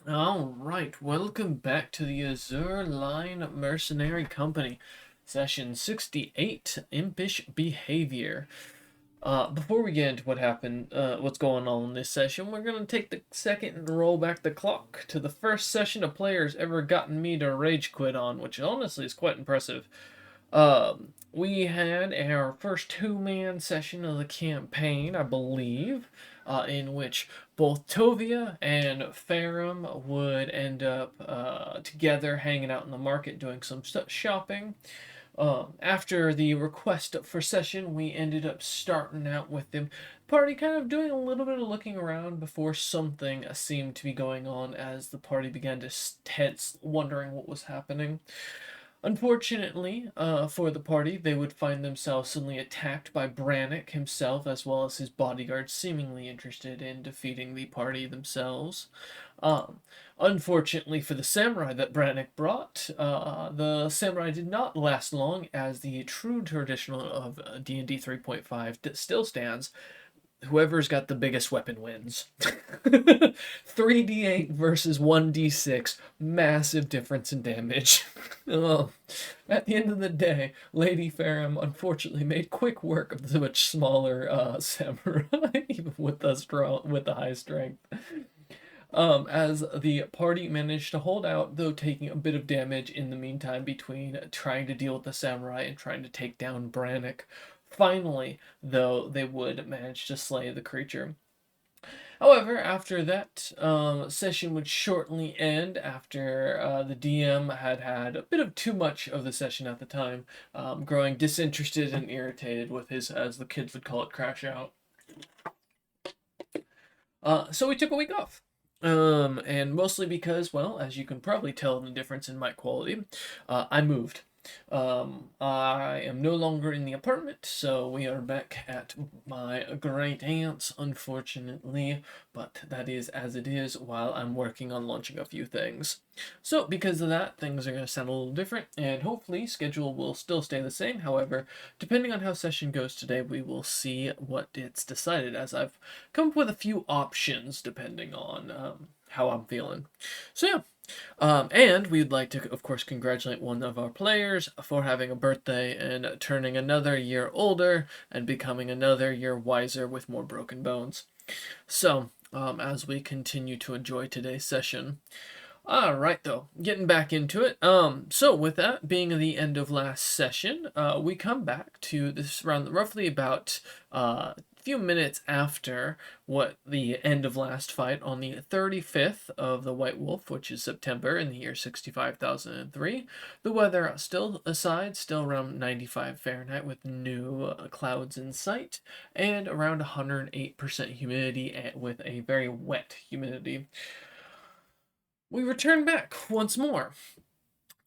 Alright, welcome back to the Azure Line Mercenary Company, session 68, Impish Behavior. Before we get into what's going on in this session, we're gonna take the second and roll back the clock to the first session a player's ever gotten me to rage quit on, which honestly is quite impressive. We had our first two-man session of the campaign, I believe, in which both Tovia and Farum would end up together hanging out in the market doing some shopping. After the request for session, we ended up starting out with the party kind of doing a little bit of looking around before something seemed to be going on as the party began to tense, wondering what was happening. Unfortunately, for the party, they would find themselves suddenly attacked by Brannick himself, as well as his bodyguards, seemingly interested in defeating the party themselves. Um, Unfortunately for the samurai that Brannick brought, the samurai did not last long, as the true traditional of D&D 3.5 still stands. Whoever's got the biggest weapon wins. 3d8 versus 1d6, massive difference in damage. Oh, at the end of the day, Lady Farum unfortunately made quick work of the much smaller samurai, even with the high strength. As the party managed to hold out, though taking a bit of damage in the meantime between trying to deal with the samurai and trying to take down Brannick. Finally, though, they would manage to slay the creature. However, after that session would shortly end after the DM had a bit of too much of the session at the time, growing disinterested and irritated with his, as the kids would call it, crash out. So we took a week off. And mostly because, well, as you can probably tell the difference in mic quality, I moved. I am no longer in the apartment, so we are back at my great aunt's, unfortunately, but that is as it is while I'm working on launching a few things. So, because of that, things are going to sound a little different, and hopefully, schedule will still stay the same. However, depending on how session goes today, we will see what it's decided, as I've come up with a few options depending on how I'm feeling. So, yeah. And we'd like to, of course, congratulate one of our players for having a birthday and turning another year older and becoming another year wiser with more broken bones. So, as we continue to enjoy today's session. Alright, though, getting back into it. So with that being the end of last session, we come back to this around roughly about few minutes after what the end of last fight on the 35th of the White Wolf, which is September in the year 65,003. The weather still aside, still around 95 Fahrenheit with no clouds in sight, and around 108% humidity with a very wet humidity. We return back once more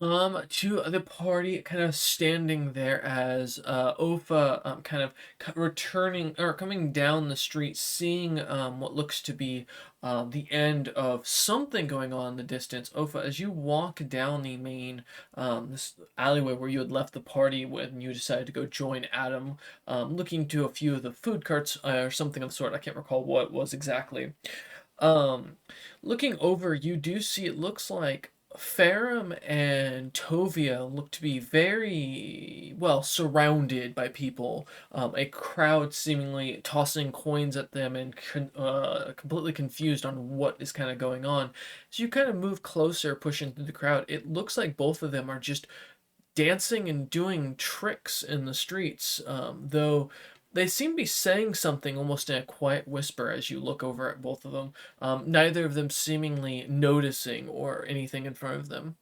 to the party kind of standing there as Ofa kind of returning or coming down the street, seeing what looks to be the end of something going on in the distance. Ofa, as you walk down the main this alleyway where you had left the party when you decided to go join Adam, looking to a few of the food carts or something of the sort. I can't recall what it was exactly. Um, Looking over, you do see it looks like Farum and Tovia look to be very well surrounded by people. A crowd seemingly tossing coins at them and completely confused on what is kind of going on. As you kind of move closer, pushing through the crowd, it looks like both of them are just dancing and doing tricks in the streets, though they seem to be saying something almost in a quiet whisper as you look over at both of them, neither of them seemingly noticing or anything in front of them.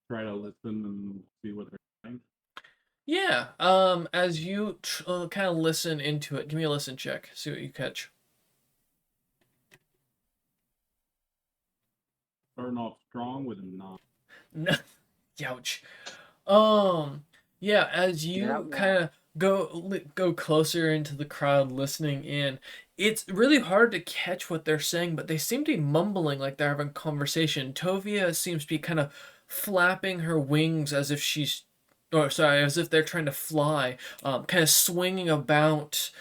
Try to listen and see what they're saying. Yeah, as you kind of listen into it, give me a listen check, see what you catch. Starting off strong with a 9. Youch. Um, yeah, as Yeah, you well, kind of go closer into the crowd listening in, it's really hard to catch what they're saying, but they seem to be mumbling like they're having a conversation. Tovia seems to be kind of flapping her wings as if she's or sorry, as if they're trying to fly, kind of swinging about.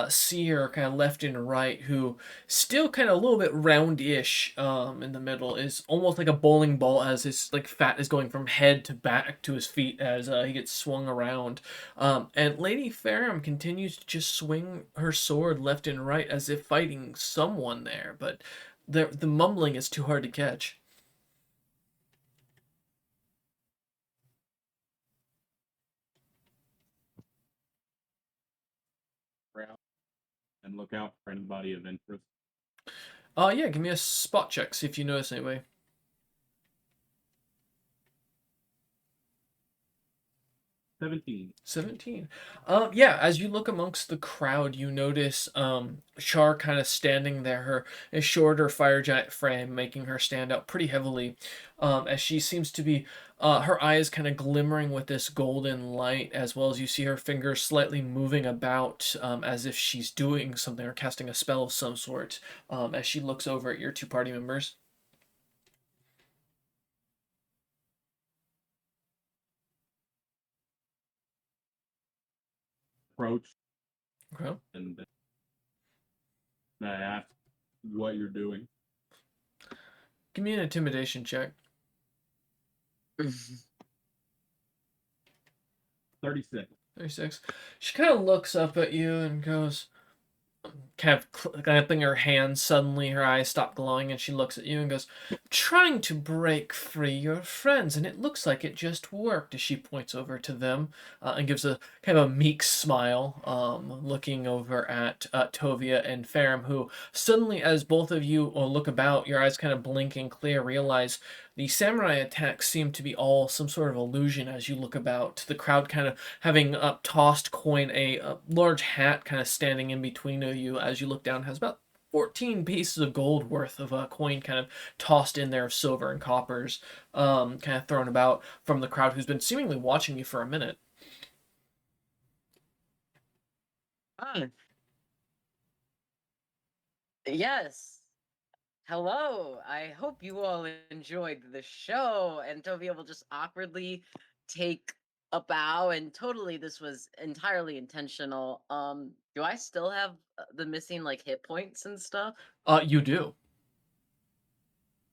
Seer kind of left and right, who still kind of a little bit roundish in the middle, is almost like a bowling ball as his like fat is going from head to back to his feet as he gets swung around. And Lady Ferrum continues to just swing her sword left and right as if fighting someone there, but the mumbling is too hard to catch. Around and look out for anybody of interest. Yeah, give me a spot check, see if you notice anybody. 17. 17. Yeah, as you look amongst the crowd, you notice Char kind of standing there, her a shorter fire giant frame making her stand out pretty heavily, as she seems to be, her eyes kind of glimmering with this golden light, as well as you see her fingers slightly moving about, as if she's doing something or casting a spell of some sort, as she looks over at your two party members. Approach Okay. and I ask what you're doing. Give me an intimidation check. 36. 36. She kind of looks up at you and goes, kind of clapping her hands. Suddenly her eyes stop glowing and she looks at you and goes, trying to break free your friends, and it looks like it just worked, as she points over to them, and gives a kind of a meek smile, looking over at Tovia and Ferrum, who suddenly, as both of you look about, your eyes kind of blinking clear, realize the samurai attacks seem to be all some sort of illusion. As you look about, the crowd kind of having tossed coin, a large hat kind of standing in between of you. As you look down, has about 14 pieces of gold worth of coin kind of tossed in there of silver and coppers, kind of thrown about from the crowd who's been seemingly watching you for a minute. Ah, yes. Hello. I hope you all enjoyed the show. And Tovia will just awkwardly take a bow, and totally this was entirely intentional. Do I still have the missing like hit points and stuff? You do.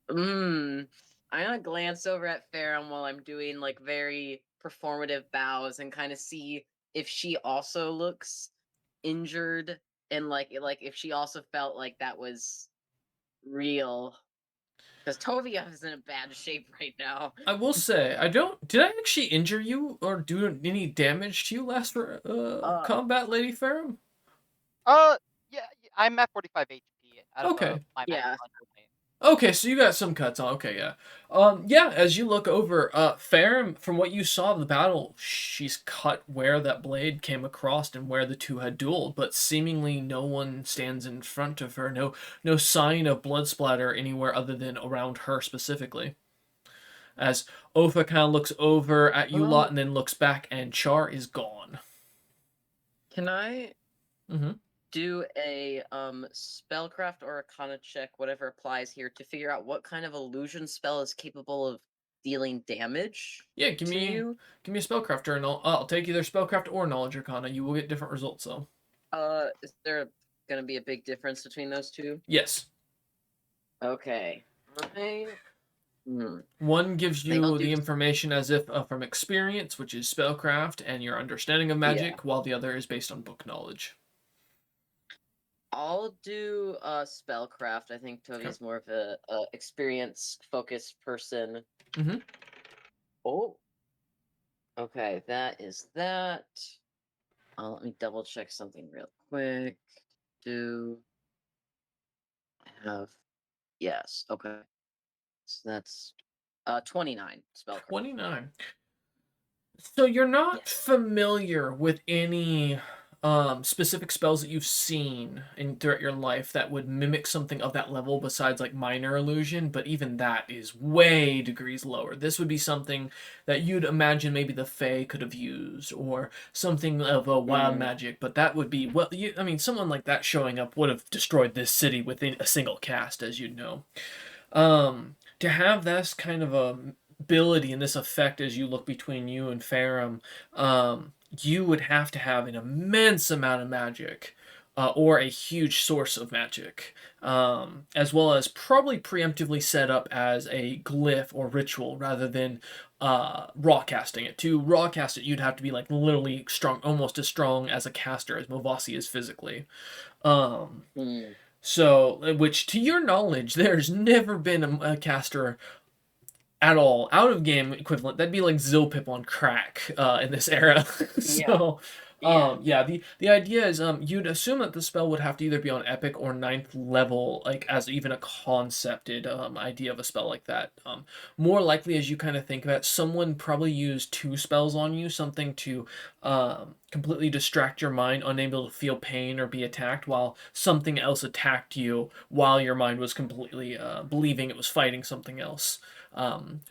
I'm gonna glance over at Farron while I'm doing like very performative bows and kind of see if she also looks injured, and like if she also felt like that was real, because Tovia is in a bad shape right now. I will say, I don't. Did I actually injure you or do any damage to you last Uh, combat, Lady Ferrum? Uh, yeah, I'm at 45 HP out of Okay. my max yeah. 100 lane. Okay, so you got some cuts on. Okay, yeah. Yeah, as you look over, Ferrum, from what you saw of the battle, she's cut where that blade came across and where the two had dueled, but seemingly no one stands in front of her. No sign of blood splatter anywhere other than around her specifically. As Ofa kind of looks over at you lot and then looks back, and Char is gone. Can I Mm-hmm. do a spellcraft or arcana check, whatever applies here, to figure out what kind of illusion spell is capable of dealing damage Yeah, to you? give me a spellcraft or I'll take either spellcraft or knowledge arcana. You will get different results though. Is there gonna be a big difference between those two? Yes. Okay. One gives think I'll you the do- information as if from experience, which is spellcraft and your understanding of magic, Yeah. while the other is based on book knowledge. I'll do spellcraft. I think Toby's more of a experience focused person. Mhm. Oh. Okay, that is that. Let me double check something real quick. Do I have yes, okay. So that's 29 spellcraft. 29. So you're not Yes. familiar with any specific spells that you've seen throughout your life that would mimic something of that level besides like minor illusion, but even that is way degrees lower. This would be something that you'd imagine maybe the Fae could have used or something of a wild magic, but that would be, well, I mean, someone like that showing up would have destroyed this city within a single cast, as you'd know. To have this kind of a ability and this effect as you look between you and Farum, you would have to have an immense amount of magic, or a huge source of magic, as well as probably preemptively set up as a glyph or ritual rather than raw casting it. To raw cast it, you'd have to be like literally strong, almost as strong as a caster as Movasi is physically. Um, Mm. so, which to your knowledge, there's never been a caster at all out of game equivalent. That'd be like Zilpip on crack in this era. So Yeah. yeah, the idea is you'd assume that the spell would have to either be on epic or ninth level, like as even a concepted idea of a spell like that. More likely, as you kind of think of it, someone probably used two spells on you, something to completely distract your mind, unable to feel pain or be attacked, while something else attacked you while your mind was completely believing it was fighting something else.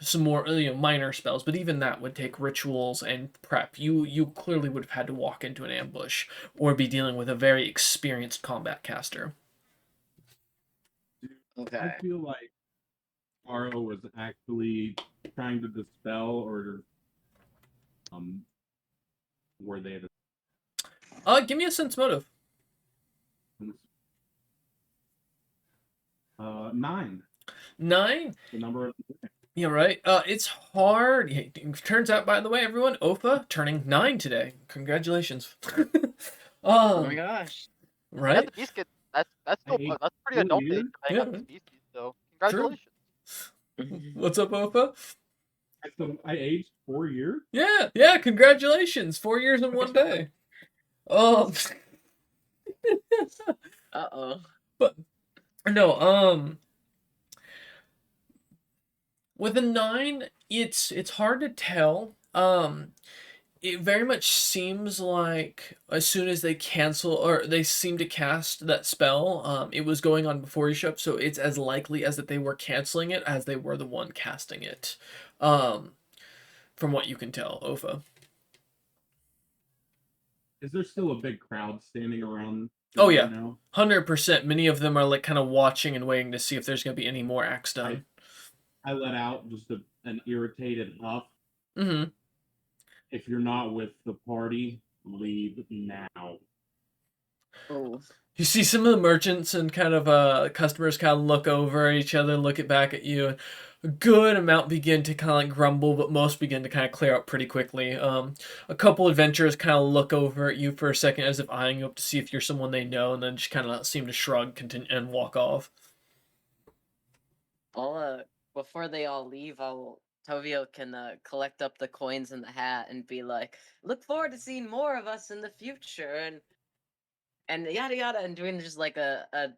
Some more minor spells, but even that would take rituals and prep. You clearly would have had to walk into an ambush or be dealing with a very experienced combat caster. Okay. I feel like Aro was actually trying to dispel, or were they Give me a sense motive. 9? 9. The number of Yeah, right. It's hard. It turns out, by the way, everyone, Ofa turning 9 today. Congratulations. Oh my um, gosh. Yeah, right? the beast kid. That's I still ate that's pretty 4 adult age years. depending Yeah, on the species. So true. congratulations. What's up, Ofa? I aged 4 years. Yeah, congratulations. 4 years in one day. Um, Uh-oh. but no, with a 9, it's hard to tell. It very much seems like as soon as they cancel or they seem to cast that spell, it was going on before you show up, so it's as likely as that they were canceling it as they were the one casting it. Um, from what you can tell, Ofa. Is there still a big crowd standing around Oh right yeah, now? 100%. Many of them are like kind of watching and waiting to see if there's gonna be any more acts done. I let out just an irritated huff. Mm-hmm. If you're not with the party, leave now. Oh. You see some of the merchants and kind of customers kind of look over at each other and look it back at you. A good amount begin to kind of like grumble, but most begin to kind of clear up pretty quickly. A couple adventurers kind of look over at you for a second as if eyeing you up to see if you're someone they know, and then just kind of seem to shrug, continue, and walk off. I'll before they all leave, Tovio can collect up the coins in the hat and be like, "Look forward to seeing more of us in the future," and yada yada, and doing just like a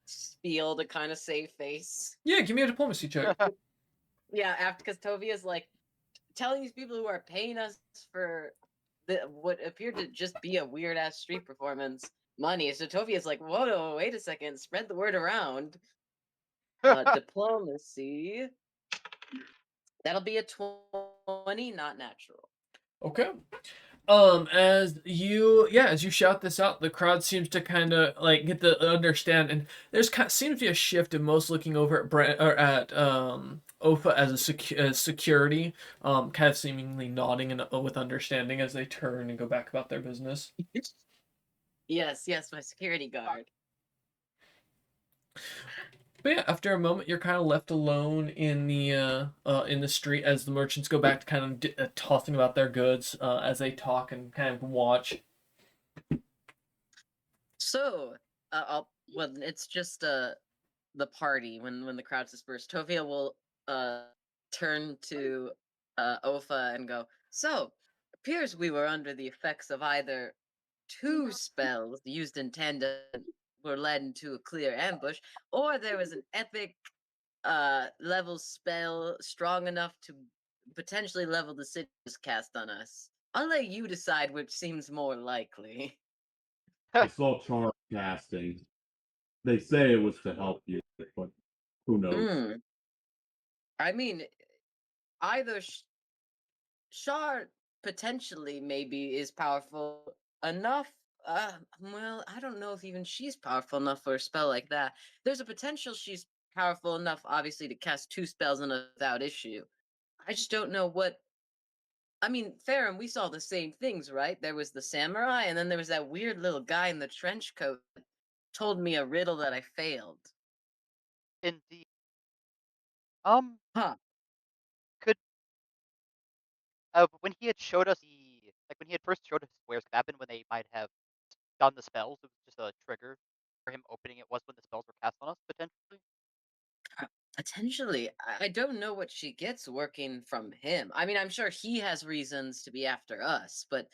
spiel to kind of save face. Yeah, give me a diplomacy check. Yeah, after because Tovia's like telling these people who are paying us for what appeared to just be a weird ass street performance money. So Tovia's like, "Whoa, no, wait a second, spread the word around." Diplomacy. That'll be a 20, not natural. Okay. As you shout this out, the crowd seems to kind of like get the understand, and there's seems to be a shift in most looking over at Ofa as as security, kind of seemingly nodding and with understanding as they turn and go back about their business. Yes, yes, my security guard. But yeah, after a moment, you're kind of left alone in the street as the merchants go back to kind of tossing about their goods as they talk and kind of watch. So, well, it's just the party when the crowd's dispersed. Tovia will turn to Ofa and go, "So, appears we were under the effects of either two spells used in tandem were led into a clear ambush, or there was an epic level spell strong enough to potentially level the city was cast on us. I'll let you decide which seems more likely." I saw charm casting. They say it was to help you, but who knows? I mean, either Shard potentially maybe is powerful enough. Well, I don't know if even she's powerful enough for a spell like that. There's a potential she's powerful enough, obviously, to cast two spells in without issue. I just don't know what. I mean, Farron, we saw the same things, right? There was the samurai, and then there was that weird little guy in the trench coat that told me a riddle that I failed. Indeed. Huh. Could when he had showed us when he had first showed us squares, could that have been when they might have done the spells? It was just a trigger for him opening it was when the spells were cast on us, potentially? Potentially. I don't know what she gets working from him. I mean, I'm sure he has reasons to be after us, but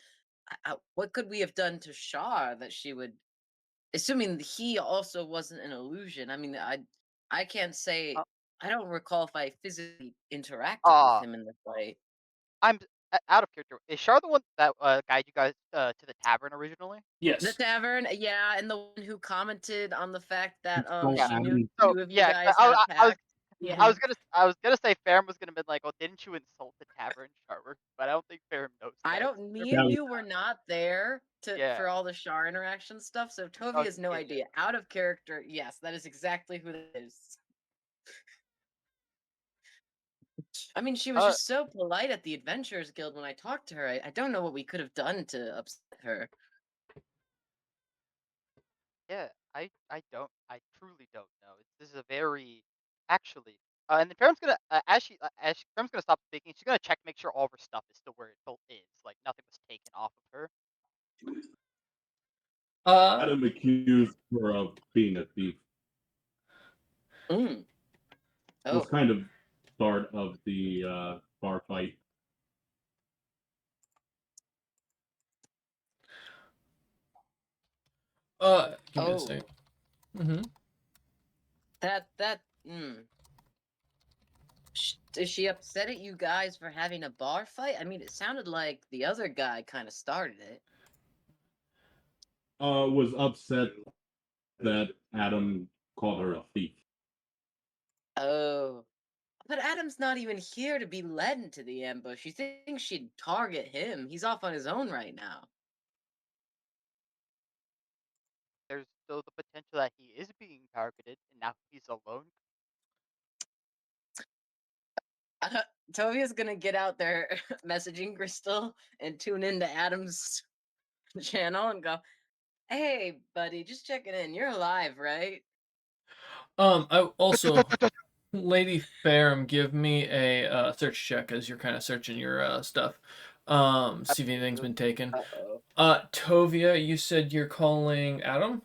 what could we have done to Shar that she would. Assuming he also wasn't an illusion. I mean, I can't say. Uh, I don't recall if I physically interacted with uh, him in this way. I'm out of character. Is Shar the one that guided you guys to the tavern originally? The Yes. tavern, yeah, and the one who commented on the fact that So Yeah. she knew Adam, So two of you yeah, guys had a pact. I Yeah. was gonna say Ferrum was gonna be like, "Oh, didn't you insult the tavern, Sharver?" But I don't think Ferrum knows I that. don't. Me that and was you were not there to Yeah. for all the Shar interaction stuff, so Tovi Oh, has no yeah, yeah. idea. Out of character, yes, that is exactly who that is. I mean, she was Uh, just so polite at the Adventurers Guild when I talked to her. I don't know what we could have done to upset her. yeah. I truly don't know. This is a very actually. And then Ferrum's gonna as Ferrum's gonna stop speaking. She's gonna check, make sure all of her stuff is still where it is, like nothing was taken off of her. Uh, Adam accused her of being a thief. Mm. Was Oh. kind of start of the bar fight. give me a Oh. second. Mm-hmm. That. Is she upset at you guys for having a bar fight? I mean, it sounded like the other guy kind of started it. Was upset that Adam called her a thief. Oh. But Adam's not even here to be led into the ambush. You think she'd target him? He's off on his own right now. There's still the potential that he is being targeted, and now he's alone. Tovia's gonna get out their messaging crystal and tune into Adam's channel and go, "Hey, buddy, just checking in. You're alive, right?" I also, Lady Ferrum, give me a search check as you're kind of searching your stuff. See if anything's been taken. Uh-oh. Tovia, you said you're calling Adam?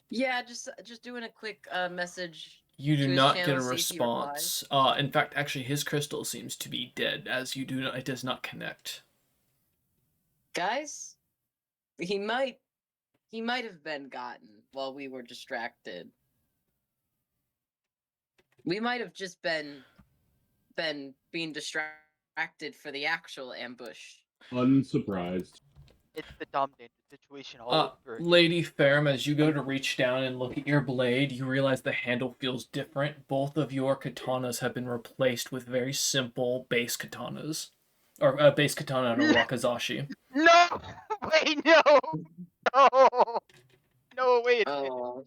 Yeah, just doing a quick message You do to his not get channel, a see if he replies. response. In fact, actually, his crystal seems to be dead, as you do not, it does not connect. Guys, he might have been gotten while we were distracted. We might have just been being distracted for the actual ambush. Unsurprised. It's the Dom Danger situation all over again. Lady Ferrum, as you go to reach down and look at your blade, you realize the handle feels different. Both of your katanas have been replaced with very simple base katanas. Or a base katana and a wakizashi. No! Wait, no! No! No, wait. Oh,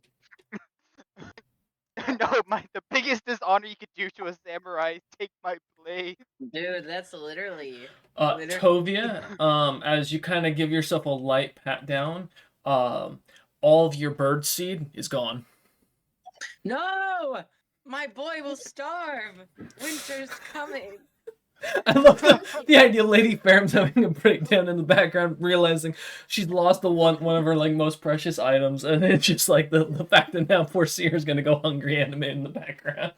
No, the biggest dishonor you could do to a samurai is take my blade. dude, that's literally. Tovia, as you kind of give yourself a light pat down, all of your bird seed is gone. No! My boy will starve! Winter's coming! I love the idea Lady Ferrum's having a breakdown in the background, realizing she's lost one of her like most precious items, and it's just like the fact that now poor Seer's gonna go hungry animated in the background,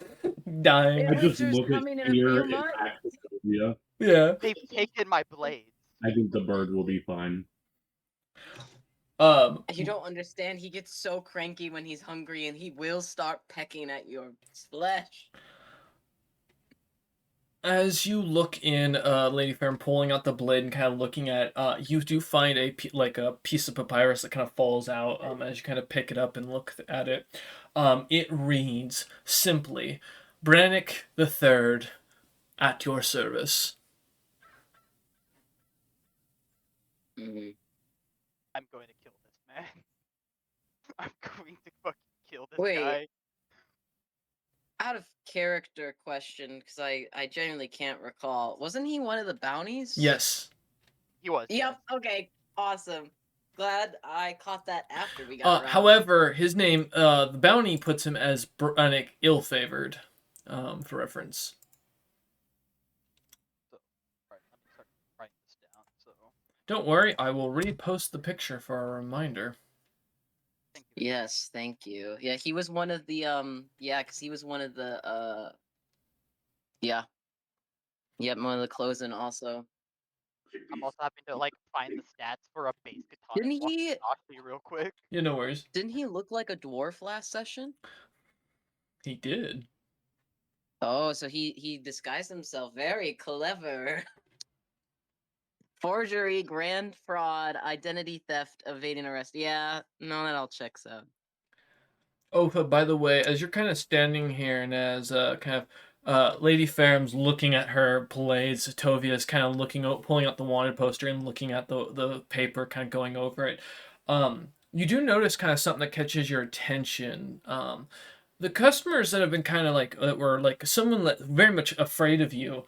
dying. I just Winter's look at coming in a here few and months. back to Sylvia. Yeah. They've taken my blades. I think the bird will be fine. You don't understand. He gets so cranky when he's hungry, and he will start pecking at your flesh. As you look in, Lady Ferrum pulling out the blade and kind of looking at, you do find a piece of papyrus that kind of falls out. As you kind of pick it up and look at it, it reads simply, "Brannick the Third, at your service." Mm-hmm. I'm going to kill this man. I'm going to fucking kill this Wait. guy. Out of character question, because I genuinely can't recall. Wasn't he one of the bounties? Yes. He was. Yep. Yes. Okay. Awesome. Glad I caught that after we got robbed. However, his name, the bounty puts him as ill-favored, for reference. So, all right, let me start writing this down. So, Don't worry, I will repost the picture for a reminder. thank you. Yes, thank you. Yeah, he was one of the yeah, because he was one of the yeah. Yep, one of the closing also. I'm also having to like find the stats for a base katana Didn't he Wakizashi real quick. Yeah, no worries. didn't he look like a dwarf last session? He did. Oh, so he disguised himself. Very clever. Forgery, grand fraud, identity theft, evading arrest. Yeah, no, that all checks out. Oh, but by the way, as you're kind of standing here and as Lady Fairham's looking at her blades, Tovia's kind of pulling out the wanted poster and looking at the paper, kind of going over it. You do notice kind of something that catches your attention. The customers that have been kind of like that were like someone that very much afraid of you,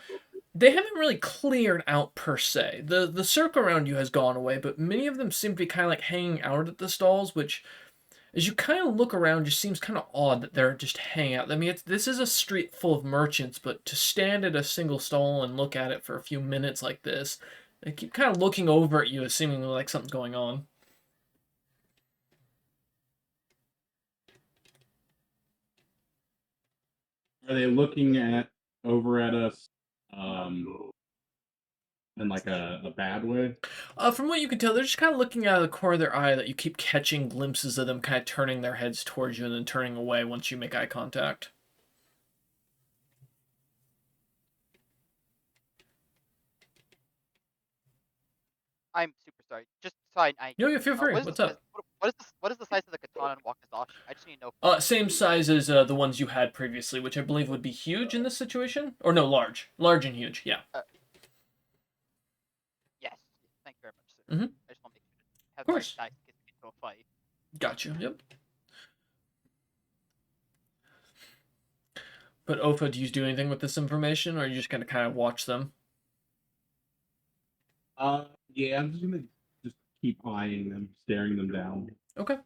they haven't really cleared out per se. The circle around you has gone away, but many of them seem to be kind of like hanging out at the stalls, which as you kind of look around, just seems kind of odd that they're just hanging out. I mean, this is a street full of merchants, but to stand at a single stall and look at it for a few minutes like this, they keep kind of looking over at you as seemingly like something's going on. Are they looking over at us in like a bad way? From what you can tell, they're just kind of looking out of the corner of their eye that you keep catching glimpses of them kind of turning their heads towards you and then turning away once you make eye contact. I'm super sorry. Just so I Yo, yeah, feel free. what is What's the size? up? What is the size of the katana and Wakizashi? I just need to know. Same size as the ones you had previously, which I believe would be huge in this situation. Or no, large. Large and huge, yeah. Yes. Thank you very much, sir. Mhm. I just want to make sure to have Of the right course. size in case we get into a fight. Gotcha, yep. But Ofa, do you do anything with this information, or are you just gonna kind of watch them? Yeah, I'm just gonna just keep eyeing them, staring them down. Okay.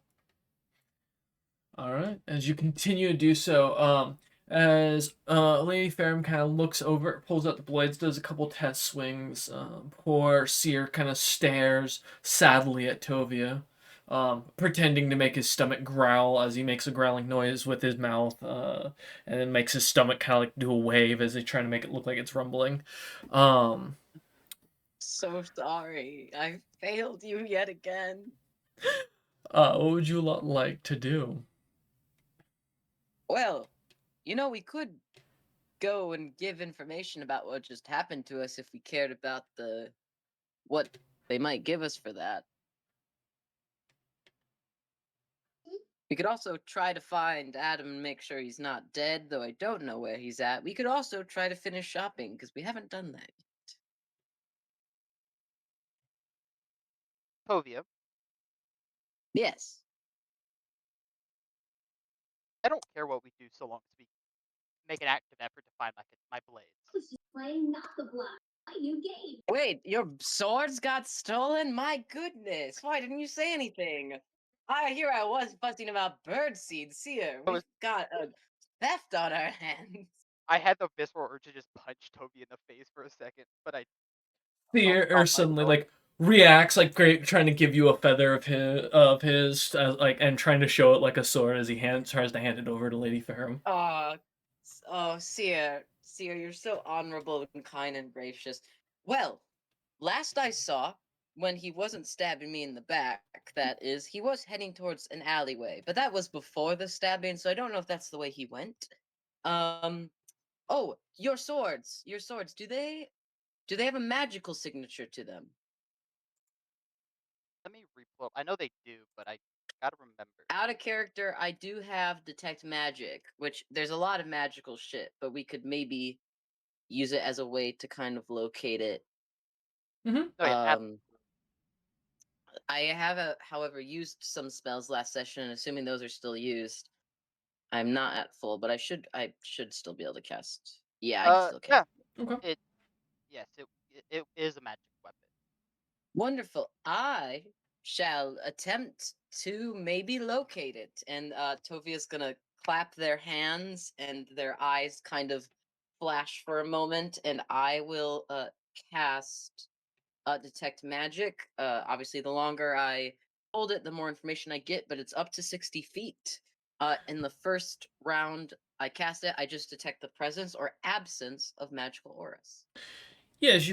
All right. As you continue to do so, as Lady Ferrum kind of looks over, pulls out the blades, does a couple test swings. Poor Seer kind of stares sadly at Tovia, pretending to make his stomach growl as he makes a growling noise with his mouth, and then makes his stomach kind of like do a wave as he's trying to make it look like it's rumbling. So sorry. I failed you yet again. What would you like to do? Well, we could go and give information about what just happened to us if we cared about what they might give us for that. We could also try to find Adam and make sure he's not dead, though I don't know where he's at. We could also try to finish shopping, because we haven't done that yet. Tovia, Yes. I don't care what we do so long as we make an active effort to find my blades. Playing knock the block. You game. Wait, your swords got stolen? My goodness. Why didn't you say anything? Here I was fussing about birdseed. See here, we've got a theft on our hands. I had the visceral urge to just punch Toby in the face for a second, but I Seer stopped suddenly myself. like reacts like great, trying to give you a feather of his like and trying to show it like a sword as he tries to hand it over to Lady Ferrum. Oh, Seer, you're so honorable and kind and gracious. Well, last I saw, when he wasn't stabbing me in the back, that is, he was heading towards an alleyway, but that was before the stabbing, so I don't know if that's the way he went. Oh, your swords, do they have a magical signature to them? Let me repull. I know they do, but I gotta remember. Out of character, I do have detect magic, which there's a lot of magical shit, but we could maybe use it as a way to kind of locate it. Mm-hmm. Oh yeah, I have, however, used some spells last session, assuming those are still used. I'm not at full, but I should still be able to cast. Yeah, I can still Yeah. cast. Okay. Yes, it is a magic weapon. Wonderful. I shall attempt to maybe locate it. And Tovia's gonna clap their hands and their eyes kind of flash for a moment, and I will cast detect magic. Obviously, the longer I hold it, the more information I get, but it's up to 60 feet. In the first round I cast it, I just detect the presence or absence of magical auras. Yeah, as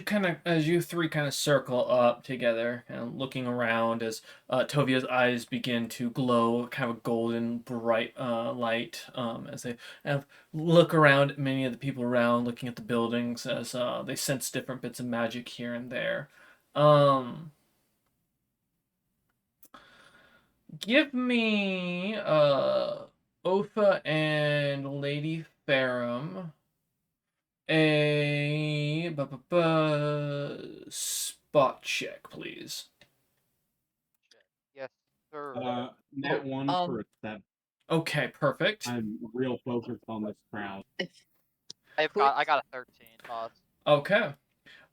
you three kind of circle up together and looking around as Tovia's eyes begin to glow, kind of a golden bright light as they kind of look around at many of the people around, looking at the buildings as they sense different bits of magic here and there. Um, Give me Opha and Lady Farum a spot check, please. Yes, sir. Net one Um, for a 7. Okay, perfect. I'm real focused on this crowd. I quick. got a 13, boss. Okay.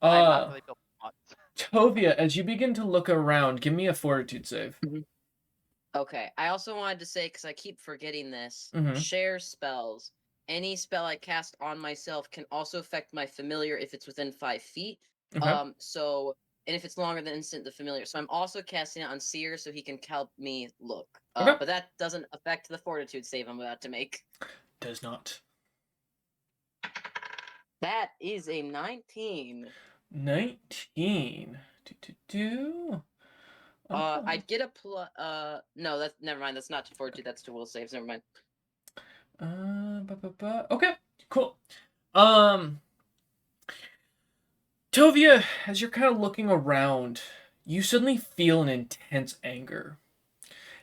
I'm not really built much. Tovia, as you begin to look around, give me a fortitude save. Okay. I also wanted to say, because I keep forgetting this, Mhm. share spells. Any spell I cast on myself can also affect my familiar if it's within 5 feet. Okay. And if it's longer than instant the familiar. So I'm also casting it on Seer so he can help me look. Okay. But that doesn't affect the fortitude save I'm about to make. Does not. That is a 19. 19. Do. I'd get a plus. No, that's never mind. That's not to fortitude. That's to will saves. Never mind. Okay, cool. Tovia, as you're kind of looking around, you suddenly feel an intense anger.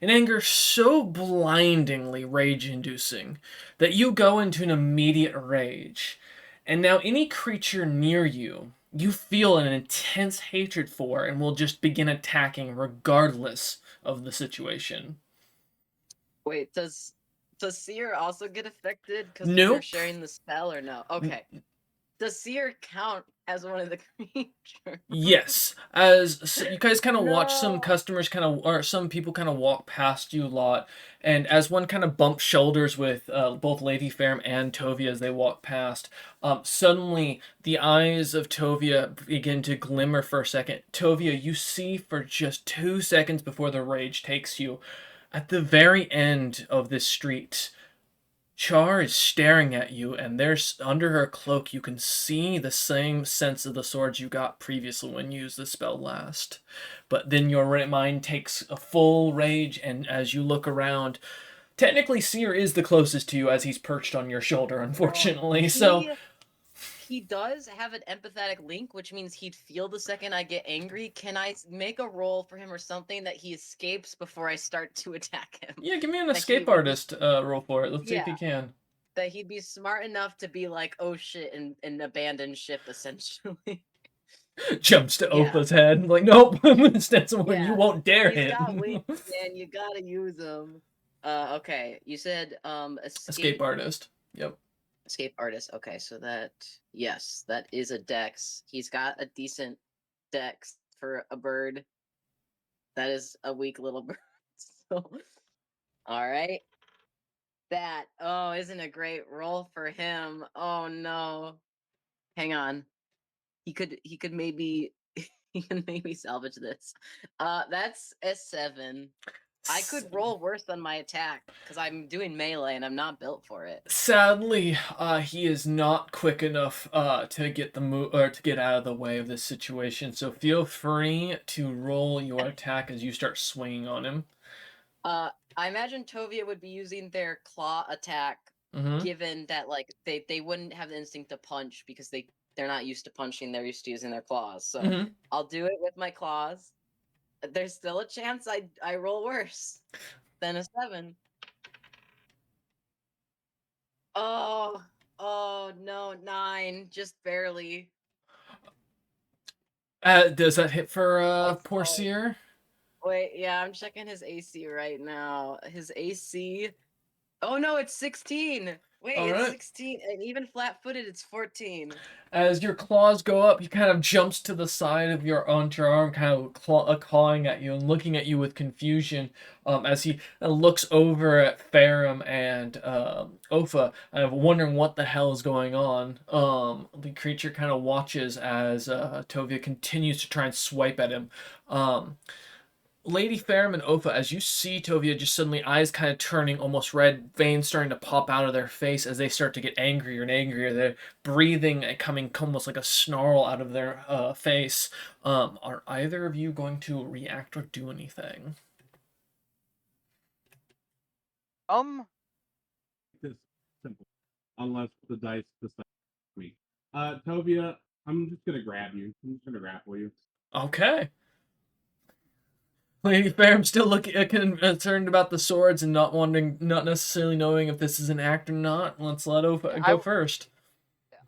An anger so blindingly rage inducing that you go into an immediate rage. And now, any creature near you, you feel an intense hatred for and will just begin attacking regardless of the situation. Wait, does Seer also get affected because we're Nope. sharing the spell or no? Okay. Does Seer count as one of the creatures? Yes, as you guys kind of watch some No. customers kind of, or some people kind of walk past you a lot, and as one kind of bumps shoulders with both Lady Farum and Tovia as they walk past, suddenly the eyes of Tovia begin to glimmer for a second. Tovia, you see for just 2 seconds before the rage takes you, at the very end of this street, Char is staring at you, and there's under her cloak you can see the same sense of the swords you got previously when you used the spell last. But then your mind takes a full rage, and as you look around, technically Seer is the closest to you as he's perched on your shoulder, unfortunately. So He does have an empathetic link, which means he'd feel the second I get angry. Can I make a roll for him or something that he escapes before I start to attack him? yeah, give me an That escape would be- artist roll for it. Let's see if you Yeah. can. That he'd be smart enough to be like, oh shit, and abandon ship, essentially. Jumps to Yeah. Opa's head, like, nope, I'm gonna stand someone you Yeah. won't dare He's hit. got wings, man. You gotta use them. Okay. You said Escape artist. Yep. escape artist. Okay, so yes, that is a dex. He's got a decent dex for a bird. That is a weak little bird. So, all right. That isn't a great roll for him. Oh no. Hang on. He could maybe he can maybe salvage this. That's a 7. I could roll worse on my attack because I'm doing melee and I'm not built for it. Sadly, he is not quick enough to get the or to get out of the way of this situation. So feel free to roll your attack as you start swinging on him. I imagine Tovia would be using their claw attack, Mm-hmm. given that like they wouldn't have the instinct to punch because they're not used to punching. They're used to using their claws. So Mm-hmm. I'll do it with my claws. There's still a chance I roll worse than a 7. Oh, oh no, 9, just barely. Does that hit for Oh, poor oh. Seer? Wait, yeah, I'm checking his AC right now. His AC, Oh no, it's 16. Wait, All it's right. 16, and even flat-footed, it's 14. As your claws go up, he kind of jumps to the side of your onto your arm, kind of clawing at you and looking at you with confusion. As he looks over at Farum and Ofa, kind of wondering what the hell is going on. The creature kind of watches as Tovia continues to try and swipe at him. Lady Farum and Ofa, as you see Tovia just suddenly eyes kind of turning almost red, veins starting to pop out of their face as they start to get angrier and angrier. They're breathing and coming almost like a snarl out of their face. Are either of you going to react or do anything? It's simple. Unless the dice decide me. Tovia, I'm just gonna grab you. I'm just gonna grapple you. Okay. Lady Farum still looking concerned about the swords and not necessarily knowing if this is an act or not. Let's let Ofa go first.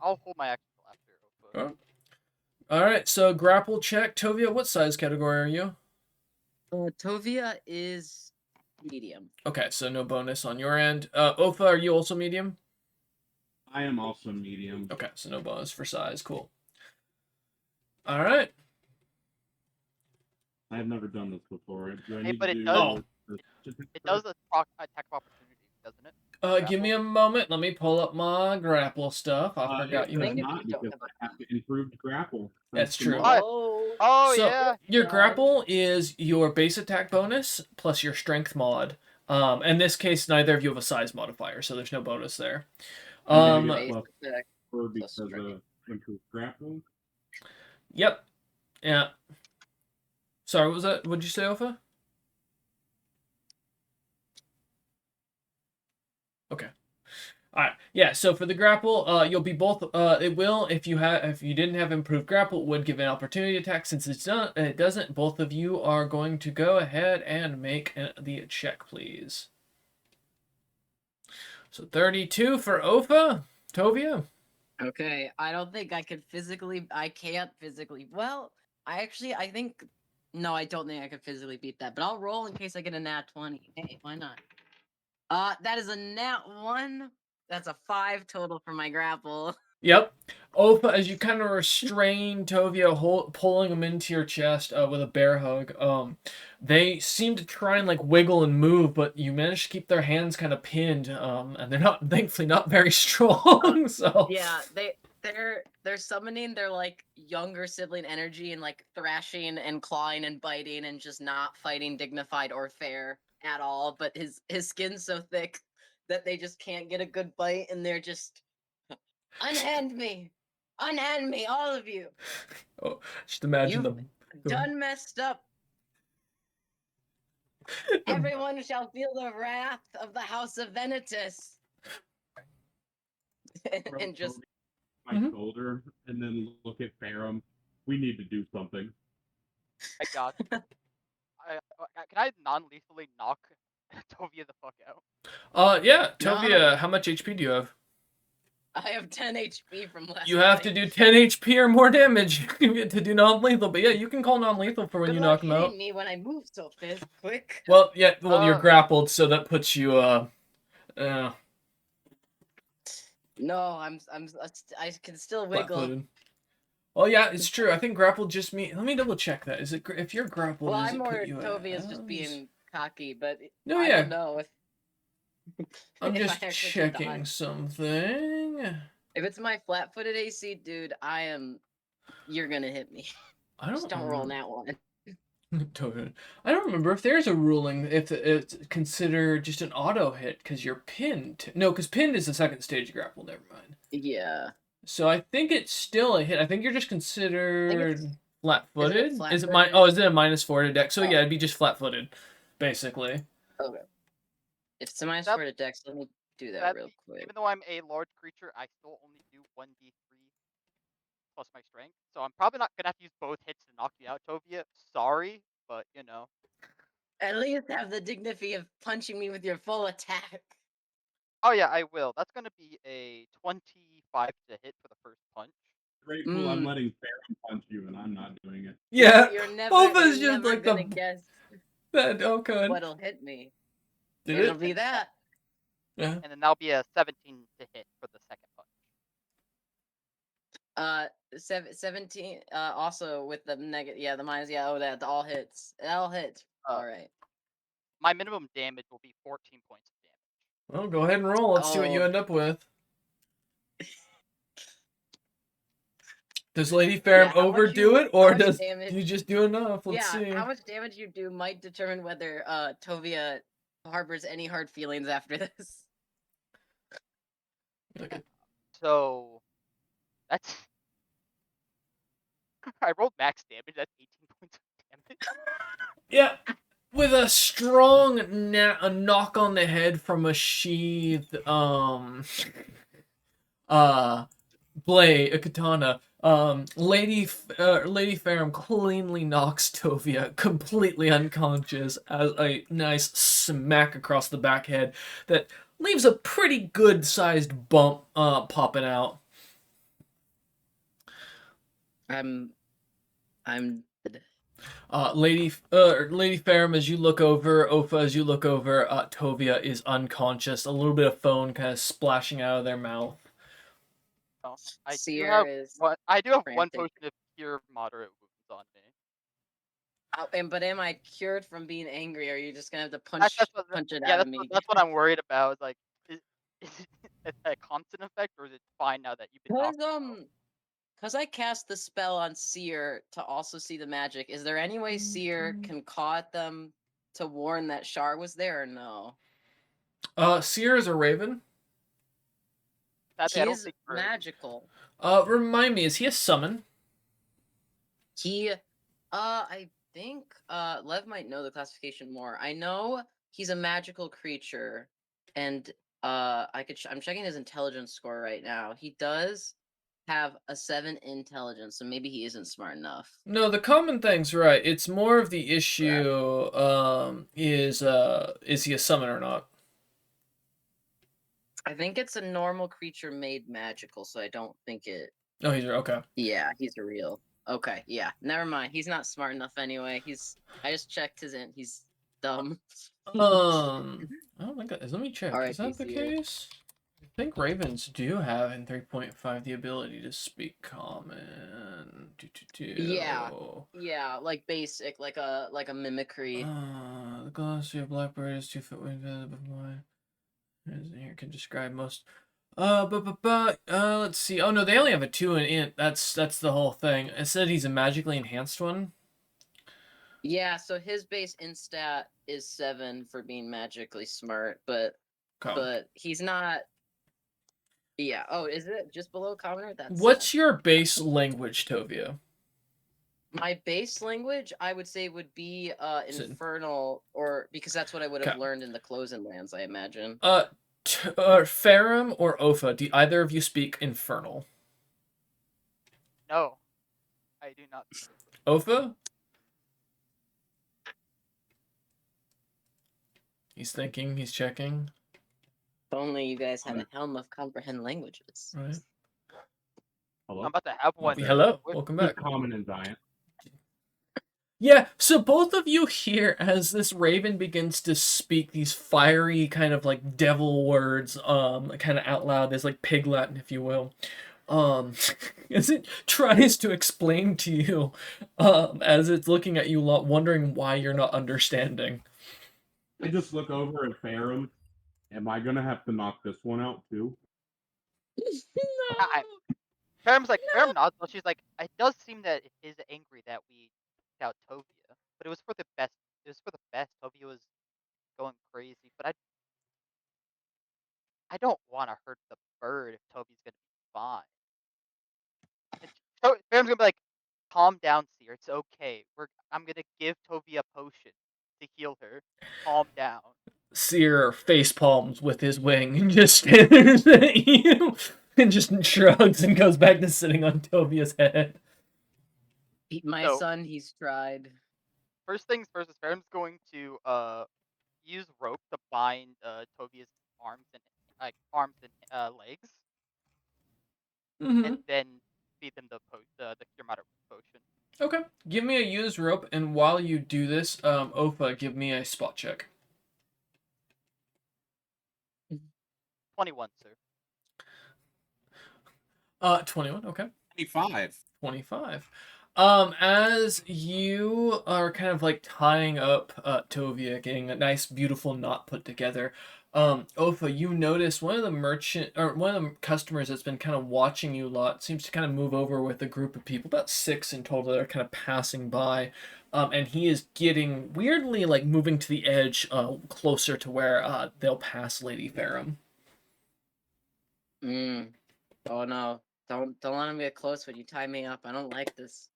I'll hold my action till after. Oh. All right, so grapple check. Tovia, what size category are you? Tovia is medium. Okay, so no bonus on your end. Ofa, are you also medium? I am also medium. Okay, so no bonus for size. Cool. All right. I have never done this before. Do I Hey, need but to it do does- the- It does attack of opportunity, doesn't it? Give me a moment. Let me pull up my grapple stuff. I forgot It you. does Think if not you don't because have I have to improve grapple. That's the true. mod. Oh, Oh So, yeah. your God. grapple is your base attack bonus plus your strength mod. In this case, neither of you have a size modifier, so there's no bonus there. I'm gonna get base plus attack. 4 because strength. of improved grapple. Yep. Yeah. Sorry, what was that? What'd you say, Ofa? Okay. All right. Yeah. So for the grapple, you'll be both. It will if you didn't have improved grapple, it would give an opportunity attack. Since it doesn't. Both of you are going to go ahead and make the check, please. So 32 for Ofa. Tovia. Okay, I don't think I can physically. I can't physically. Well, I think. No, I don't think I can physically beat that. But I'll roll in case I get a nat 20. Hey, why not? That is a nat 1. That's a 5 total for my grapple. Yep. Ofa, as you kind of restrain Tovia, pulling him into your chest with a bear hug, they seem to try and like wiggle and move, but you manage to keep their hands kind of pinned, and they're not, thankfully, not very strong. So Yeah, they're summoning their like younger sibling energy and like thrashing and clawing and biting and just not fighting dignified or fair at all. But his skin's so thick that they just can't get a good bite, and they're just unhand me, all of you. oh, just imagine You've them. done messed up. Everyone shall feel the wrath of the House of Venetus. and just my shoulder and then look at Farum. We need to do something. I got. Can I non-lethally knock Tovia the fuck out? Yeah, No. Tovia, how much HP do you have? I have 10 HP from last You have night. to do 10 HP or more damage to do non-lethal, but yeah, you can call non-lethal for when Good you luck knock him out. hitting me when I move so quick. Well, yeah, you're grappled, so that puts you, No, I can still wiggle. flat-footed. Well, yeah, it's true. I think grappled just means. Let me double check that. Is it if you're grappled? Well, does I'm it more put you Tovia's as... just being cocky, but No, I yeah. don't know if I'm if I just actually can checking dodge. something. If it's my flat-footed AC, dude, you're gonna hit me. I Just don't roll that one. I don't remember if there's a ruling if it's considered just an auto hit because you're pinned. No, because pinned is the second stage grapple. Never mind. Yeah. So I think it's still a hit. I think you're just considered flat-footed. Is it flat-footed? Oh, is it a -4 to dex? So Oh. yeah, it'd be just flat-footed, basically. Okay. If it's a minus That- 4 to dex, let me do that real quick. Even though I'm a large creature, I still only do 1d3 plus my strength. So I'm probably not gonna have to use both hits to knock you out, Tovia. Sorry, but you know. At least have the dignity of punching me with your full attack. Oh yeah, I will. That's gonna be a 25 to hit for the first punch. Grateful I'm letting Farum punch you and I'm not doing it. Yeah, You're never, Boba's you're just never like gonna the guess that. Oh, good. what'll hit me. Did It'll it? be that. Yeah. and then that'll be a 17 to hit for the second punch. 17. Also with the negative. Yeah, the minus. Yeah. Oh, that all hits. It all hits. Uh, All right. My minimum damage will be 14 points of damage. Well, go ahead and roll. Let's see what you Oh. end up with. Does Lady Ferrum how much overdo it, or much do damage? you just do enough? Let's Yeah, see. how much damage you do might determine whether Tovia harbors any hard feelings after this. Okay. So that's I rolled max damage. That's 18 points of damage. Yeah, with a strong a knock on the head from a sheathed blade, a katana. Lady Ferrum cleanly knocks Tovia completely unconscious as a nice smack across the back head that leaves a pretty good sized bump popping out. I'm dead. Lady Ferrum, as you look over, Ofa, as you look over, Tovia is unconscious. A little bit of foam kind of splashing out of their mouth. Oh, I do Seer have is one. I do have one frantic. potion of cure moderate wounds on me. But am I cured from being angry? Or are you just gonna have to That's punch it yeah. out of me? That's what I'm worried about. Like, is it a constant effect, or is it fine now that you've been knocked out? Cause I cast the spell on Seer to also see the magic. Is there any way Seer can caw at them to warn that Shar was there or no? Seer is a raven. Sadly, I He don't is think magical. Remind me, is he a summon? He I think Lev might know the classification more. I know he's a magical creature, and I'm checking his intelligence score right now. He does have a 7 intelligence, so maybe he isn't smart enough. No, the common thing's right. It's more of the issue, is he a summon or not? I think it's a normal creature made magical, so I don't think it. Oh, he's okay. Yeah, he's a real. Okay, yeah. Never mind. He's not smart enough anyway. I just checked his int. He's dumb. I don't think that is. Let me check. Is R.I.P. that the Seer. case? I think ravens do have in 3.5 the ability to speak common. Yeah, yeah, like basic, like a mimicry. The glossy of blackbird is 2 foot wing. Here can describe most. Let's see. Oh no, they only have a 2 in int. That's the whole thing. It said he's a magically enhanced one. Yeah, so his base instat is 7 for being magically smart, but he's not. Yeah. Oh, is it just below commoner? That's What's your base language, Tovia? my base language. I would say would be infernal, or because that's what I would have learned in the closing lands. I imagine. Ferrum or Ofa, do either of you speak infernal? No, I do not. Ofa? He's thinking, he's checking. If only you guys had a helm of comprehend languages. Right. Hello? I'm about to have one. Hello, welcome back. Just common and giant. Yeah, so both of you hear as this raven begins to speak these fiery kind of like devil words, kind of out loud. There's like pig Latin, if you will. As it tries to explain to you, as it's looking at you, wondering why you're not understanding. I just look over at Ferrum. Am I gonna have to knock this one out too? No. Ferrum No. nods. But she's like, it does seem that it is angry that we took out Tovia, but it was for the best. It was for the best. Tovia was going crazy, but I don't want to hurt the bird if Toby's gonna be fine. So Ferrum's gonna be like, calm down, Seer. It's okay. I'm gonna give Toby a potion to heal her. Calm down. Seer face palms with his wing and just stares at you and just shrugs and goes back to sitting on Tobia's head. My son, he's tried. First things first is Ferrum's going to use rope to bind Tobia's arms and legs, and then feed them the cure moderate potion. Okay, give me a use rope, and while you do this, Ofa, give me a spot check. 21, sir. 21. Okay. 25. 25. As you are kind of like tying up Tovia, getting a nice, beautiful knot put together, Ofa, you notice one of the customers that's been kind of watching you a lot seems to kind of move over with a group of people, about 6 in total, that are kind of passing by. And he is getting weirdly like moving to the edge, closer to where they'll pass Lady Ferrum. Oh no. Don't let him get close when you tie me up. I don't like this.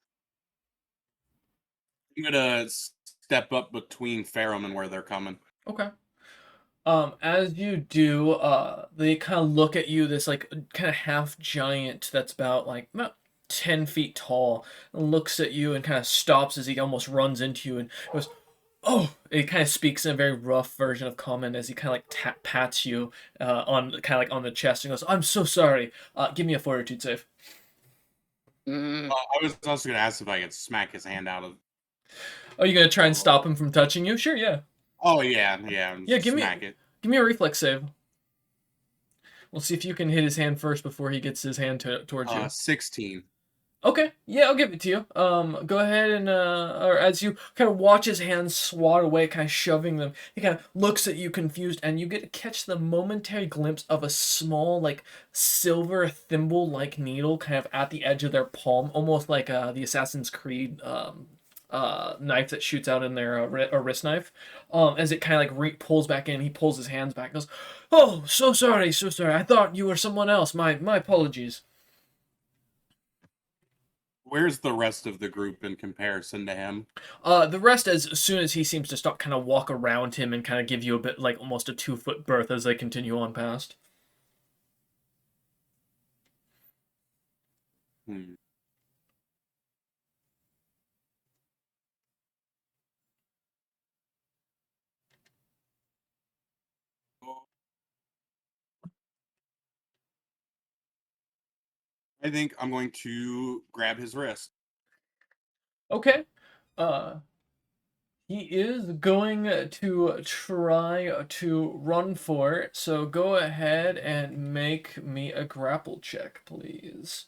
I'm gonna step up between Ferrum and where they're coming. Okay. As you do, they kind of look at you, this like kind of half giant that's about 10 feet tall, and looks at you and kind of stops as he almost runs into you and goes, "Oh!" He kind of speaks in a very rough version of common as he kind of like pats you on kind of like on the chest and goes, "I'm so sorry. Give me a fortitude save." Mm. I was also gonna ask if I could smack his hand out of. Are you gonna try and stop him from touching you? Sure, yeah. Oh yeah. Yeah, Smack it. give me a reflex save. We'll see if you can hit his hand first before he gets his hand towards you. 16. Okay, yeah, I'll give it to you. Go ahead and or as you kind of watch his hands swat away, kind of shoving them, he kind of looks at you confused, and you get to catch the momentary glimpse of a small, like silver thimble-like needle, kind of at the edge of their palm, almost like the Assassin's Creed knife that shoots out in their a wrist knife. As it kind of like pulls back in, he pulls his hands back, and goes, "Oh, so sorry, so sorry. I thought you were someone else. My apologies." Where's the rest of the group in comparison to him? The rest, as soon as he seems to stop, kind of walk around him and kind of give you a bit like almost a 2-foot berth as they continue on past. Hmm. I think I'm going to grab his wrist. Okay. He is going to try to run for it, so go ahead and make me a grapple check, please.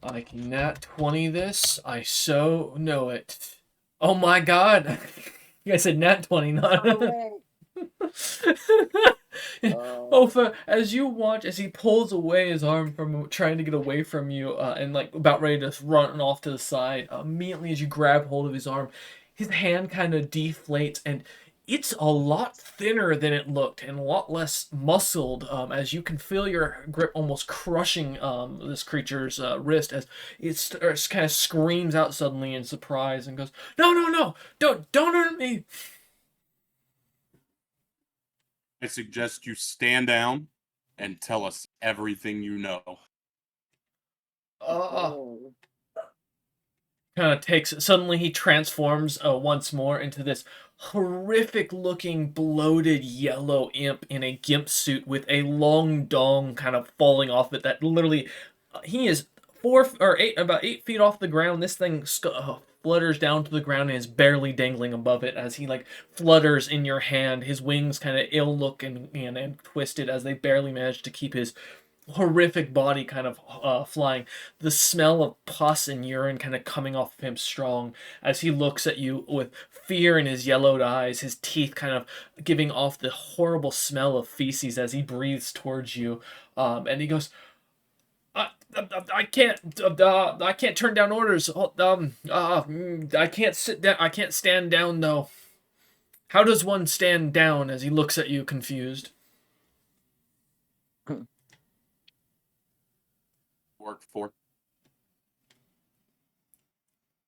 I can nat 20 this. I so know it. Oh my god! You guys said nat 20, not. Ofa, as you watch as he pulls away his arm from trying to get away from you, and like about ready to run off to the side, immediately as you grab hold of his arm, his hand kind of deflates, and it's a lot thinner than it looked and a lot less muscled, as you can feel your grip almost crushing this creature's wrist as it kind of screams out suddenly in surprise and goes, "No, no, no! Don't hurt me!" I suggest you stand down and tell us everything you know. Oh. Kind of takes suddenly he transforms once more into this horrific looking bloated yellow imp in a gimp suit with a long dong kind of falling off it that literally he is 4 or 8 about 8 feet off the ground. This thing flutters down to the ground and is barely dangling above it as he like flutters in your hand, his wings kind of ill looking and twisted as they barely manage to keep his horrific body kind of flying. The smell of pus and urine kind of coming off of him strong as he looks at you with fear in his yellowed eyes, his teeth kind of giving off the horrible smell of feces as he breathes towards you. And he goes, I can't turn down orders. I can't sit down. I can't stand down though. How does one stand down?" As he looks at you confused. Work for.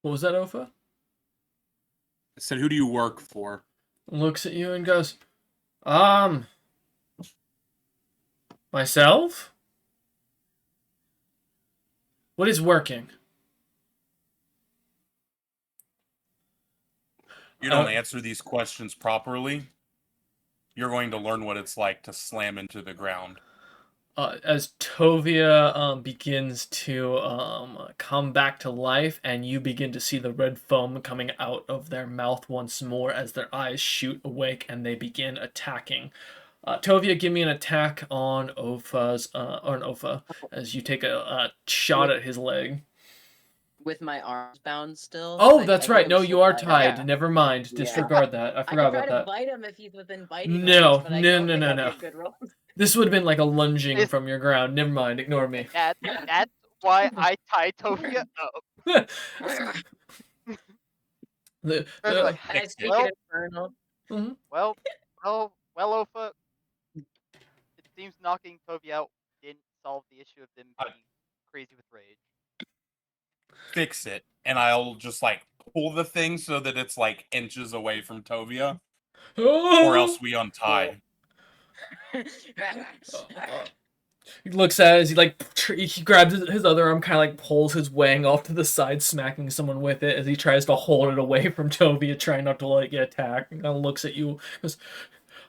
What was that, Ofa? I said, who do you work for? Looks at you and goes, myself? What is working? You don't answer these questions properly, you're going to learn what it's like to slam into the ground. as Tovia begins to come back to life, and you begin to see the red foam coming out of their mouth once more as their eyes shoot awake and they begin attacking. Tovia, give me an attack on Ofa as you take a shot at his leg. With my arms bound still. Oh, I that's think right. I'm No, still you are tied. tied. Never mind. Yeah. Disregard that. I I forgot can try about to that. bite him if he's within biting No, range, but I don't think no. that'd be a good roll. This would have been like a lunging It's- from your ground. Never mind. Ignore me. That's why I tied Tovia up. The, They're like, I speak well, in Infernal. mhm. well, Ofa. It seems knocking Tovia out didn't solve the issue of them being crazy with rage. Fix it, and I'll just like pull the thing so that it's like inches away from Tovia, or else we untie. He looks at it as he like he grabs his other arm, kind of like pulls his wang off to the side, smacking someone with it as he tries to hold it away from Tovia, trying not to let it get attacked. And kind of looks at you, goes,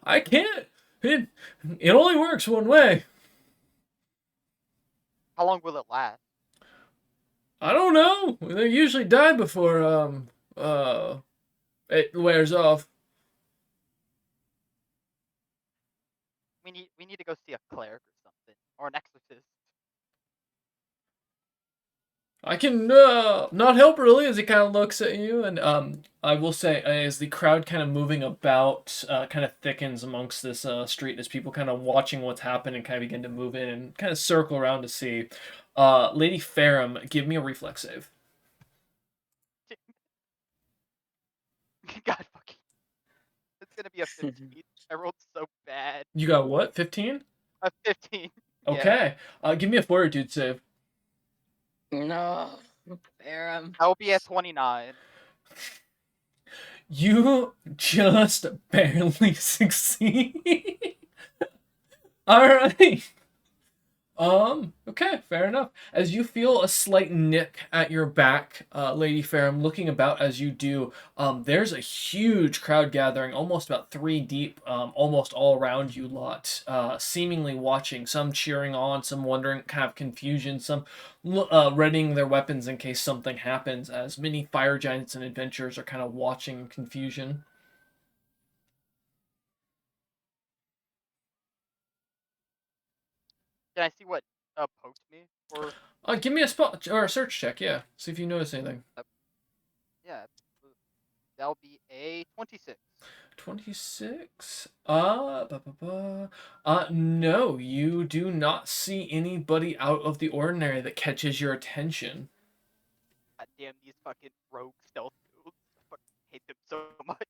"I can't. It only works one way. How long will it last? I don't know. They usually die before it wears off." We need to go see a cleric or something, or an exorcist. I can not help really as he kind of looks at you, and I will say as the crowd kind of moving about kind of thickens amongst this street as people kind of watching what's happening kind of begin to move in and kind of circle around to see. Lady Ferrum, give me a reflex save. God fucking. It's gonna be a 15. I rolled so bad. You got what? 15? A 15. Okay. Give me a fortitude save. No. Aram. I will be at 29. You just barely succeed. All right. Okay, fair enough. As you feel a slight nick at your back, Lady Ferrum, looking about as you do, there's a huge crowd gathering, almost about 3 deep, almost all around you lot, seemingly watching, some cheering on, some wondering, kind of confusion, some readying their weapons in case something happens, as many fire giants and adventurers are kind of watching confusion. Can I see what poked me? Or Give me a spot or a search check, yeah. See if you notice anything. yeah, that'll be a 26. 26. No, you do not see anybody out of the ordinary that catches your attention. God damn these fucking rogue stealth dudes. I fucking hate them so much.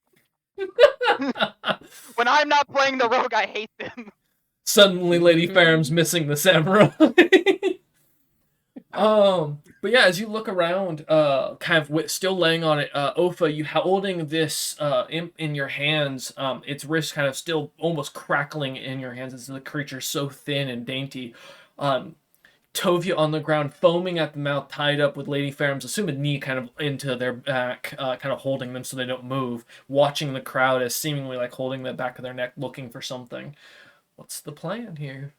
When I'm not playing the rogue, I hate them. Suddenly, Lady Ferrum's missing the samurai. But yeah, as you look around, kind of still laying on it, Ofa, you holding this imp in your hands, its wrist kind of still almost crackling in your hands as the creature's so thin and dainty. Tovia on the ground, foaming at the mouth, tied up with Lady Ferrum's assumed knee kind of into their back, kind of holding them so they don't move, watching the crowd as seemingly like holding the back of their neck, looking for something. What's the plan here?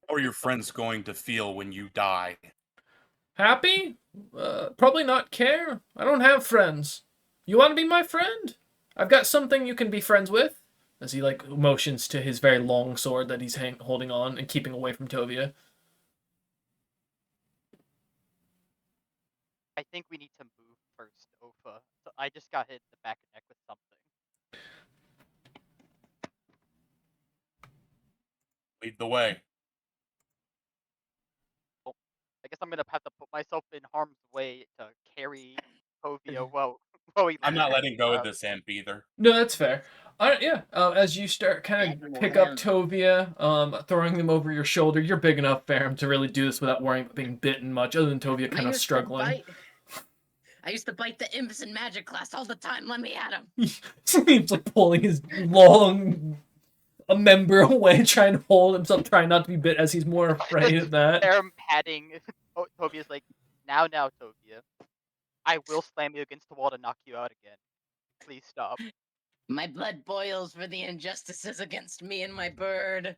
How are your friends going to feel when you die? Happy? Probably not care. I don't have friends. You want to be my friend? I've got something you can be friends with. As he like motions to his very long sword that he's holding on and keeping away from Tovia. I think we need to move first, Ofa. So I just got hit in the back of the neck with something. Lead the way. I guess I'm gonna have to put myself in harm's way to carry Tovia while he I'm not lands. letting go of this imp either. No, that's fair. Yeah. As you start kind of pick up Tovia, throwing them over your shoulder, you're big enough, Ferrum, to really do this without worrying about being bitten much, other than Tovia kind of struggling. I used to bite the imps in magic class all the time. Let me at him. He's like pulling his long a member away, trying to hold himself, trying not to be bit, as he's more afraid of that. Ferrum patting. Tovia's like, now, Tovia. I will slam you against the wall to knock you out again. Please stop. My blood boils for the injustices against me and my bird.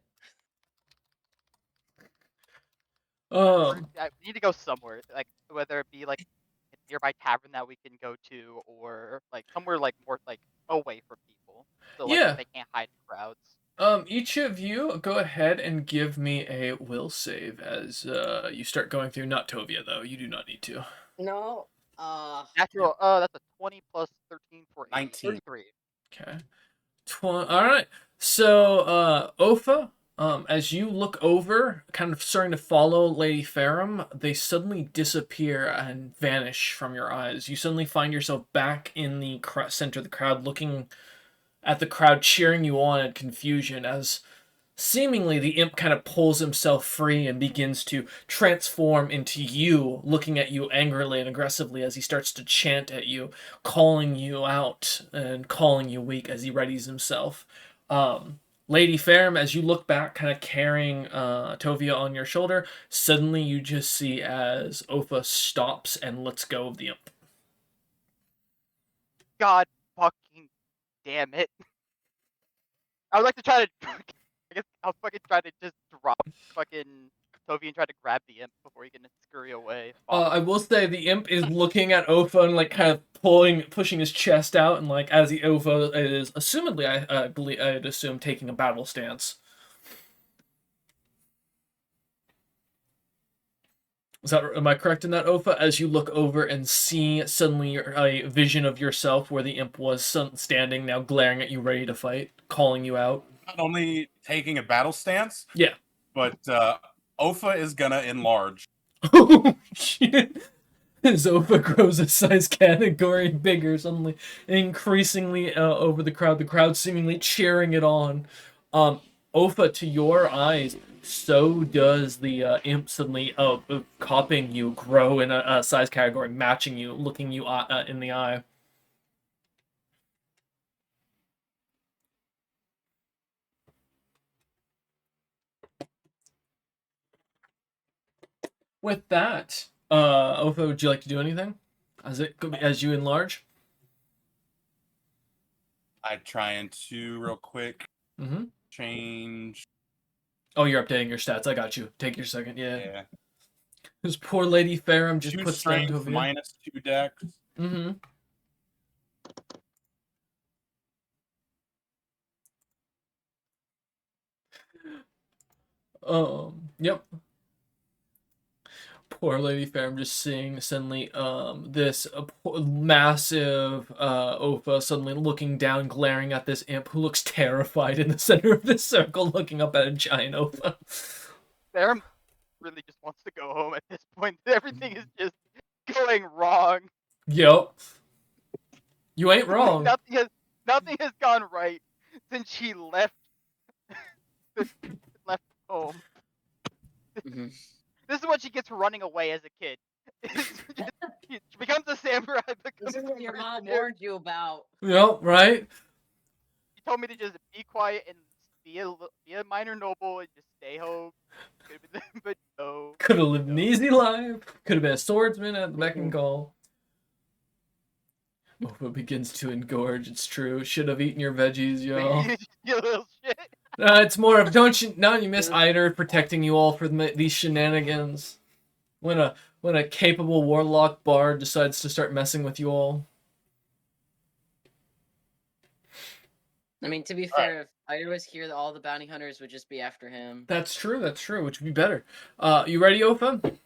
Um, We need to go somewhere, like whether it be like a nearby tavern that we can go to, or like somewhere like more like away from people, so like yeah. they can't hide in crowds. Each of you go ahead and give me a will save as you start going through. Not Tovia though. You do not need to. No. Natural. That's a 20 plus 13 for 19. 33. Okay. All right. So, Ofa, as you look over, kind of starting to follow Lady Ferrum, they suddenly disappear and vanish from your eyes. You suddenly find yourself back in the center of the crowd, looking at the crowd cheering you on in confusion as seemingly the imp kind of pulls himself free and begins to transform into you, looking at you angrily and aggressively as he starts to chant at you, calling you out and calling you weak as he readies himself. Lady Ferrum, as you look back, kind of carrying Tovia on your shoulder, suddenly you just see as Ofa stops and lets go of the imp. God fucking damn it! I would like to try to. I guess I'll fucking try to just drop fucking Toby and try to grab the imp before he can scurry away. I will say the imp is looking at Ofa and like kind of pushing his chest out, and like as the Ofa is assumedly, I believe I'd assume taking a battle stance. Am I correct in that, Ofa? As you look over and see suddenly a vision of yourself where the imp was standing, now glaring at you, ready to fight, calling you out. Not only taking a battle stance, Yeah. but Ofa is gonna enlarge. Oh shit! As Ofa grows a size category bigger, suddenly increasingly over the crowd seemingly cheering it on. Ofa, to your eyes, so does the imp suddenly copying you grow in a size category, matching you, looking you in the eye. With that, Ofa, would you like to do anything as you enlarge? I trying to real quick Mm-hmm. change. Oh, you're updating your stats. I got you. Take your second. Yeah. Yeah. This poor Lady Ferrum just 2 puts that to strength you. minus 2 dex. Mm-hmm. Yep. Poor Lady Ferrum just seeing suddenly this massive Ofa suddenly looking down, glaring at this imp who looks terrified in the center of this circle, looking up at a giant Ofa. Ferrum really just wants to go home at this point. Everything is just going wrong. Yep. You ain't wrong. Nothing has gone right since she left home. Mm-hmm. This is what she gets for running away as a kid. She becomes a samurai. This is what your mom warned you about. Yep, right? She told me to just be quiet and be a minor noble and just stay home. But no. Could have lived an easy life. Could have been a swordsman at the beck and call. Ofa begins to engorge. It's true. Should have eaten your veggies, yo. You little shit. It's more of don't you miss Eider protecting you all for these shenanigans? When a capable warlock bard decides to start messing with you all. I mean, to be fair, if Eider was here, all the bounty hunters would just be after him. That's true, which would be better. You ready, Ofa?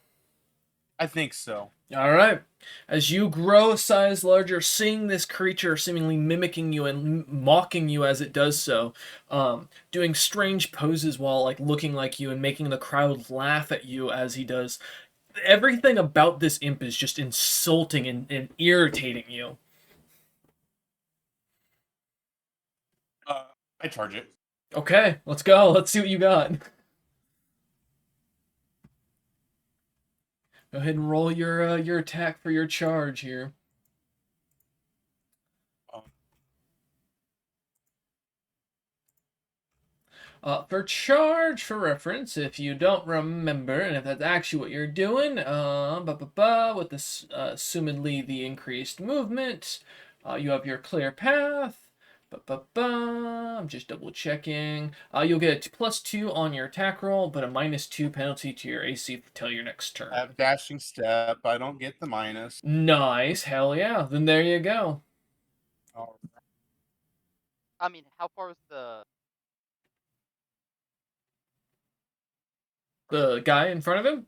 I think so. Alright. As you grow a size larger, seeing this creature seemingly mimicking you and mocking you as it does so, doing strange poses while like looking like you and making the crowd laugh at you as he does. Everything about this imp is just insulting and irritating you. I charge it. Okay, let's go. Let's see what you got. Go ahead and roll your attack for your charge here. For charge, for reference, if you don't remember, and if that's actually what you're doing, with this assumedly the increased movement, you have your clear path, I'm just double checking. You'll get a +2 on your attack roll, but a -2 penalty to your AC until your next turn. I have dashing step. I don't get the minus. Nice, hell yeah. Then there you go. All right. I mean, how far is the? The guy in front of him?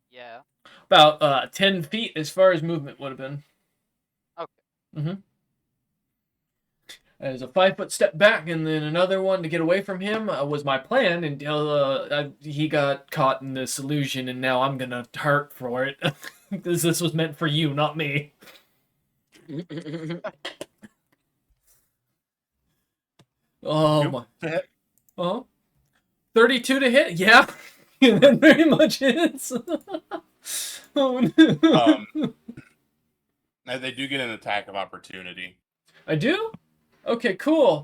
Yeah. About 10 feet as far as movement would have been. Okay. As a 5-foot step back and then another one to get away from him was my plan until he got caught in this illusion, and now I'm gonna hurt for it. Because this was meant for you, not me. Oh Nope. my. To hit. 32 to hit? Yeah. That very much hits. Oh no. Now they do get an attack of opportunity. I do? Okay, cool.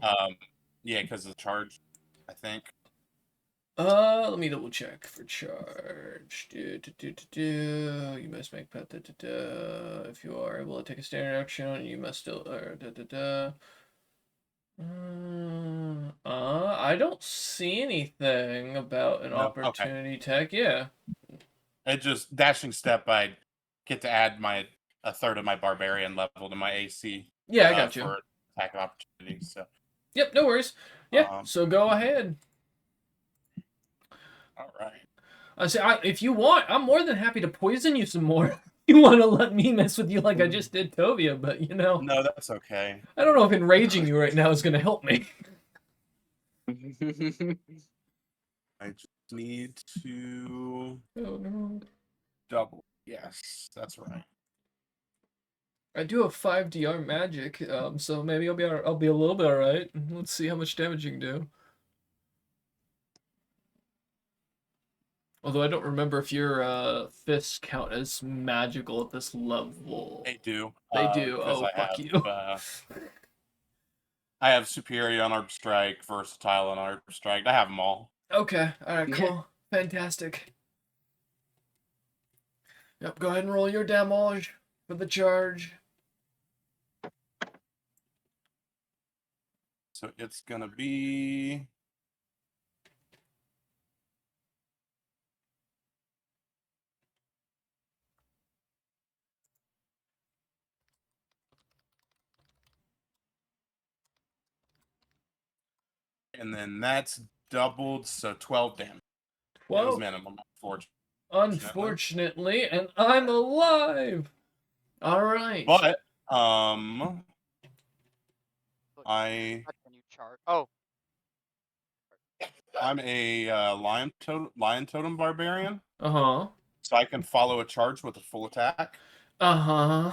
Yeah, because of the charge, I think. Let me double check for charge. You must make if you are able to take a standard action, you must still I don't see anything about an No? Okay. opportunity tech. Yeah. It just dashing step. I get to add a third of my barbarian level to my AC. Yeah, I got you. For attack of opportunity. So. Yep, no worries. Yeah, so go ahead. All right. I say, if you want, I'm more than happy to poison you some more. You want to let me mess with you like I just did Tovia, but you know. No, that's okay. I don't know if enraging you right now is going to help me. I just need to Oh no. double. Yes, that's right. I do have 5 DR magic, so maybe I'll be a little bit alright. Let's see how much damage you can do. Although I don't remember if your fists count as magical at this level. They do. They do. Oh, fuck you. I have superior on Arb Strike, versatile on Arb Strike. I have them all. Okay. Alright, cool. Fantastic. Yep, go ahead and roll your damage for the charge. So it's gonna be and then that's doubled, so 12 damage. 12. Minimum, Unfortunately, and I'm alive. All right. But Can you charge? Oh. I'm a lion totem barbarian. Uh-huh. So I can follow a charge with a full attack. Uh-huh.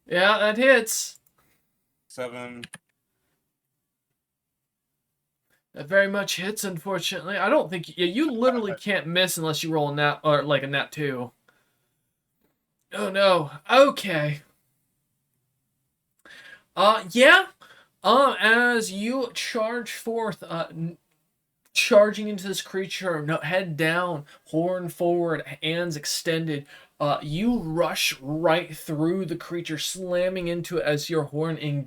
Yeah, that hits. 7. That very much hits, unfortunately. I don't think you literally can't miss unless you roll a nat or like a nat 2. Oh no. Okay. Yeah. As you charge forth, charging into this creature, head down, horn forward, hands extended, you rush right through the creature, slamming into it as your horn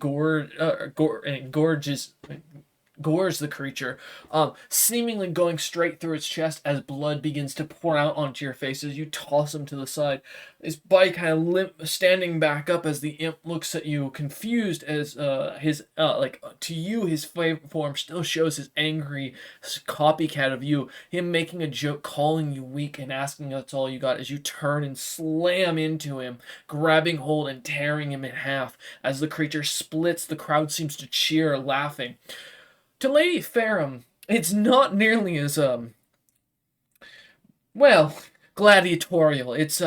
gores the creature, seemingly going straight through its chest as blood begins to pour out onto your face as you toss him to the side. His body kind of standing back up as the imp looks at you, confused as to you his form still shows his angry copycat of you, him making a joke, calling you weak and asking that's all you got as you turn and slam into him, grabbing hold and tearing him in half. As the creature splits, the crowd seems to cheer, laughing. To Lady Ferrum, it's not nearly as, gladiatorial. It's,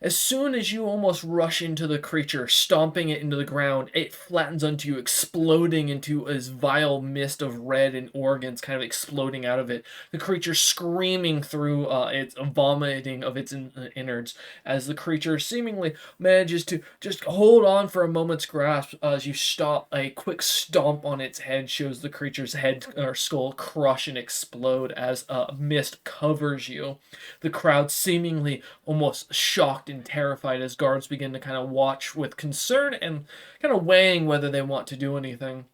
as soon as you almost rush into the creature, stomping it into the ground, it flattens onto you, exploding into this vile mist of red and organs kind of exploding out of it. The creature screaming through its vomiting of its innards as the creature seemingly manages to just hold on for a moment's grasp as you stop. A quick stomp on its head shows the creature's head or skull crush and explode as mist covers you. The crowd seemingly almost shocked and terrified as guards begin to kind of watch with concern and kind of weighing whether they want to do anything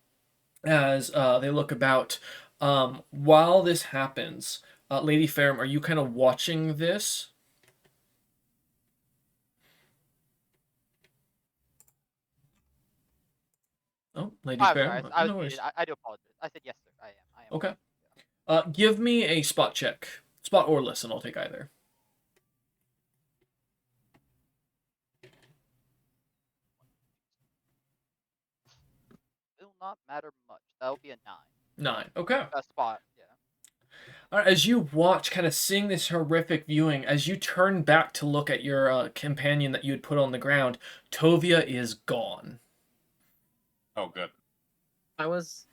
as they look about. While this happens, Lady Ferrum, are you kind of watching this? Oh, Lady I'm Ferrum, sorry. I was no muted. worries. I do apologize. I said yes, sir. I am. I am. Okay. Yeah. Give me a spot check. Spot or listen, I'll take either. Will not matter much. That'll be a 9. 9. Okay. A spot. Yeah. All right, as you watch, kind of seeing this horrific viewing, as you turn back to look at your companion that you had put on the ground, Tovia is gone. Oh, good. I was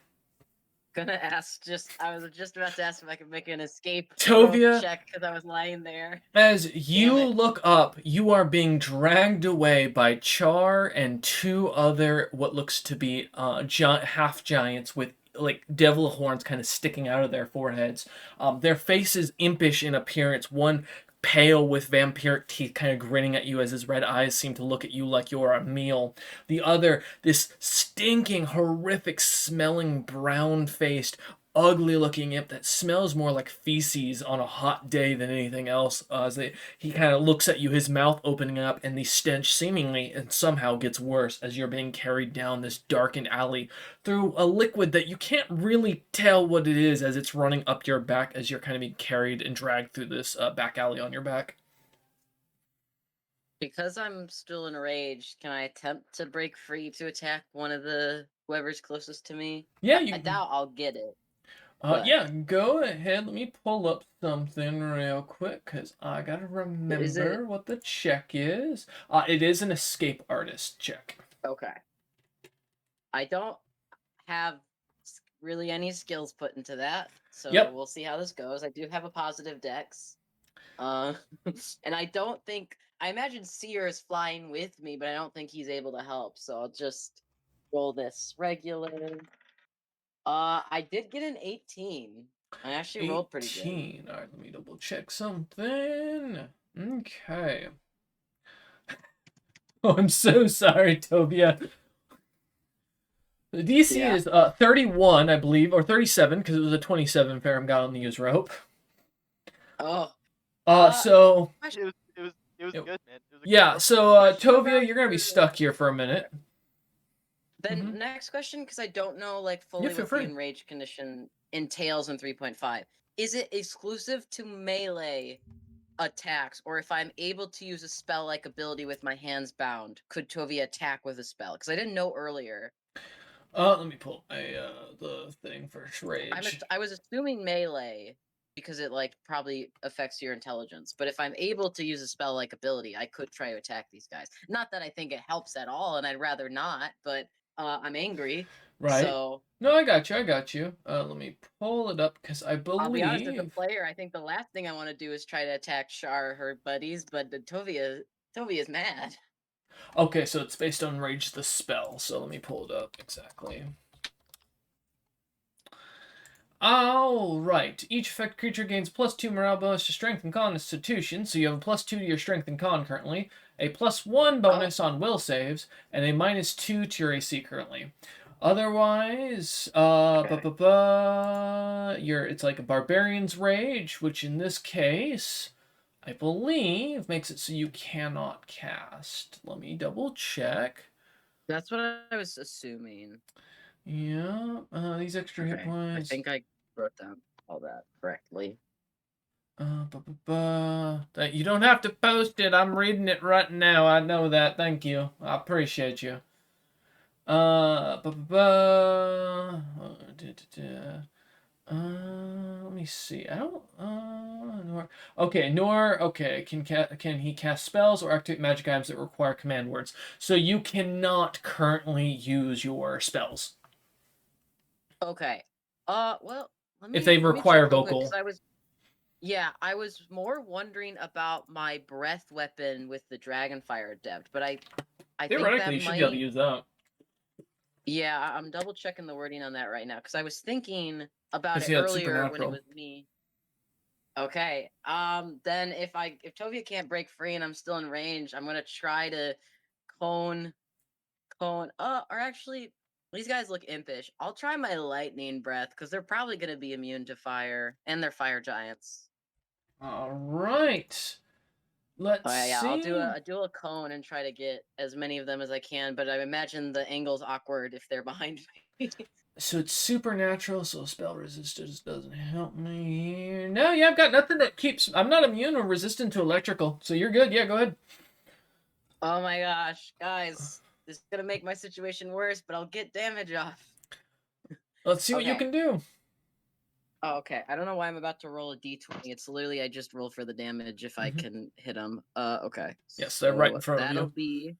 gonna ask. I was just about to ask if I could make an escape Tovia- check because I was lying there. As you Damn it. look up, you are being dragged away by Char and 2 other what looks to be half giants with like devil horns kind of sticking out of their foreheads. Their faces impish in appearance. One pale with vampiric teeth kind of grinning at you as his red eyes seem to look at you like you're a meal. The other, this stinking, horrific smelling, brown-faced, ugly looking imp that smells more like feces on a hot day than anything else. He kind of looks at you, his mouth opening up, and the stench seemingly and somehow gets worse as you're being carried down this darkened alley through a liquid that you can't really tell what it is as it's running up your back as you're kind of being carried and dragged through this back alley on your back. Because I'm still enraged, can I attempt to break free to attack one of the whoever's closest to me? Yeah, I doubt I'll get it. But- yeah, go ahead. Let me pull up something real quick because I gotta remember what the check is. It is an escape artist check. Okay. I don't have really any skills put into that, so Yep. we'll see how this goes. I do have a positive dex. And I don't think I imagine Seer is flying with me, but I don't think he's able to help, so I'll just roll this regular. I did get an 18. I actually rolled pretty good. 18. All right, let me double check something. Okay. Oh, I'm so sorry, Tovia. The DC Yeah. is 31, I believe, or 37 because it was a 27 Ferrum got on the use rope. Oh, So It was good, man. It was a yeah, good so Question Tovia, about you're gonna be the- stuck here for a minute. then next question, because I don't know like fully feel what free. the enraged condition entails in 3.5. Is it exclusive to melee attacks, or if I'm able to use a spell-like ability with my hands bound, could Tovia attack with a spell? Because I didn't know earlier. Let me pull the thing for rage. I was assuming melee because it like probably affects your intelligence. But if I'm able to use a spell-like ability, I could try to attack these guys. Not that I think it helps at all, and I'd rather not. But I'm angry. Right. So No, I got you. Let me pull it up because I believe. I'll be honest, as a player, I think the last thing I want to do is try to attack Char or her buddies. But Tovia's mad. Okay, so it's based on Rage the spell, so let me pull it up exactly. Alright, each effect creature gains +2 morale bonus to strength and constitution, so you have a +2 to your strength and con currently, a +1 bonus on will saves, and a -2 to your AC currently. Otherwise, it's like a barbarian's rage, which in this case, I believe makes it so you cannot cast. Let me double check. That's what I was assuming. Yeah, these extra hit Okay, points. I think I wrote down all that correctly. You don't have to post it. I'm reading it right now. I know that. Thank you. I appreciate you. Let me see. I don't. Nor. Okay, Nor. Okay, can he cast spells or activate magic items that require command words? So you cannot currently use your spells. Okay. Well, If they let me require check real quick, vocal. 'cause I was more wondering about my breath weapon with the dragonfire adept, but I think Theoretically, that you should might. be able to use that. Yeah, I'm double checking the wording on that right now because I was thinking about 'Cause, it yeah, it's earlier when it supernatural. was me. Okay. Then if Tovia can't break free and I'm still in range, I'm gonna try to cone. Or actually, these guys look impish. I'll try my lightning breath because they're probably gonna be immune to fire, and they're fire giants. All right. Let's Oh yeah, I'll do see. a do a cone and try to get as many of them as I can. But I imagine the angle's awkward if they're behind me. So it's supernatural, so spell resistance doesn't help me here. No, yeah, I've got nothing that keeps. I'm not immune or resistant to electrical, so you're good. Yeah, go ahead. Oh my gosh, guys, this is gonna make my situation worse, but I'll get damage off. Let's see what you Okay. can do. Oh, okay. I don't know why I'm about to roll a d20. It's literally I just roll for the damage if I can hit them. Okay. Yes, they're right in So front of that'll you. be.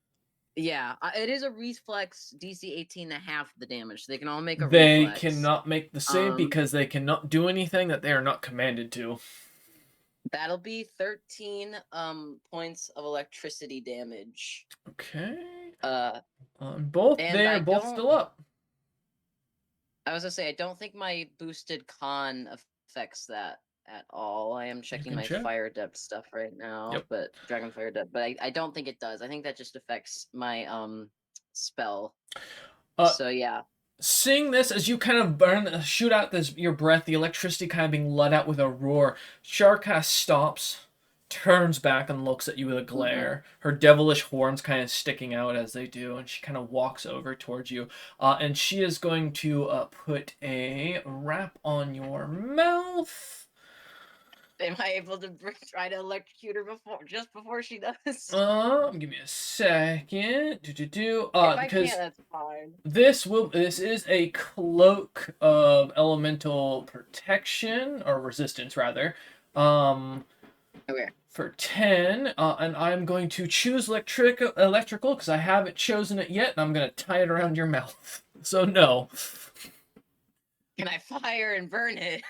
Yeah, it is a reflex DC 18 and a half the damage. So they can all make a They reflex. cannot make the save because they cannot do anything that they are not commanded to. That'll be 13 points of electricity damage. Okay. And Both they I are both don't. still up. I was gonna say I don't think my boosted con affects that at all. I am checking can my check. fire depth stuff right now, Yep. but dragon fire depth. But I don't think it does. I think that just affects my spell. So yeah. Seeing this as you kind of shoot out your breath, the electricity kind of being let out with a roar, Sharka stops, turns back and looks at you with a glare. Her devilish horns kind of sticking out as they do, and she kind of walks over towards you. And she is going to put a wrap on your mouth. Am I able to try to electrocute her just before she does? Give me a second. If I Because can't, that's fine. this is a cloak of elemental protection or resistance rather. Okay. For 10, and I'm going to choose electrical because I haven't chosen it yet, and I'm going to tie it around your mouth. So no. Can I fire and burn it?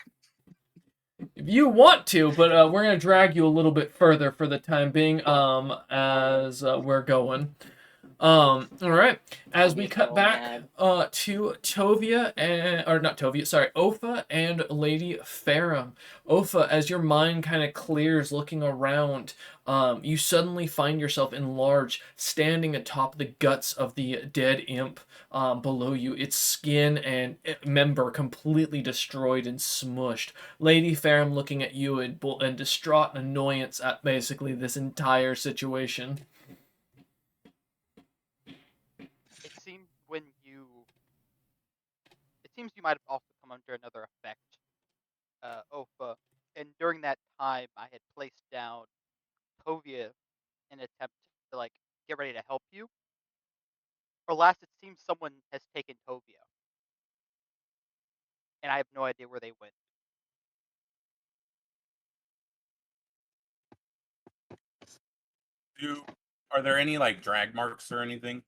If you want to, but we're going to drag you a little bit further for the time being, as we're going. All right. As we cut back to Tovia Opha and Lady Farum. Opha, as your mind kind of clears, looking around, you suddenly find yourself enlarged, standing atop the guts of the dead imp below you. Its skin and member completely destroyed and smushed. Lady Farum looking at you in distraught annoyance at basically this entire situation. It seems you might have also come under another effect, Opha, and during that time I had placed down Tovia in an attempt to get ready to help you. Or last it seems someone has taken Tovia, and I have no idea where they went. Are there any drag marks or anything?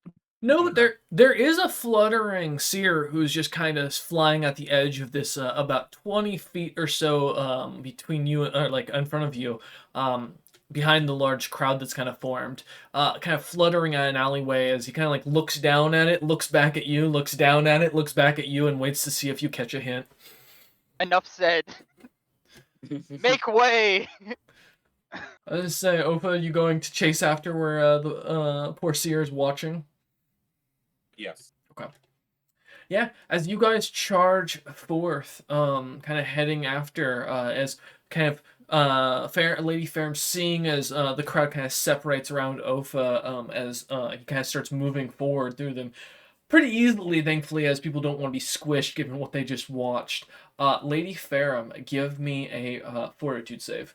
No, but there is a fluttering seer who's just kind of flying at the edge of this, about 20 feet or so between you, in front of you, behind the large crowd that's kind of formed, kind of fluttering at an alleyway as he kind of looks down at it, looks back at you, looks down at it, looks back at you, and waits to see if you catch a hint. Enough said. Make way! I was say, Opha, are you going to chase after where the poor seer is watching? Yes. Okay. Yeah, as you guys charge forth, kind of heading after, as kind of Lady Farum seeing as the crowd kind of separates around Opha, as he kind of starts moving forward through them, pretty easily, thankfully, as people don't want to be squished given what they just watched. Lady Farum, give me a fortitude save.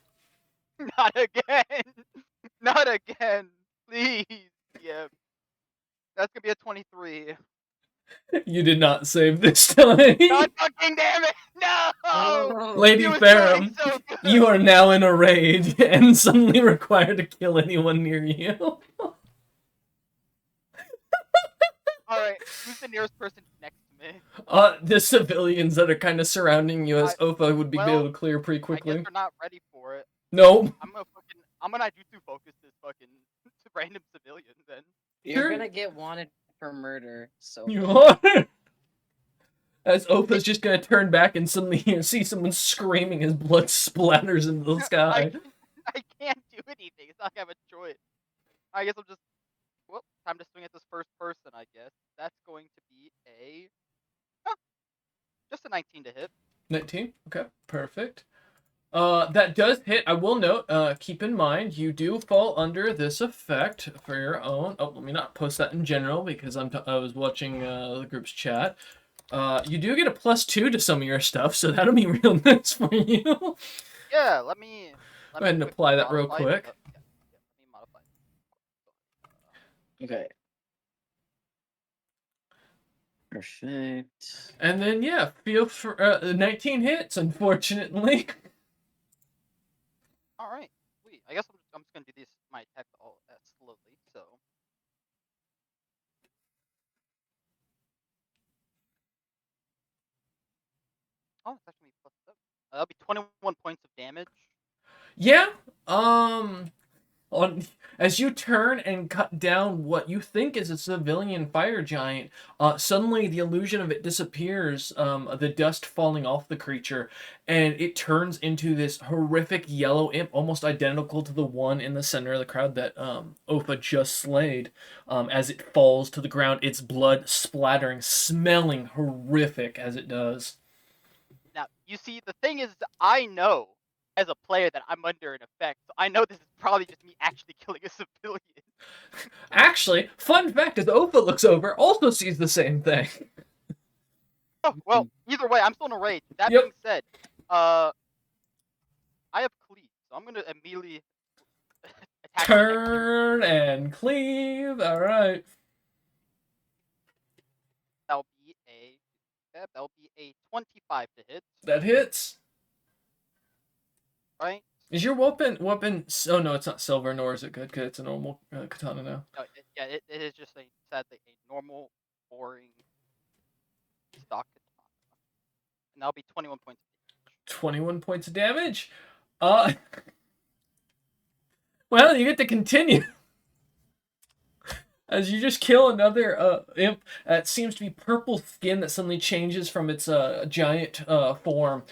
Not again! Not again! Please! Yeah. That's gonna be a 23. You did not save this time. God fucking damn it! No! Lady Farum, so you are now in a raid and suddenly required to kill anyone near you. Alright, who's the nearest person next to me? The civilians that are kind of surrounding you, as Opha would be able to clear pretty I quickly. guess they're not ready for it. No. I'm gonna do focus this fucking random civilian then. You're gonna get wanted for murder, so You are. As Opa's just gonna turn back and suddenly see someone screaming as blood splatters into the sky. I can't do anything. It's not like I have a choice. I guess I'm just. Well, time to swing at this first person. I guess that's going to be just a 19 to hit. 19. Okay, perfect. That does hit. I will note, keep in mind, you do fall under this effect for your own. Oh, let me not post that in general because I was watching the group's chat. You do get a +2 to some of your stuff, so that'll be real nice for you. Yeah, let me Go ahead and quickly apply that real modify it. quick. Yeah, let me modify it. Okay. Perfect. And then, yeah, feel for 19 hits, unfortunately. All right. Sweet. I guess I'm just gonna do these my attack all slowly. So. Oh, it's actually +7. That'll be 21 points of damage. Yeah, as you turn and cut down what you think is a civilian fire giant, suddenly the illusion of it disappears, the dust falling off the creature, and it turns into this horrific yellow imp, almost identical to the one in the center of the crowd that Ofa just slayed. As it falls to the ground, its blood splattering, smelling horrific as it does. Now, you see, the thing is, I know as a player that I'm under an effect, so I know this is probably just me actually killing a civilian. Actually, fun fact is Ofa looks over, also sees the same thing. Oh, well, either way, I'm still in a rage. That Yep. being said, I have cleave, so I'm gonna immediately attack. Turn and cleave. All right. That'll be a 25 to hit. That hits. Right? Is your weapon? Oh no, it's not silver, nor is it good because it's a normal katana now. No, it is just sadly a normal, boring stock katana, and that'll be 21 points. 21 points of damage. Well, you get to continue. As you just kill another imp that seems to be purple skin that suddenly changes from its giant form,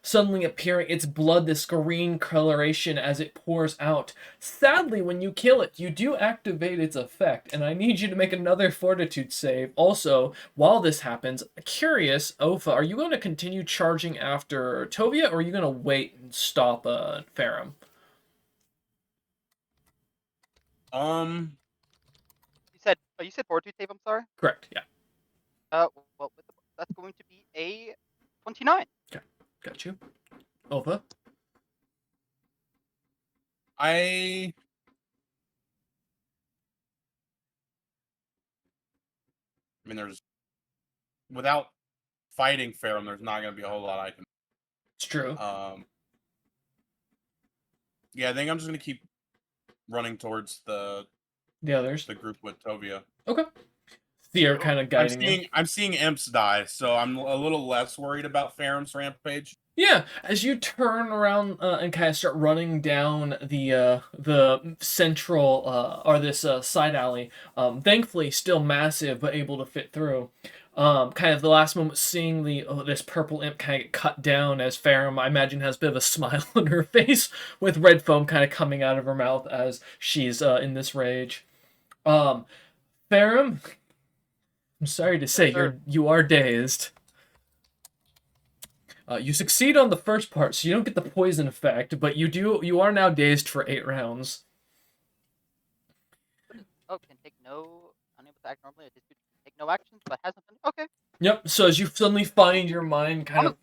suddenly appearing its blood, this green coloration as it pours out. Sadly, when you kill it, you do activate its effect, and I need you to make another fortitude save. Also, while this happens, curious, Ofa, are you going to continue charging after Tovia, or are you going to wait and stop Farum? You said fortitude save. I'm sorry. Correct. Yeah. Well, that's going to be a 29. Okay, got you. Ofa. I mean, without fighting Farum, there's not going to be a whole lot I can. It's true. Yeah, I think I'm just going to keep running towards the others. The group with Tovia. Okay. Theo kind of guiding you. I'm seeing imps die, so I'm a little less worried about Farum's rampage. Yeah, as you turn around and kind of start running down the central or this side alley, thankfully still massive but able to fit through. Kind of the last moment seeing this purple imp kind of get cut down as Farum, I imagine, has a bit of a smile on her face with red foam kind of coming out of her mouth as she's in this rage. Farum, I'm sorry to say, you are dazed. You succeed on the first part, so you don't get the poison effect, but you are now dazed for 8 rounds. Oh, can take no, unable to act normally. Take no actions, but hasn't been. Okay. Yep. So as you suddenly find your mind kind of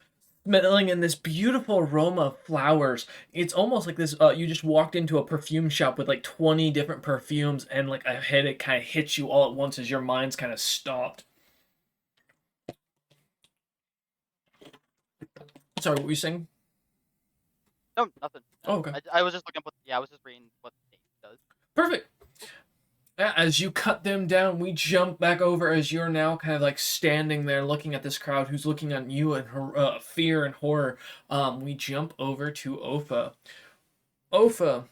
smelling in this beautiful aroma of flowers, it's almost like this. You just walked into a perfume shop with like 20 different perfumes, and like a headache kind of hits you all at once as your mind's kind of stopped. Sorry, what were you saying? No, nothing. Oh, okay. I was just looking up. I was just reading what the name does. Perfect. As you cut them down, we jump back over as you're now kind of like standing there looking at this crowd who's looking at you in fear and horror. We jump over to Ofa. Ofa,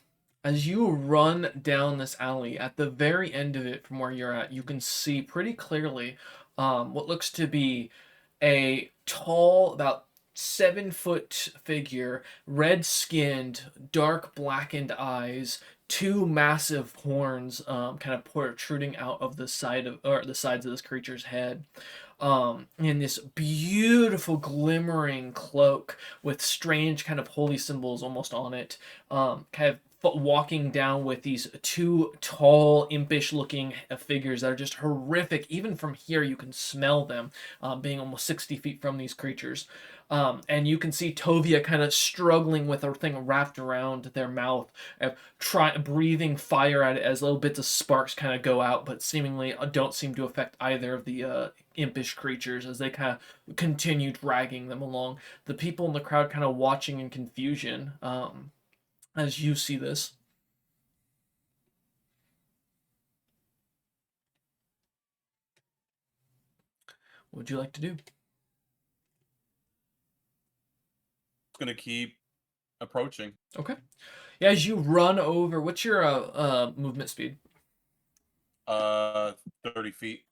as you run down this alley, at the very end of it from where you're at, you can see pretty clearly what looks to be a tall, about 7-foot figure, red skinned, dark blackened eyes, two massive horns, kind of protruding out of the side of or the sides of this creature's head. In this beautiful glimmering cloak with strange kind of holy symbols almost on it, kind of walking down with these two tall, impish looking figures that are just horrific. Even from here, you can smell them, being almost 60 feet from these creatures. And you can see Tovia kind of struggling with a thing wrapped around their mouth, breathing fire at it as little bits of sparks kind of go out, but seemingly don't seem to affect either of the impish creatures as they kind of continue dragging them along. The people in the crowd kind of watching in confusion as you see this. What would you like to do? Gonna keep approaching. Okay. Yeah, as you run over, what's your movement speed? 30 feet.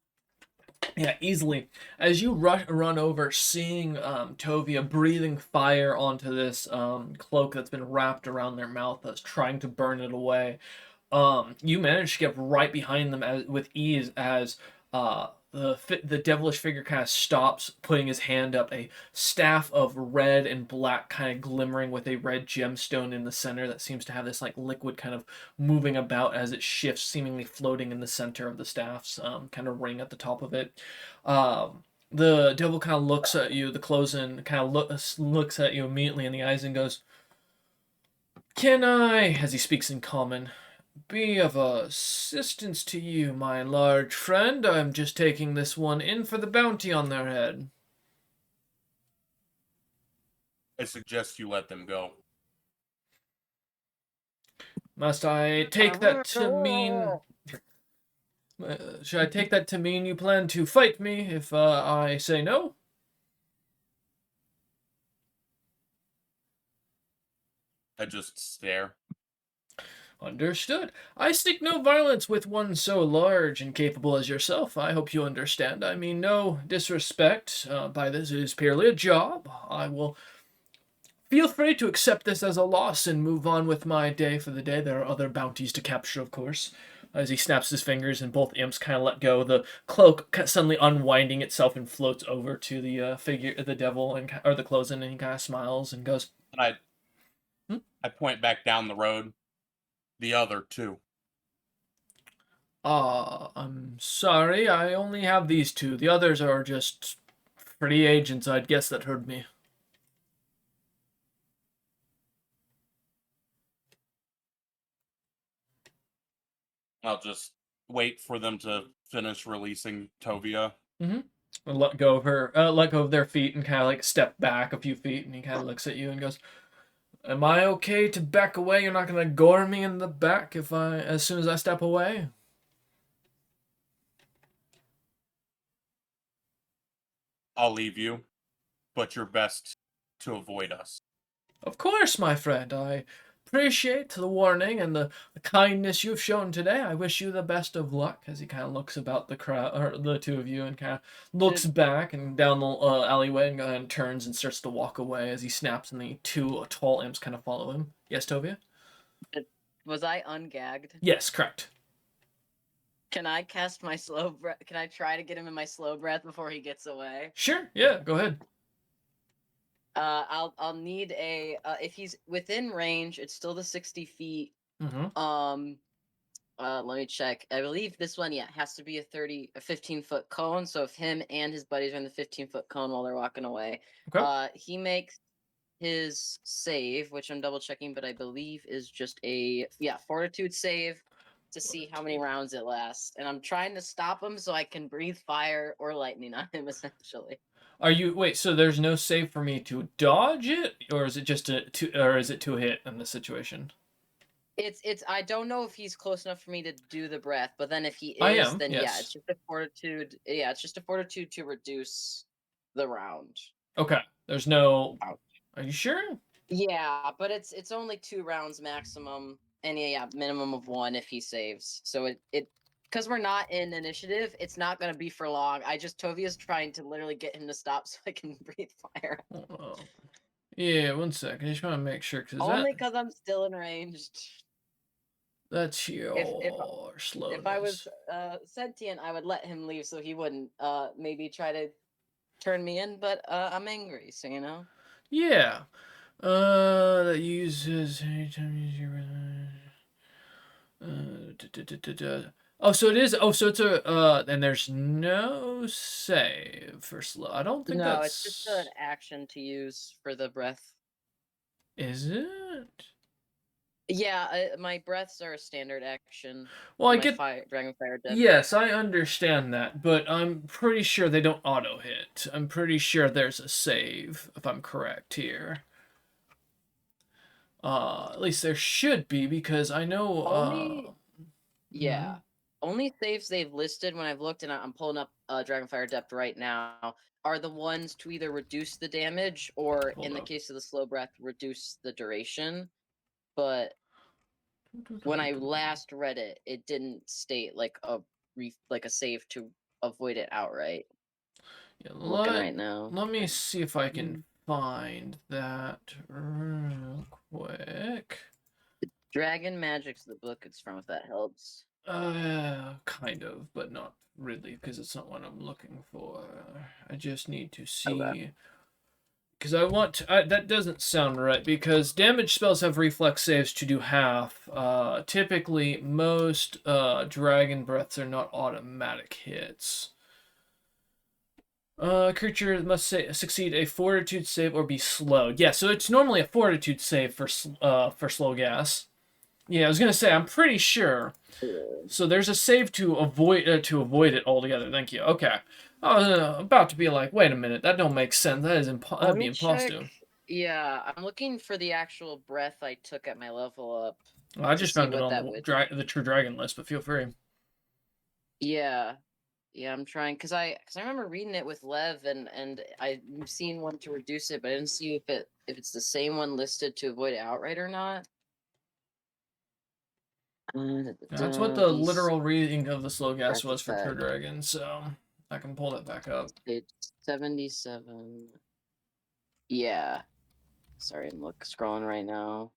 Yeah, easily. As you run over, seeing Tovia breathing fire onto this cloak that's been wrapped around their mouth that's trying to burn it away, you manage to get right behind them with ease as the devilish figure kind of stops, putting his hand up, a staff of red and black kind of glimmering with a red gemstone in the center that seems to have this like liquid kind of moving about as it shifts, seemingly floating in the center of the staff's kind of ring at the top of it. The devil kind of looks at you, the close-in kind of looks at you immediately in the eyes and goes, "Can I," as he speaks in common, "be of assistance to you, my large friend? I'm just taking this one in for the bounty on their head." I suggest you let them go. Must I take that to mean... should I take that to mean you plan to fight me if I say no? I just stare. Understood. I seek no violence with one so large and capable as yourself. I hope you understand. I mean no disrespect by this. It is purely a job. I will feel free to accept this as a loss and move on with my day for the day. There are other bounties to capture, of course. As he snaps his fingers and both imps kind of let go, the cloak suddenly unwinding itself and floats over to the figure, the devil, or the close-in, and he kind of smiles and goes, And I point back down the road. The other two. I'm sorry, I only have these two. The others are just free agents, I'd guess, that heard me." I'll just wait for them to finish releasing Tovia. And let go of their feet and kind of like step back a few feet, and he kind of looks at you and goes, "Am I okay to back away? You're not gonna gore me in the back as soon as I step away?" I'll leave you, but you're best to avoid us. "Of course, my friend. I appreciate the warning and the kindness you've shown today. I wish you the best of luck." As he kind of looks about the crowd, or the two of you, and kind of looks back and down the alleyway and turns and starts to walk away as he snaps, and the two tall imps kind of follow him. Yes, Tovia? Was I ungagged? Yes, correct. Can I cast my slow breath? Can I try to get him in my slow breath before he gets away? Sure, yeah, go ahead. I'll need a if he's within range, it's still the 60 feet. Mm-hmm. Let me check. I believe this one, yeah, has to be a 15-foot cone. So if him and his buddies are in the 15-foot cone while they're walking away, Okay. he makes his save, which I'm double checking, but I believe is just a fortitude save to see how many rounds it lasts. And I'm trying to stop him so I can breathe fire or lightning on him, essentially. Wait, so there's no save for me to dodge it, or is it just to hit in this situation? It's I don't know if he's close enough for me to do the breath, but then if he is, I am, then yes. yeah, it's just a fortitude. Yeah, it's just a fortitude to reduce the round. Okay. There's no. Ouch. Are you sure? Yeah, but it's only 2 rounds maximum, and yeah, minimum of 1 if he saves. So it because we're not in initiative, it's not gonna be for long. Tovia's trying to literally get him to stop so I can breathe fire. Oh, yeah, one second. I just want to make sure because Only because I'm still enraged. that's your If I was slowness. sentient, I would let him leave so he wouldn't maybe try to turn me in. But I'm angry, so you know. Yeah. That uses anytime you use your. Oh, so it is. Oh, so it's a. And there's no save for slow. I don't think No, it's just an that's. action to use for the breath. Is it? Yeah, my breaths are a standard action. Well, I My get. Dragon Fire Depth. Yes, I understand that, but I'm pretty sure they don't auto hit. I'm pretty sure there's a save, if I'm correct here. At least there should be because I know. Only Yeah. mhm. Only saves they've listed when I've looked, and I'm pulling up Dragonfire Depth right now, are the ones to either reduce the damage or, Hold in the up. case of the slow breath, reduce the duration. But when I last read it, it didn't state like a save to avoid it outright. Yeah, I'm looking right now. let me see if I can find that real quick. Dragon Magic's the book it's from, if that helps. Kind of, but not really, because it's not what I'm looking for. I just need to Okay. see. Because I want to, that doesn't sound right, because damage spells have reflex saves to do half. Typically, most dragon breaths are not automatic hits. Creature must succeed a fortitude save or be slowed. Yeah, so it's normally a fortitude save for slow gas. Yeah, I was gonna say I'm pretty sure. So there's a save to avoid it altogether. Thank you. Okay. I was about to be like, wait a minute, that don't make sense. That'd be impossible. Yeah, I'm looking for the actual breath I took at my level up. I To just see found it what on that would. the True Dragon list, but feel free. Yeah, yeah, I'm trying because I remember reading it with Lev, and I've seen one to reduce it, but I didn't see if it's the same one listed to avoid it outright or not. That's what the These literal reading of the slow gas breath was for True effect, Dragon, so I can pull that back up. page 77. Yeah, sorry, I'm scrolling right now.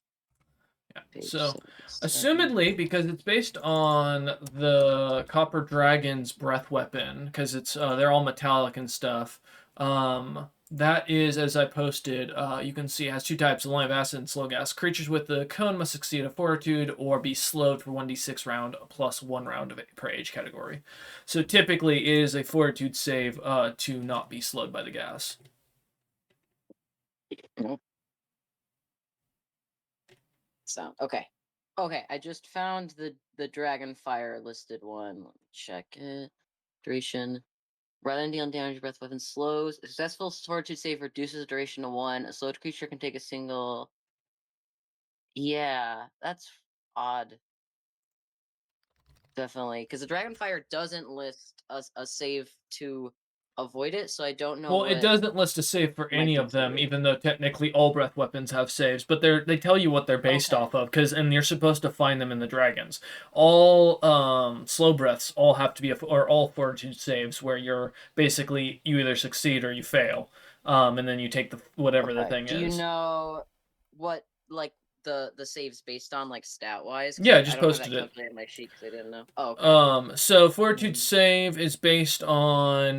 Yeah. Page So, 77. assumedly, because it's based on the Copper Dragon's breath weapon, because it's they're all metallic and stuff. That is, as I posted, you can see it has two types: line of acid and slow gas. Creatures with the cone must succeed a fortitude or be slowed for 1d6 round plus 1 round of per age category. So typically, it is a fortitude save to not be slowed by the gas. Sound okay. Okay, I just found the Dragonfire listed one. Let me check it. Duration. Rather than dealing damage, breath weapon slows. A successful fortitude save reduces the duration to 1. A slowed creature can take a single. Yeah, that's odd. Definitely, because the Dragonfire doesn't list a save to avoid it, so I don't know Well, it what doesn't list a save for might any be of them, triggered. even though technically all breath weapons have saves. But they tell you what they're based Okay. off of, and you're supposed to find them in the dragons. All slow breaths all have to be or all fortitude saves where you either succeed or you fail, and then you take whatever the Okay. thing Do you is. know what like the saves based on like stat wise? Yeah, I I just don't have posted that it. calculated in my sheet because I didn't know. Oh, okay. So fortitude save is based on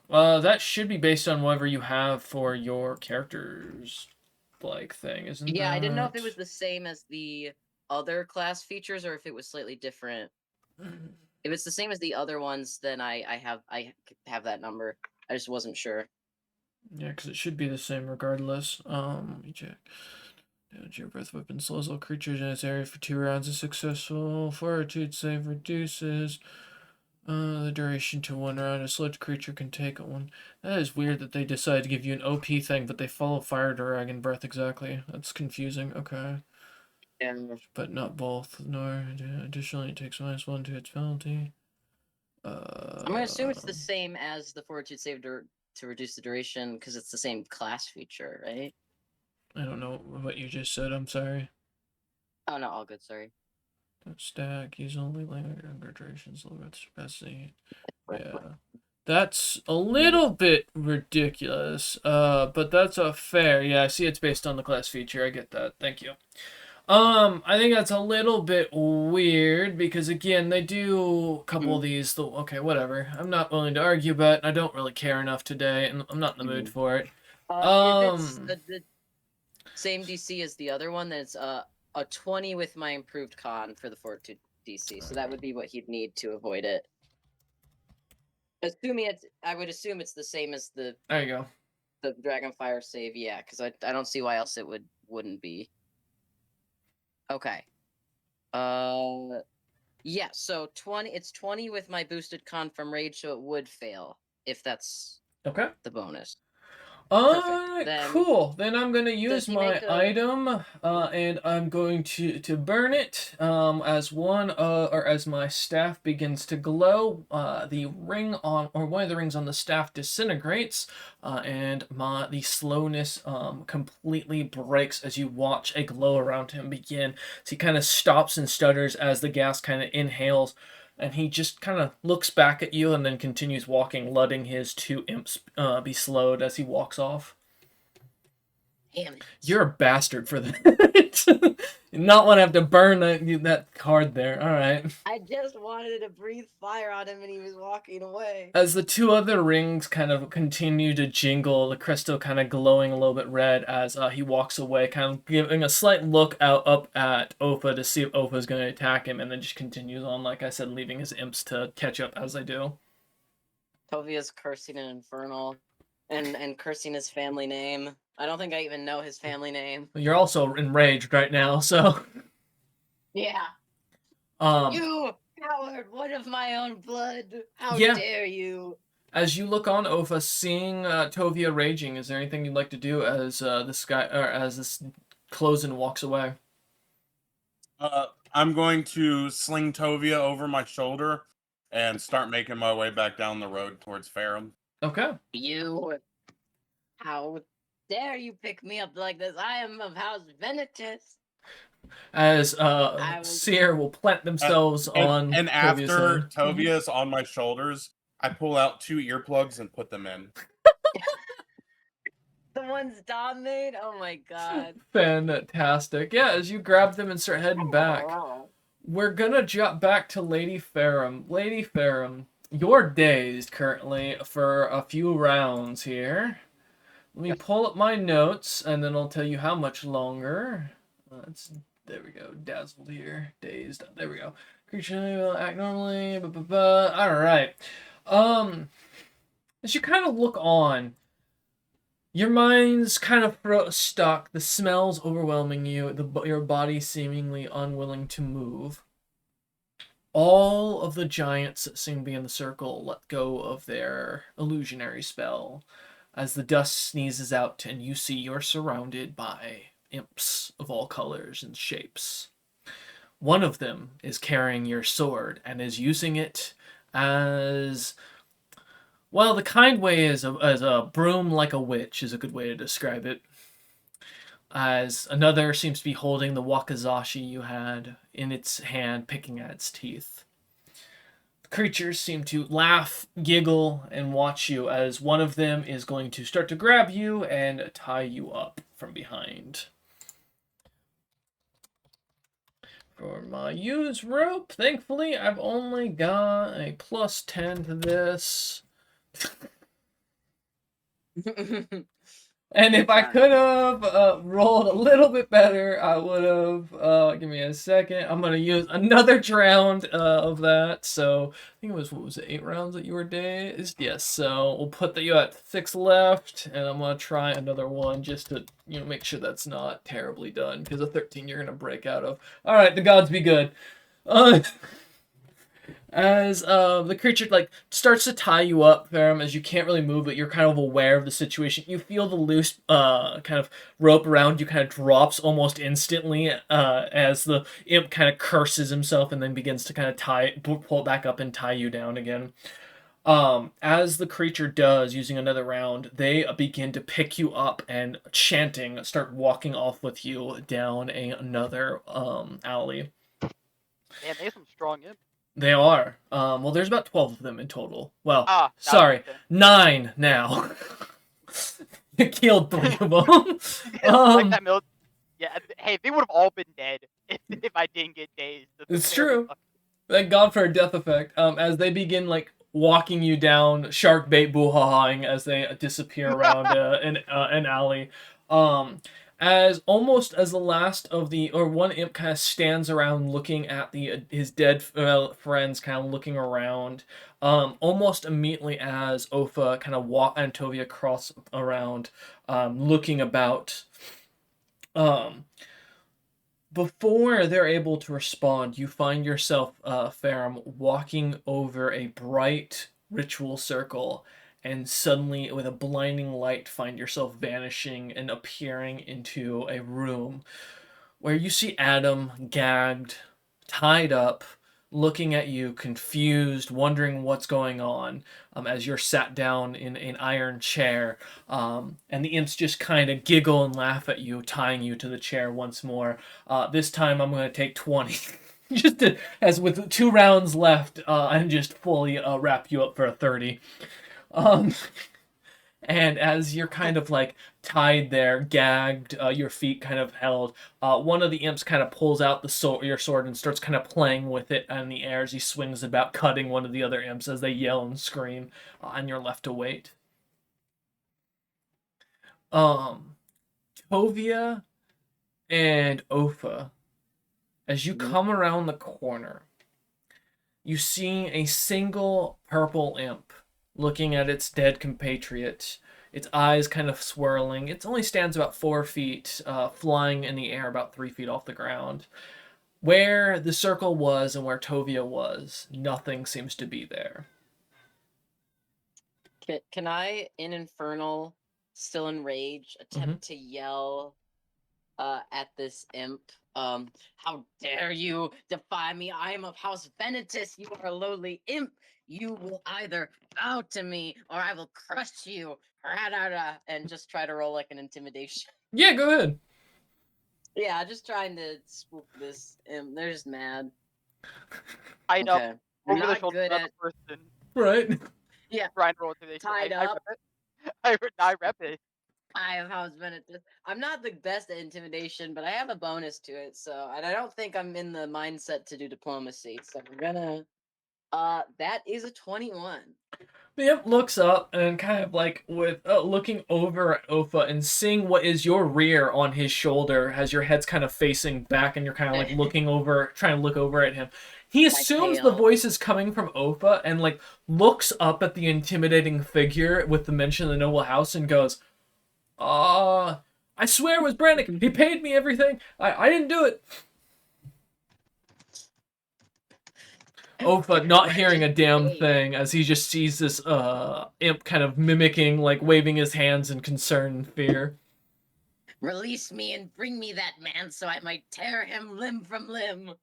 that should be based on whatever you have for your characters like thing, isn't Yeah, I didn't know if it that? was the same as the other class features or if it was slightly different. If it's the same as the other ones, then I have that number. I just wasn't sure. Yeah, because it should be the same regardless. Let me check. Damage your breath weapon slows all creatures in its area for 2 rounds of successful. Fortitude save reduces the duration to 1 round. A slowed creature can take one. That is weird that they decided to give you an OP thing, but they follow Fire Dragon Breath exactly. That's confusing. Okay. Yeah. But not both. Nor additionally, it takes -1 to its penalty. I'm gonna assume it's the same as the fortitude save to reduce the duration because it's the same class feature, right? I don't know what you just said. I'm sorry. Oh no, all good. Sorry. Don't stack. Use only language concentrations. Capacity. Yeah. That's a little bit ridiculous, but that's a fair. Yeah, I see it's based on the class feature. I get that. Thank you. I think that's a little bit weird because again, they do a couple of these. Okay, whatever. I'm not willing to argue, but I don't really care enough today, and I'm not in the mood for it. If it's the same DC as the other one, then it's a 20 with my improved con for the Fortitude DC. So that would be what he'd need to avoid it. I would assume it's the same as the. There you go. The Dragonfire save, yeah, because I don't see why else it wouldn't be. Okay. Yeah. So 20. It's 20 with my boosted con from rage, so it would fail if that's Okay. the bonus. Cool. Then I'm gonna use my item, and I'm going to burn it. As as my staff begins to glow, the ring on one of the rings on the staff disintegrates, and the slowness completely breaks as you watch a glow around him begin. So he kind of stops and stutters as the gas kind of inhales. And he just kind of looks back at you and then continues walking, letting his 2 imps be slowed as he walks off. Damn it. You're a bastard for that. Not want to have to burn that card there. All right. I just wanted to breathe fire on him and he was walking away. As the 2 other rings kind of continue to jingle, the crystal kind of glowing a little bit red as he walks away, kind of giving a slight look up at Opa to see if Opa's going to attack him, and then just continues on, like I said, leaving his imps to catch up as they do. Tovia's cursing an infernal and cursing his family name. I don't think I even know his family name. You're also enraged right now, so... Yeah. You coward, one of my own blood. How dare you? As you look on Ofa, seeing Tovia raging, is there anything you'd like to do as this Closen walks away? I'm going to sling Tovia over my shoulder and start making my way back down the road towards Ferrum. Okay. How dare you pick me up like this? I am of House Venitus. As Seer will plant themselves on and Tovia's after head. Tovia's on my shoulders, I pull out 2 earplugs and put them in. The ones Dom made? Oh my god. Fantastic. Yeah, as you grab them and start heading back, we're gonna jump back to Lady Ferrum. Lady Ferrum, you're dazed currently for a few rounds here. Let me pull up my notes, and then I'll tell you how much longer. There we go. Dazzled here. Dazed. There we go. Creature will act normally. Alright. As you kind of look on, your mind's kind of stuck. The smell's overwhelming you. Your body seemingly unwilling to move. All of the giants that seem to be in the circle let go of their illusionary spell as the dust sneezes out and you see you're surrounded by imps of all colors and shapes. One of them is carrying your sword and is using it as... well, the kind way is as a broom like a witch is a good way to describe it. As another seems to be holding the wakizashi you had in its hand, picking at its teeth. The creatures seem to laugh, giggle, and watch you as one of them is going to start to grab you and tie you up from behind. For my use rope, thankfully, I've only got a +10 to this. And if I could have rolled a little bit better, I would have. Give me a second. I'm going to use another round of that. So I think it was, what was it, 8 rounds that you were dazed? Yes. So we'll put you at 6 left, and I'm going to try another one just to make sure that's not terribly done, because a 13 you're going to break out of. All right, the gods be good. As the creature starts to tie you up, Ferrum, as you can't really move, but you're kind of aware of the situation. You feel the loose kind of rope around you kind of drops almost instantly as the imp kind of curses himself and then begins to kind of pull it back up and tie you down again. As the creature does, using another round, they begin to pick you up and chanting, start walking off with you down another alley. Man, they have some strong imp. They are. Well, there's about 12 of them in total. Well, Ah, sorry, okay. 9 now. You killed 3 of them. Like that yeah, hey, they would have all been dead if I didn't get dazed. That's It's very true. lucky. Thank God for a death effect. As they begin like walking you down, shark bait boo-ha-haing as they disappear around an alley. As almost as the last of the or one imp kind of stands around looking at the his dead friends, kind of looking around. Almost immediately as Ofa kind of walk and Tovia cross around, looking about. Before they're able to respond, you find yourself, Farum, walking over a bright ritual circle, and suddenly, with a blinding light, find yourself vanishing and appearing into a room where you see Adam gagged, tied up, looking at you, confused, wondering what's going on, as you're sat down in an iron chair, and the imps just kind of giggle and laugh at you, tying you to the chair once more. This time I'm going to take 20. Just to, as with 2 rounds left, and just fully wrap you up for a 30. Um, and as you're kind of like tied there, gagged, your feet kind of held, one of the imps kind of pulls out your sword and starts kind of playing with it in the air as he swings about, cutting one of the other imps as they yell and scream, and you're left to wait. Tovia and Ofa, as you come around the corner, you see a single purple imp looking at its dead compatriot, its eyes kind of swirling. It only stands about 4 feet, flying in the air about 3 feet off the ground. Where the circle was and where Tovia was, nothing seems to be there. Can I, in Infernal, still enraged, attempt to yell at this imp? How dare you defy me? I am of House Venitus. You are a lowly imp. You will either bow to me or I will crush you. And just try to roll like an intimidation. Yeah, go ahead. Yeah, just trying to spook this imp. They're just mad. Tied up Okay. over the Not shoulder good of the at person. Right. Yeah. Trying to roll intimidation. Tied I up. rep it. I rep it. I have House Venitus. I'm not the best at intimidation, but I have a bonus to it, so and I don't think I'm in the mindset to do diplomacy. So I'm gonna that is a 21. The imp looks up and kind of like with looking over at Ofa and seeing what is your rear on his shoulder as your head's kind of facing back and you're kind of like looking over, trying to look over at him. He assumes the tail. voice is coming from Ofa and like looks up at the intimidating figure with the mention of the noble house and goes, I swear it was Brannick. He paid me everything. I didn't do it. Ofa not hearing a damn thing as he just sees this imp kind of mimicking, like waving his hands in concern and fear. Release me and bring me that man so I might tear him limb from limb.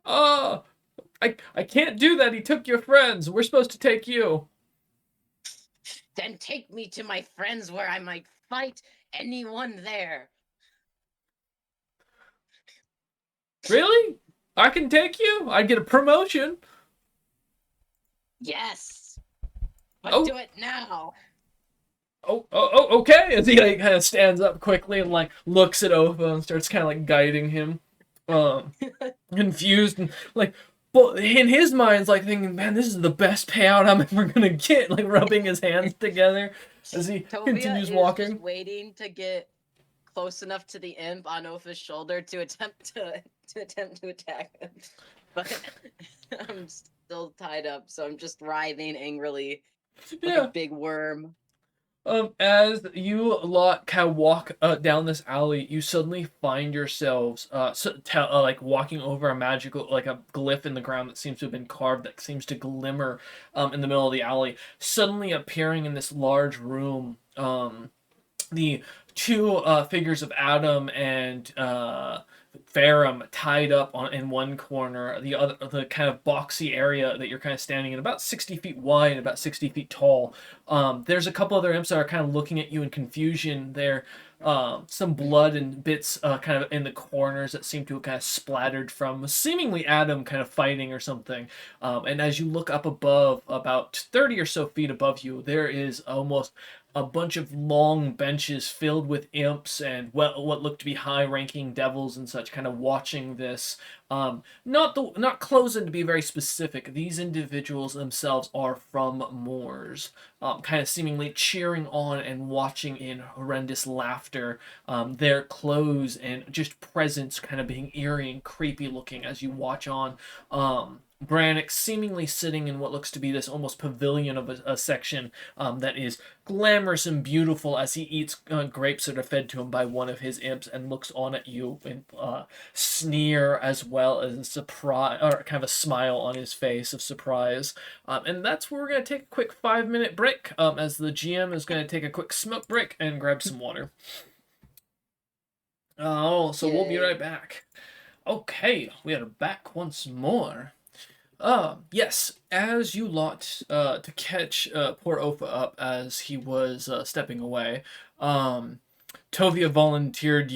I can't do that. He took your friends. We're supposed to take you. Then take me to my friends where I might fight anyone there. Really? I can take you? I'd get a promotion. Yes. But Oh. do it now. Okay. As he like kind of stands up quickly and like looks at Ofa and starts kind of like guiding him, confused and like, well, in his mind's like thinking, man, this is the best payout I'm ever gonna get. Like rubbing his hands together as he continues walking. Just waiting to get close enough to the imp on Ofa's shoulder to attempt to attack him, but I'm still tied up, so I'm just writhing angrily like a big worm. As you lot kind of walk down this alley, you suddenly find yourselves like walking over a magical, like a glyph in the ground that seems to have been carved, that seems to glimmer in the middle of the alley, suddenly appearing in this large room. The 2 figures of Adam and Ferrum tied up in one corner, the kind of boxy area that you're kind of standing in, about 60 feet wide, about 60 feet tall. There's a couple other imps that are kind of looking at you in confusion. There, some blood and bits kind of in the corners that seem to have kind of splattered from seemingly Adam kind of fighting or something. And as you look up above, about 30 or so feet above you, there is almost a bunch of long benches filled with imps and what look to be high-ranking devils and such, kind of watching this. Not closing to be very specific. These individuals themselves are from Moors, kind of seemingly cheering on and watching in horrendous laughter. Their clothes and just presence kind of being eerie and creepy looking as you watch on. Brannick seemingly sitting in what looks to be this almost pavilion of a section that is glamorous and beautiful as he eats grapes that are fed to him by one of his imps and looks on at you and sneer as well as a surprise or kind of a smile on his face of surprise. And that's where we're going to take a quick 5-minute break as the GM is going to take a quick smoke break and grab some water. Oh, so we'll be right back. Okay, we are back once more. Yes, as you lot to catch poor Ofa up as he was stepping away, Tovia voluntold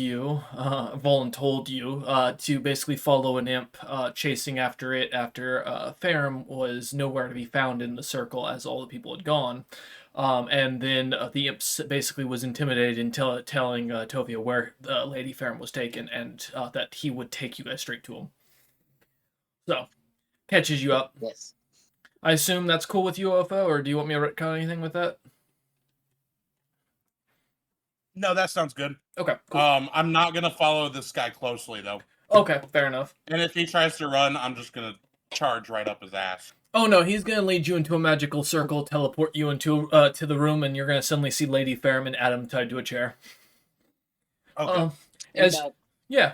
you to basically follow an imp chasing after it after Ferrum was nowhere to be found in the circle as all the people had gone. And then the imp basically was intimidated into telling Tovia where Lady Ferrum was taken and that he would take you guys straight to him. So, catches you up. Yes. I assume that's cool with you, Ofa, or do you want me to retcon anything with that? No, that sounds good. Okay, cool. I'm not gonna follow this guy closely though. Okay, fair enough. And if he tries to run, I'm just gonna charge right up his ass. Oh no, he's gonna lead you into a magical circle, teleport you into to the room, and you're gonna suddenly see Lady Ferrum and Adam tied to a chair. Okay. Yeah.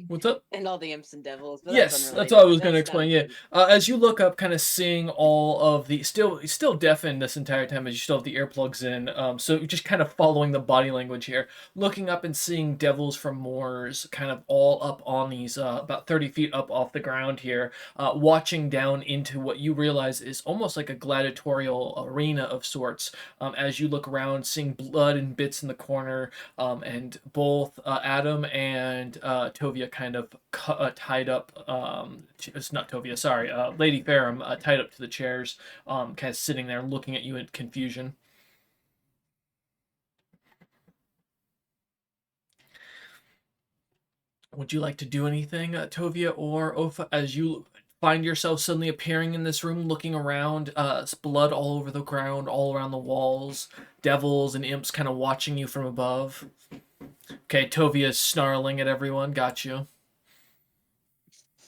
What's up? And all the imps and devils. But Yes, that's what I was going to explain. Yeah, as you look up, kind of seeing all of the still deafened this entire time as you still have the earplugs in. So just kind of following the body language here, looking up and seeing devils from Moors, kind of all up on these about 30 feet up off the ground here, watching down into what you realize is almost like a gladiatorial arena of sorts. As you look around, seeing blood and bits in the corner, and both Adam and Tovia kind of tied up, it's not Tovia, sorry, Lady Ferrum tied up to the chairs, kind of sitting there looking at you in confusion. Would you like to do anything, Tovia or Ofa, as you find yourself suddenly appearing in this room, looking around, blood all over the ground, all around the walls, devils and imps kind of watching you from above? Okay, Tovia's snarling at everyone. Got you.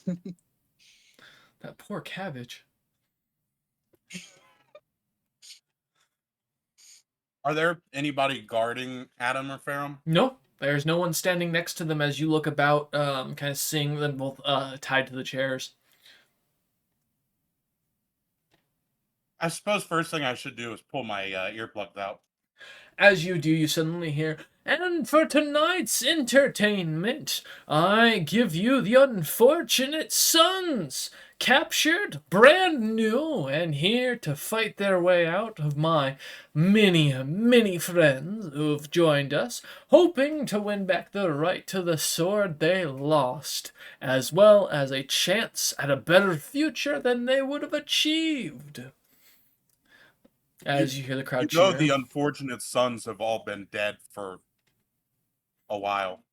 That poor cabbage. Are there anybody guarding Adam or Ferrum? No, there's no one standing next to them as you look about, kind of seeing them both tied to the chairs. I suppose first thing I should do is pull my earplugs out. As you do, you suddenly hear, "And for tonight's entertainment, I give you the Unfortunate Sons, captured, brand new, and here to fight their way out of my many, many friends who've joined us, hoping to win back the right to the sword they lost, as well as a chance at a better future than they would have achieved." As you hear the crowd cheer. The Unfortunate Sons have all been dead for a while.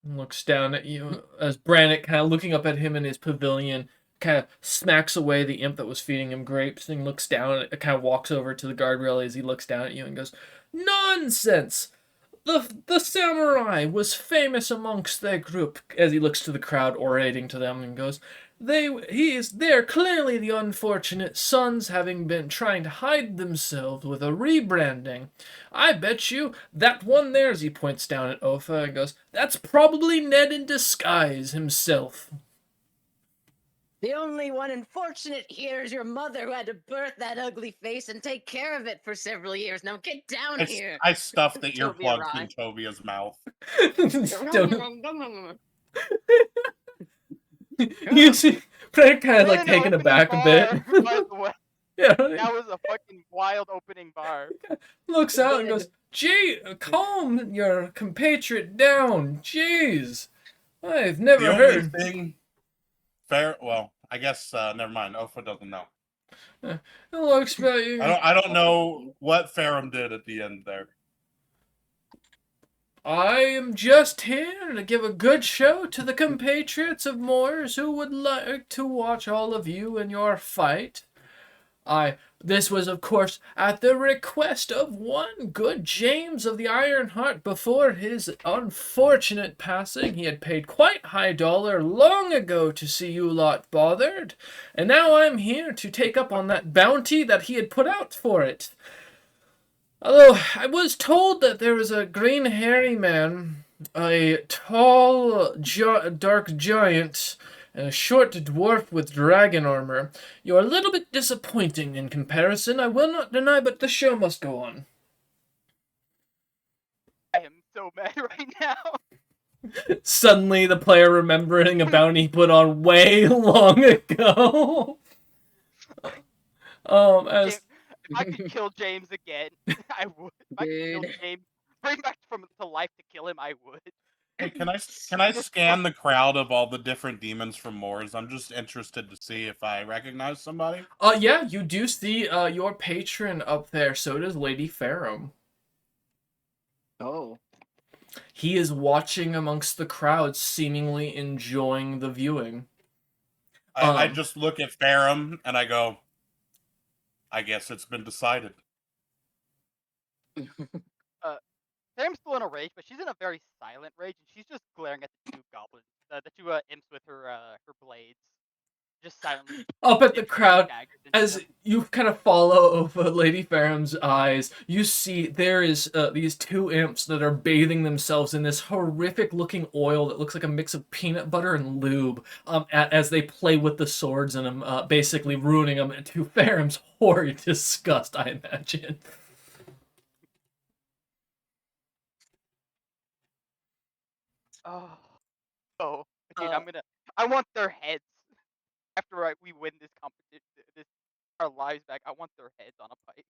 Looks down at you as Brannick, kind of looking up at him in his pavilion, kind of smacks away the imp that was feeding him grapes and looks down, kind of walks over to the guardrail as he looks down at you and goes, "Nonsense! The samurai was famous amongst their group," as he looks to the crowd, orating to them, and goes, They're clearly the Unfortunate Sons, having been trying to hide themselves with a rebranding. I bet you that one there," as he points down at Ofa and goes, "that's probably Ned in disguise himself." The only one unfortunate here is your mother who had to birth that ugly face and take care of it for several years. Now get down here. I stuffed the Tovia earplugs Rye. in Tovia's mouth. You see, Frank kind of like Grand taken opening aback a bit. bar, by the way. Yeah, That was a fucking wild opening bar. looks out and Good. goes, "Gee, calm your compatriot down. Jeez, I've The never only heard." thing well, I guess never mind. Ofa doesn't know. It looks about you. I don't know what Ferrum did at the end there. I am just here to give a good show to the compatriots of Moors who would like to watch all of you in your fight. This was, of course, at the request of one good James of the Iron Heart. Before his unfortunate passing, he had paid quite high dollar long ago to see you lot bothered, and now I'm here to take up on that bounty that he had put out for it. Although I was told that there was a green hairy man, a tall, dark giant, and a short dwarf with dragon armor. You're a little bit disappointing in comparison, I will not deny, but the show must go on. I am so mad right now. Suddenly, the player remembering a bounty he put on way long ago. As If I could kill James again, I would. If I could kill Dude. James, bring back to life to kill him, I would. Hey, can I scan the crowd of all the different demons from Moors? I'm just interested to see if I recognize somebody. yeah, you do see your patron up there. So does Lady Ferrum. Oh. He is watching amongst the crowd, seemingly enjoying the viewing. I just look at Ferrum and I go, I guess it's been decided. Sam's still in a rage, but she's in a very silent rage, and she's just glaring at the two goblins, the two imps with her blades, just silently. Up at the dipping crowd, daggers into as them. you kind of follow over Lady Ferrum's eyes, you see there is these two imps that are bathing themselves in this horrific-looking oil that looks like a mix of peanut butter and lube, as they play with the swords in them, basically ruining them to Ferrum's horrid disgust, I imagine. Oh, dude, I want their heads after we win this competition, our lives back. I want their heads on a pike.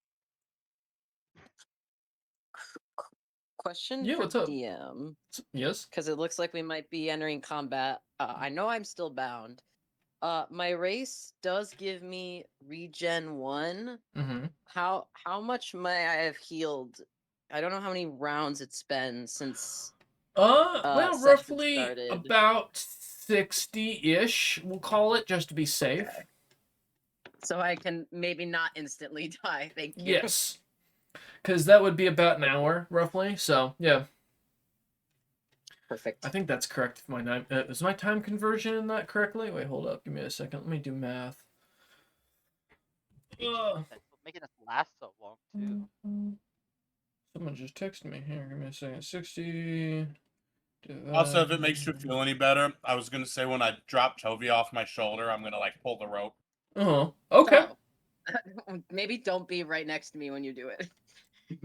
Question Yeah, for what's up? DM, Yes? because it looks like we might be entering combat. I know I'm still bound. My race does give me regen 1. Mm-hmm. How much may I have healed? I don't know how many rounds it's been since Well, session roughly started. about 60-ish, we'll call it, just to be safe. Okay. So I can maybe not instantly die, thank you. Yes. Because that would be about an hour, roughly, so, yeah. Perfect. I think that's correct. If my time, is my time conversion in that correctly? Wait, hold up. Give me a second. Let me do math. Making us last so long too. Someone just texted me. Here, give me a second. 60... Also, if it makes you feel any better, I was gonna say when I drop Tovia off my shoulder, I'm gonna like pull the rope. Oh, okay. Oh. Maybe don't be right next to me when you do it. Do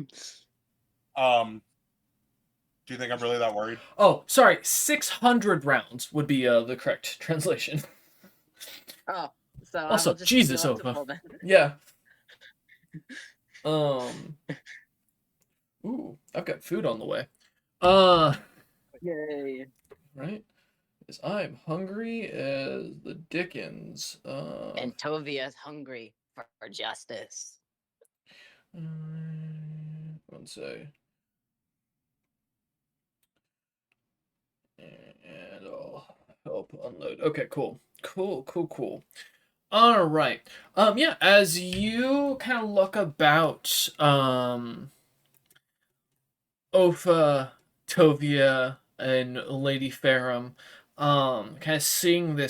you think I'm really that worried? Oh, sorry. 600 rounds would be the correct translation. Oh, so Also, I will just Jesus, heal up to Opa. full then. Yeah. Ooh, I've got food on the way. Yay. Right? Because I'm hungry as the dickens. And Tovia's hungry for justice. One say. And I'll help unload. Okay, cool. Cool. All right. Yeah, as you kind of look about, Ofa, Tovia, and Lady Ferrum, kind of seeing the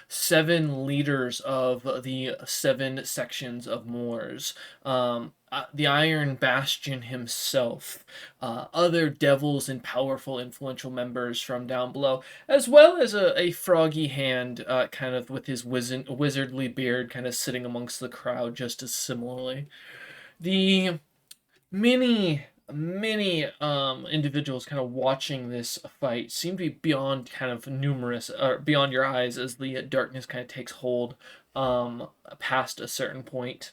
7 leaders of the 7 sections of Moors, the Iron Bastion himself, other devils and powerful, influential members from down below, as well as a froggy hand, kind of with his wizardly beard, kind of sitting amongst the crowd just as similarly. The many many individuals kind of watching this fight seem to be beyond kind of numerous, or beyond your eyes as the darkness kind of takes hold past a certain point.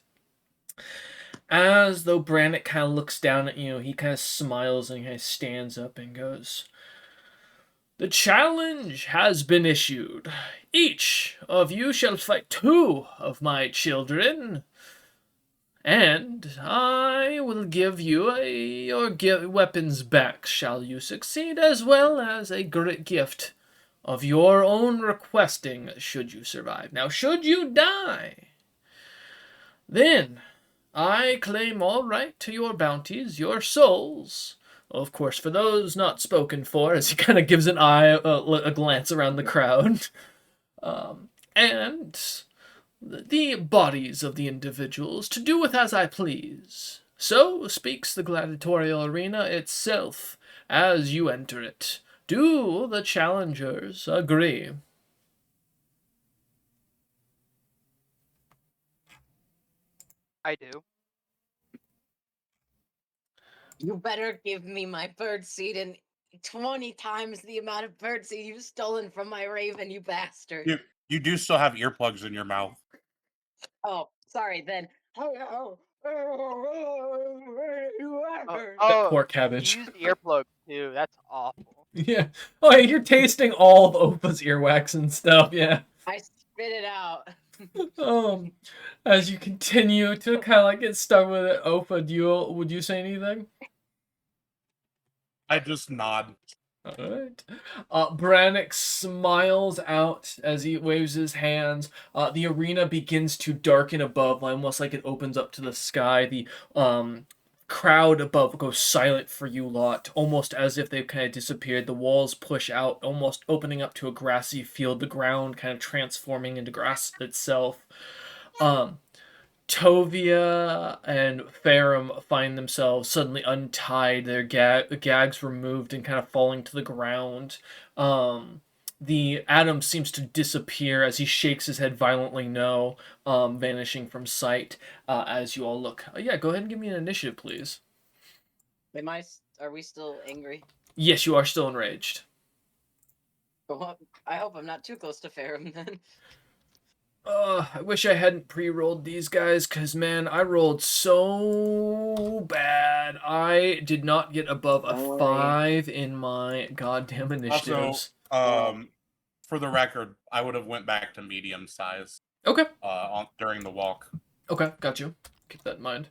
As though Brannick kind of looks down at you, he kind of smiles and kind of stands up and goes, "The challenge has been issued. Each of you shall fight 2 of my children, and I will give you your weapons back, shall you succeed, as well as a great gift of your own requesting, should you survive. Now, should you die, then I claim all right to your bounties, your souls. Of course, for those not spoken for," as he kind of gives a glance around the crowd, "and the bodies of the individuals to do with as I please. So speaks the gladiatorial arena itself as you enter it. Do the challengers agree?" I do. You better give me my bird seed and 20 times the amount of bird seed you've stolen from my raven, you bastard. You do still have earplugs in your mouth. Oh, sorry then. Hello. Oh, Poor you cabbage. used earplugs too. That's awful. Yeah. Oh, yeah, you're tasting all of Opa's earwax and stuff, yeah. I spit it out. As you continue to kind of like get stuck with it, Opa, would you say anything? I just nod. Alright. Brannick smiles out as he waves his hands. The arena begins to darken above, almost like it opens up to the sky. The crowd above goes silent for you lot, almost as if they've kind of disappeared. The walls push out, almost opening up to a grassy field, the ground kind of transforming into grass itself. Tovia and Ferrum find themselves suddenly untied, their gags removed and kind of falling to the ground. The Adam seems to disappear as he shakes his head violently no, vanishing from sight as you all look. Yeah, go ahead and give me an initiative, please. Are we still angry? Yes, you are still enraged. Well, I hope I'm not too close to Ferrum then. I wish I hadn't pre-rolled these guys, because, man, I rolled so bad. I did not get above a 5 in my goddamn initiatives. Also, for the record, I would have went back to medium size. Okay. During the walk. Okay, got you. Keep that in mind.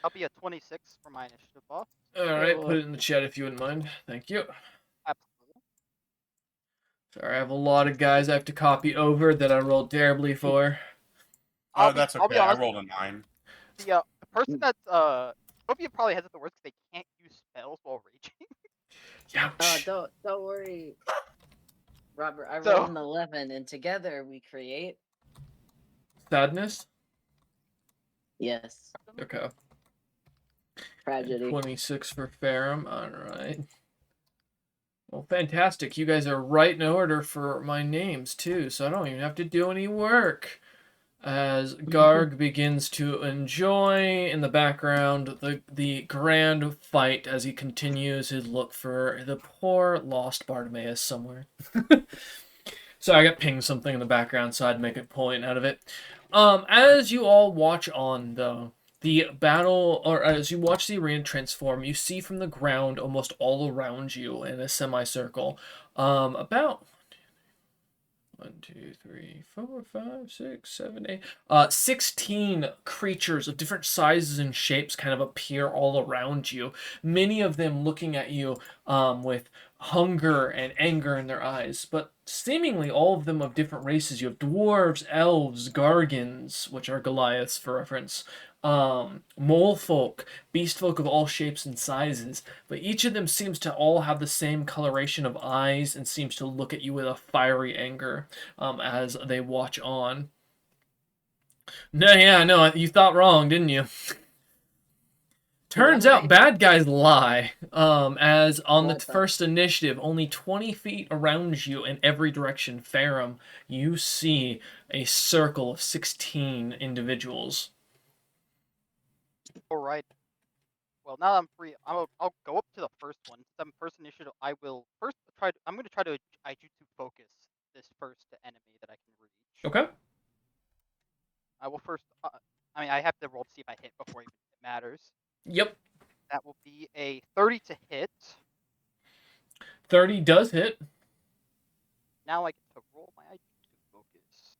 I'll be a 26 for my initiative, boss. Alright, put it in the chat if you wouldn't mind. Thank you. Absolutely. Sorry, I have a lot of guys I have to copy over that I rolled terribly for. That's okay. I rolled a 9. The person that's Sophia probably has it the worst because they can't use spells while raging. Ouch. Don't worry, Robert. I rolled an 11, and together we create Sadness? yes. Okay. Tragedy. 26 for Ferrum. Alright. Well, fantastic. You guys are right in order for my names, too, so I don't even have to do any work. As Garg begins to enjoy in the background the grand fight as he continues his look for the poor lost Bartimaeus somewhere. So I got pinged something in the background, so I'd make a point out of it. As you all watch on, though, the battle, or as you watch the arena transform, you see from the ground almost all around you in a semicircle, about 1, 2, 3, 4, 5, 6, 7, 8. 16 creatures of different sizes and shapes kind of appear all around you. Many of them looking at you with hunger and anger in their eyes, but seemingly all of them of different races. You have dwarves, elves, gargans, which are Goliaths for reference, mole folk, beast folk of all shapes and sizes, but each of them seems to all have the same coloration of eyes and seems to look at you with a fiery anger as they watch on. No, you thought wrong, didn't you? Turns out bad guys lie, as on the first initiative, only 20 feet around you in every direction, Ferrum, you see a circle of 16 individuals. All right. Well, now I'm free. I'll go up to the first one. Since I'm first initiative, I will first try. I'm going to try to Aijutsu focus this first enemy that I can reach. Okay. I will first. I mean, I have to roll to see if I hit before even it matters. Yep. That will be a 30 to hit. 30 does hit. Now I get to roll my Aijutsu focus.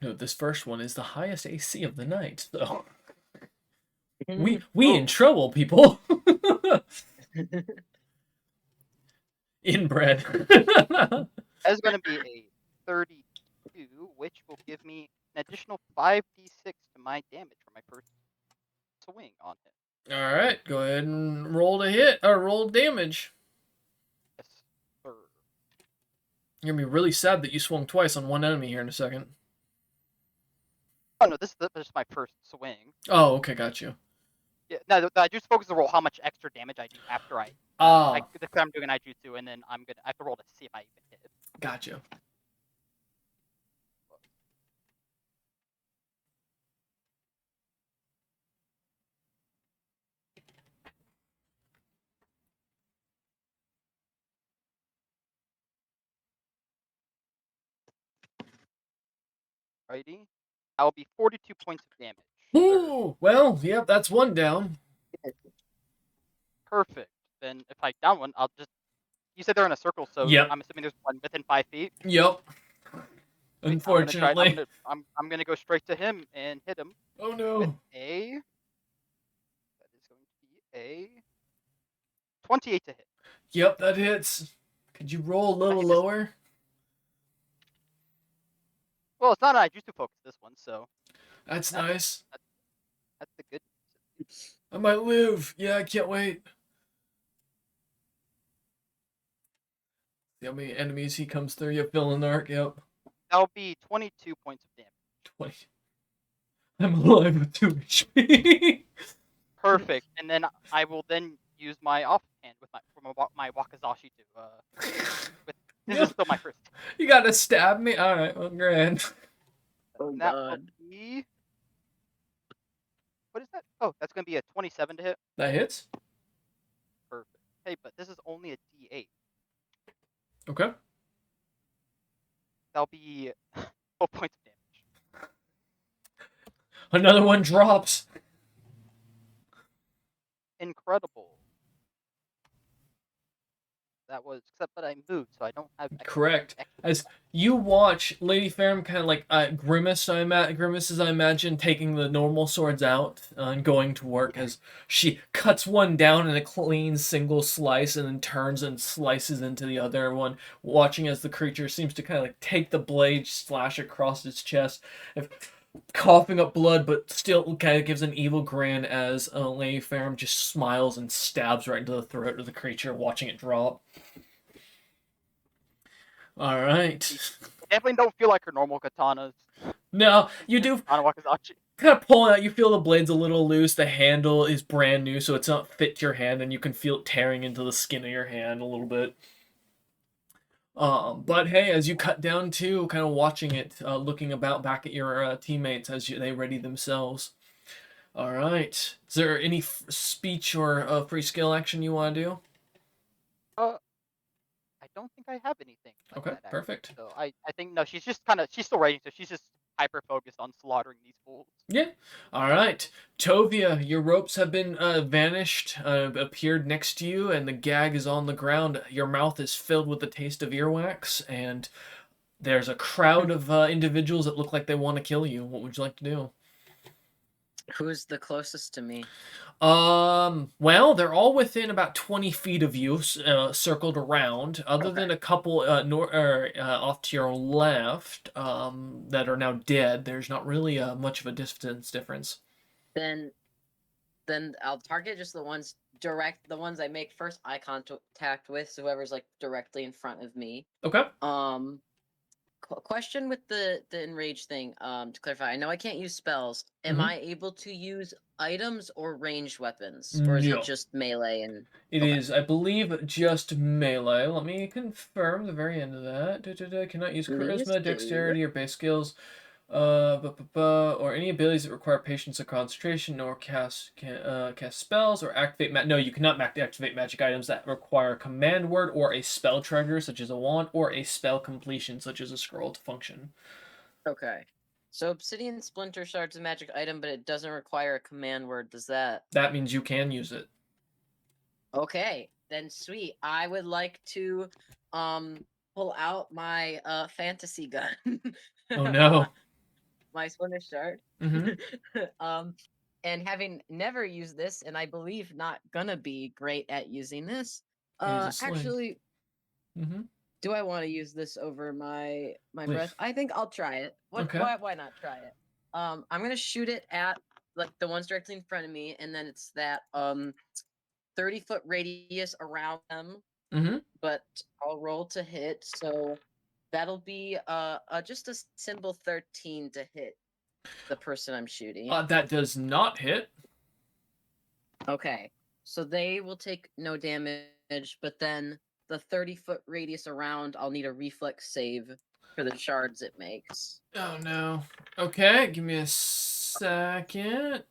No, this first one is the highest AC of the night, so Mm-hmm. we in trouble, people. Inbred. That is going to be a 32, which will give me an additional 5d6 to my damage for my first swing on him. All right, go ahead and roll to hit or roll damage. Yes, sir. You're gonna be really sad that you swung twice on one enemy here in a second. Oh no, this is just my first swing. Oh, okay, got you. Yeah, no, I just focus to roll how much extra damage I do after I declare I'm doing an Aijutsu, and then I have to roll to see if I even hit. Got you. Righty, that will be 42 points of damage. Ooh, well, yep, that's one down. Perfect. Then if I down one, I'll just. You said they're in a circle, so Yep. I'm assuming there's one within 5 feet. Yep. Unfortunately. I'm gonna go straight to him and hit him. Oh no. With a. That is going to be a 28 to hit. Yep, that hits. Could you roll a little lower? Well, it's not an Aijutsu focus, this one, so. That's nice. That's the good. I might live. Yeah, I can't wait. See how many enemies he comes through. Yep, fill in the arc. Yep. That'll be 22 points of damage. 20. I'm alive with 2 HP. Perfect. And then I will then use my offhand with my Wakizashi to this is still my first. You gotta stab me? Alright, well, grand. Oh That will god. be. What is that? Oh, that's gonna be a 27 to hit. That hits? Perfect. Hey, but this is only a D8. Okay. That'll be 12 points of damage. Another one drops. Incredible. That was, but I moved, so I don't have. Correct. As you watch Lady Ferrum kind of like grimace, grimaces, I imagine, taking the normal swords out and going to work as she cuts one down in a clean single slice and then turns and slices into the other one, watching as the creature seems to kind of like take the blade, slash across its chest, coughing up blood, but still kind of gives an evil grin as Lady Ferrum just smiles and stabs right into the throat of the creature, watching it drop. All right. Definitely don't feel like her normal katanas. No, you do Katana Wakizashi. kind of pull out. You feel the blade's a little loose. The handle is brand new, so it's not fit to your hand, and you can feel it tearing into the skin of your hand a little bit. But hey, as you cut down too, kind of watching it, looking about back at your teammates as they ready themselves. All right. Is there any speech or free skill action you want to do? I don't think I have anything. Like Okay, that, actually. perfect. So I think no, she's still writing, so she's just hyper focused on slaughtering these fools. Yeah. All right. Tovia, your ropes have been vanished, appeared next to you, and the gag is on the ground. Your mouth is filled with the taste of earwax, and there's a crowd of individuals that look like they want to kill you. What would you like to do? Who's the closest to me? Well, they're all within about 20 feet of you, circled around, other than a couple off to your left that are now dead. There's not really much of a distance difference. Then I'll target just the ones I make first eye contact with, so whoever's like directly in front of me. Okay. Question with the enrage thing. To clarify, I know I can't use spells. Am I able to use items or ranged weapons, or is No. it just melee? And It is, I believe, just melee. Let me confirm the very end of that. Cannot use Please charisma, do. dexterity, or base skills. Or any abilities that require patience or concentration, or cast spells or activate. No, you cannot activate magic items that require a command word or a spell trigger, such as a wand, or a spell completion, such as a scroll to function. Okay. So obsidian splinter shard's a magic item, but it doesn't require a command word. Does that? That means you can use it. Okay, then sweet. I would like to pull out my fantasy gun. Oh no. My splinter shard. Mm-hmm. And having never used this, and I believe not gonna be great at using this. It is a sling. Actually, Mm-hmm. do I want to use this over my Please. breath? I think I'll try it. Okay. Why not try it? I'm gonna shoot it at like the ones directly in front of me, and then it's that 30-foot radius around them. Mm-hmm. But I'll roll to hit, so that'll be just a simple 13 to hit the person I'm shooting. That does not hit. Okay, so they will take no damage, but then the 30-foot radius around, I'll need a reflex save for the shards it makes. Oh no. Okay, give me a second.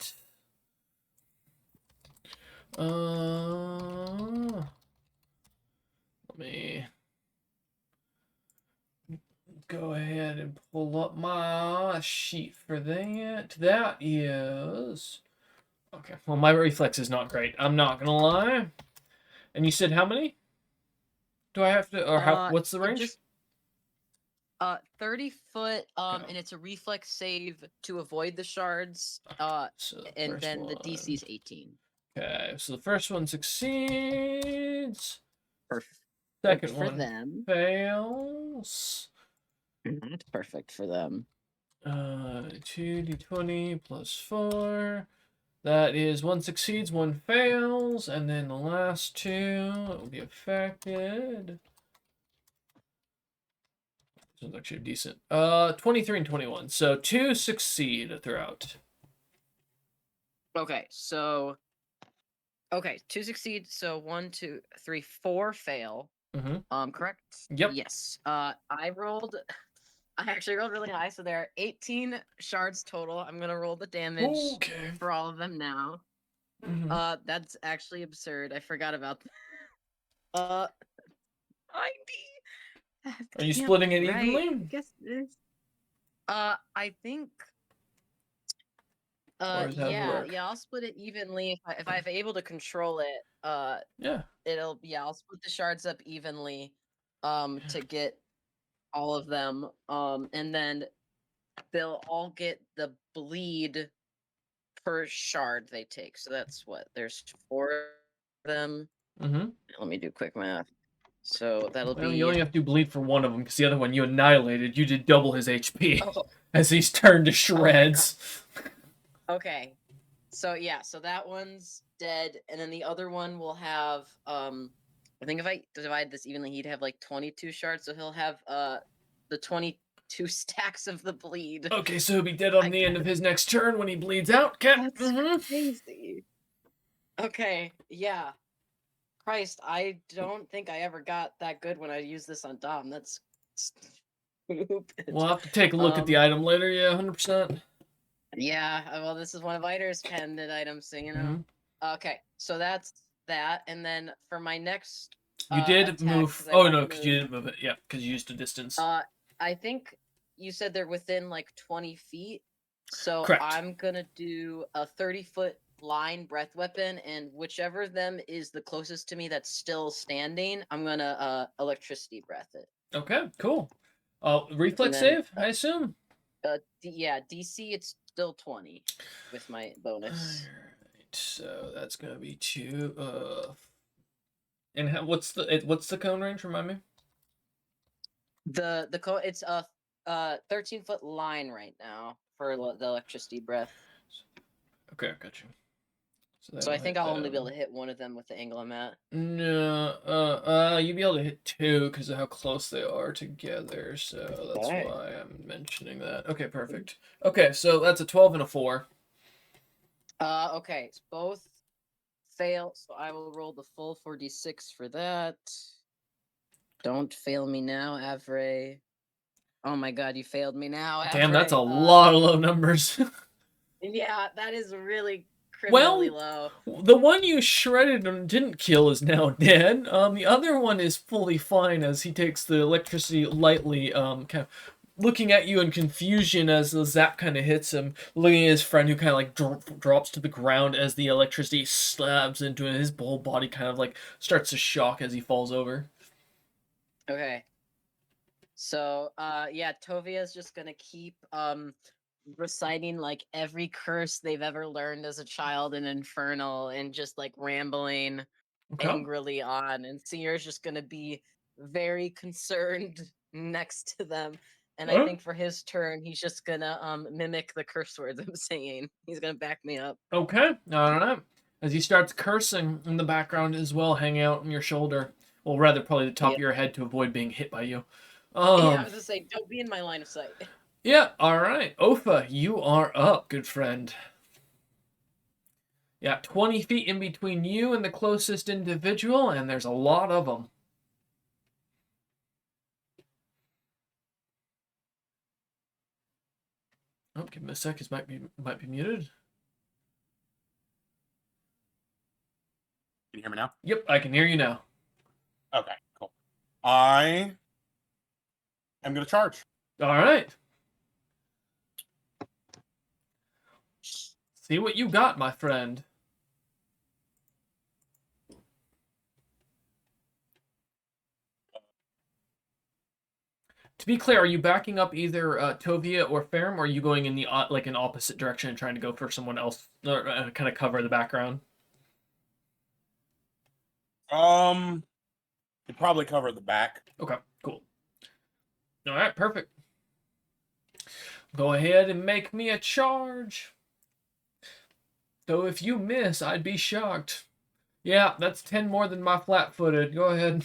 Let me go ahead and pull up my sheet for that. That is okay. Well, my reflex is not great. I'm not gonna lie. And you said how many? Do I have to, or how? What's the range? 30 foot, and it's a reflex save to avoid the shards. So and then one. the DC is 18. Okay, so the first one succeeds. Perfect. Second for one them. fails. Not perfect for them. 2d20 plus 4. That is one succeeds, one fails, and then the last two will be affected. This one's actually decent. 23 and 21. So 2 succeed throughout. Okay, so 2 succeed, so 1, 2, 3, 4 fail. Mm-hmm. Correct? Yep. Yes. I actually rolled really high, so there are 18 shards total. I'm gonna roll the damage for all of them now. Mm-hmm. That's actually absurd. I forgot about that. 90. Are you splitting it evenly? I guess it is. I think. Or is that Yeah, I'll split it evenly if I'm able to control it. Yeah. I'll split the shards up evenly, to get all of them. And then they'll all get the bleed per shard they take. So that's what there's 4 of them. Mm-hmm. Let me do quick math. So that'll be. You only have to bleed for one of them because the other one you annihilated. You did double his HP Oh. as he's turned to shreds. Okay. So yeah, so that one's dead, and then the other one will have I think if I divide this evenly, he'd have like 22 shards, so he'll have the 22 stacks of the bleed. Okay, so he'll be dead on the end of his next turn when he bleeds out. Okay. That's crazy. Okay, yeah. Christ, I don't think I ever got that good when I used this on Dom. That's stupid. We'll have to take a look at the item later. Yeah, 100%. Yeah, well, this is one of Ider's pendant items, so you know. Mm-hmm. Okay, so that's that, and then for my next, you did attack, move. Oh no, because you didn't move it. Yeah, because you used a distance. I think you said they're within like 20 feet, so Correct. I'm gonna do a 30-foot line breath weapon, and whichever of them is the closest to me that's still standing, I'm gonna electricity breath it. Okay, cool. Reflex save, I assume. Yeah, DC it's still 20 with my bonus. Alright, so that's gonna be 2. And what's the cone range? Remind me. The cone, it's a 13-foot line right now for the electricity breath. Okay, I got you. So I think I'll only be able to hit one of them with the angle I'm at. No, you'd be able to hit 2 because of how close they are together. So that's why I'm mentioning that. Okay, perfect. Okay, so that's a 12 and a 4. Okay, it's both fail, so I will roll the full 4d6 for that. Don't fail me now, Avray. Oh my god, you failed me now. Damn, that's a Afraid. lot of low numbers. Yeah, that is really Well, criminally low. the one you shredded and didn't kill is now dead. The other one is fully fine as he takes the electricity lightly, kind of looking at you in confusion as the zap kind of hits him, looking at his friend who kind of like drops to the ground as the electricity slabs into him. His whole body kind of like starts to shock as he falls over. Okay. So, yeah, Tovia's just gonna keep reciting like every curse they've ever learned as a child in Infernal and just like rambling Okay. angrily on. And Seer's just gonna be very concerned next to them. And I think for his turn, he's just gonna mimic the curse words I'm saying. He's gonna back me up. Okay, alright. As he starts cursing in the background as well, hanging out on your shoulder. Well, rather, probably the top Yep. of your head to avoid being hit by you. Yeah, I was gonna say, don't be in my line of sight. Yeah, alright. Ofa, you are up, good friend. Yeah, 20 feet in between you and the closest individual, and there's a lot of them. Oh, give him a sec. He might be muted. Can you hear me now? Yep, I can hear you now. Okay, cool. I am going to charge. Alright. See what you got, my friend. To be clear, are you backing up either Tovia or Ferrum, or are you going in the like an opposite direction and trying to go for someone else, or kind of cover the background? You probably cover the back. Okay, cool. All right, perfect. Go ahead and make me a charge. Though if you miss, I'd be shocked. Yeah, that's 10 more than my flat-footed. Go ahead.